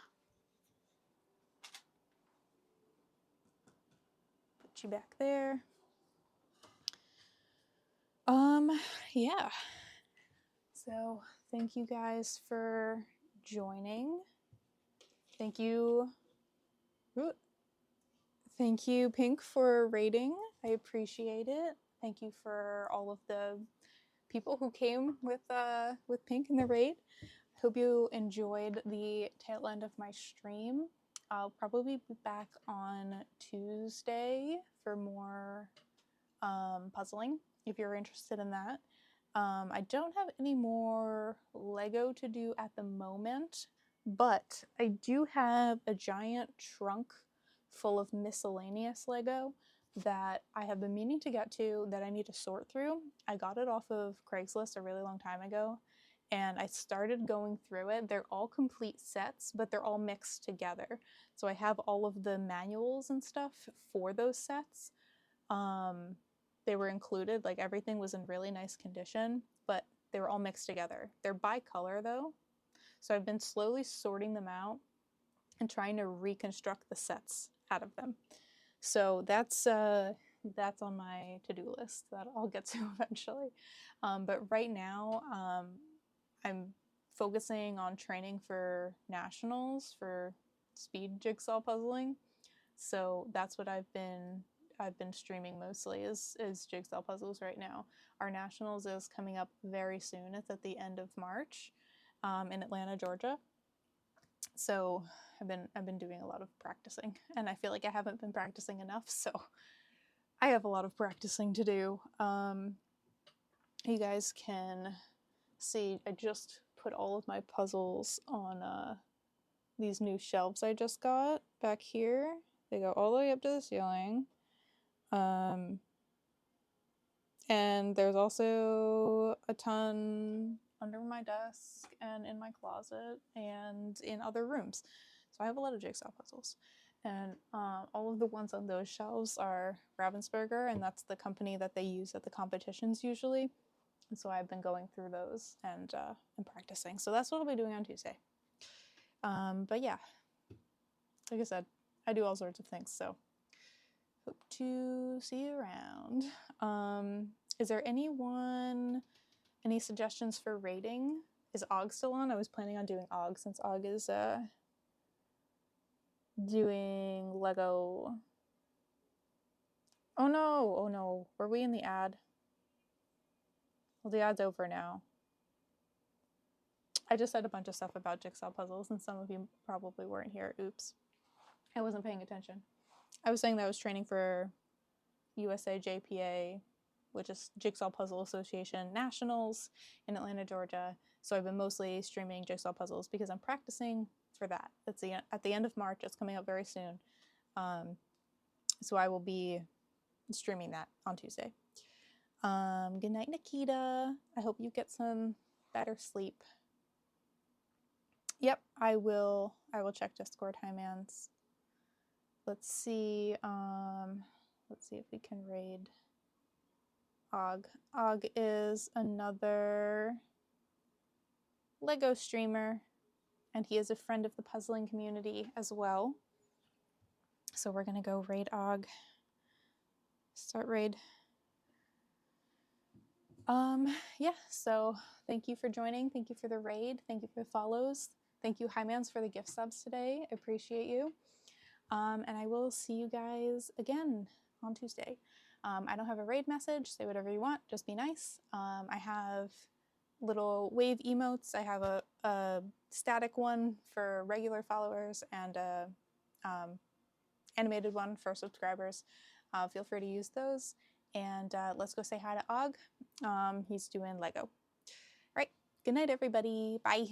Put you back there. Yeah. So thank you guys for joining. Thank you. Thank you, Pink, for rating. I appreciate it. Thank you for all of the people who came with Pink in the raid. Hope you enjoyed the tail end of my stream. I'll probably be back on Tuesday for more puzzling if you're interested in that. I don't have any more Lego to do at the moment, but I do have a giant trunk full of miscellaneous Lego that I have been meaning to get to that I need to sort through. I got it off of Craigslist a really long time ago, and I started going through it. They're all complete sets, but they're all mixed together. So I have all of the manuals and stuff for those sets. They were included, like everything was in really nice condition, but they were all mixed together. They're by color though, so I've been slowly sorting them out and trying to reconstruct the sets out of them. So that's on my to-do list that I'll get to eventually. But right now, I'm focusing on training for nationals for speed jigsaw puzzling. So that's what I've been I've been streaming mostly is jigsaw puzzles right now. Our nationals is coming up very soon. It's at the end of March, in Atlanta, Georgia. So I've been doing a lot of practicing, and I feel like I haven't been practicing enough. So I have a lot of practicing to do. You guys can see I just put all of my puzzles on these new shelves I just got back here. They go all the way up to the ceiling. And there's also a ton under my desk and in my closet and in other rooms. So I have a lot of jigsaw puzzles. And all of the ones on those shelves are Ravensburger, and that's the company that they use at the competitions usually. And so I've been going through those and practicing. So that's what I'll be doing on Tuesday. But yeah, like I said, I do all sorts of things. So hope to see you around. Is there any suggestions for rating? Is Og still on? I was planning on doing Og since Og is doing Lego. Oh no, were we in the ad? Well, the ad's over now. I just said a bunch of stuff about jigsaw puzzles and some of you probably weren't here. Oops. I wasn't paying attention. I was saying that I was training for USA JPA, which is Jigsaw Puzzle Association Nationals in Atlanta, Georgia. So I've been mostly streaming jigsaw puzzles because I'm practicing for that. That's at the end of March. It's coming up very soon. So I will be streaming that on Tuesday. Good night, Nikita. I hope you get some better sleep. Yep, I will check Discord, hi mans. Let's see if we can raid Og. Og is another Lego streamer, and he is a friend of the puzzling community as well. So we're gonna go raid Og. Start raid. Yeah, so thank you for joining. Thank you for the raid. Thank you for the follows. Thank you, Highmans, for the gift subs today. I appreciate you. And I will see you guys again on Tuesday. I don't have a raid message. Say whatever you want. Just be nice. I have little wave emotes. I have a static one for regular followers and a animated one for subscribers. Feel free to use those. And let's go say hi to Og. He's doing Lego. All right. Good night, everybody. Bye.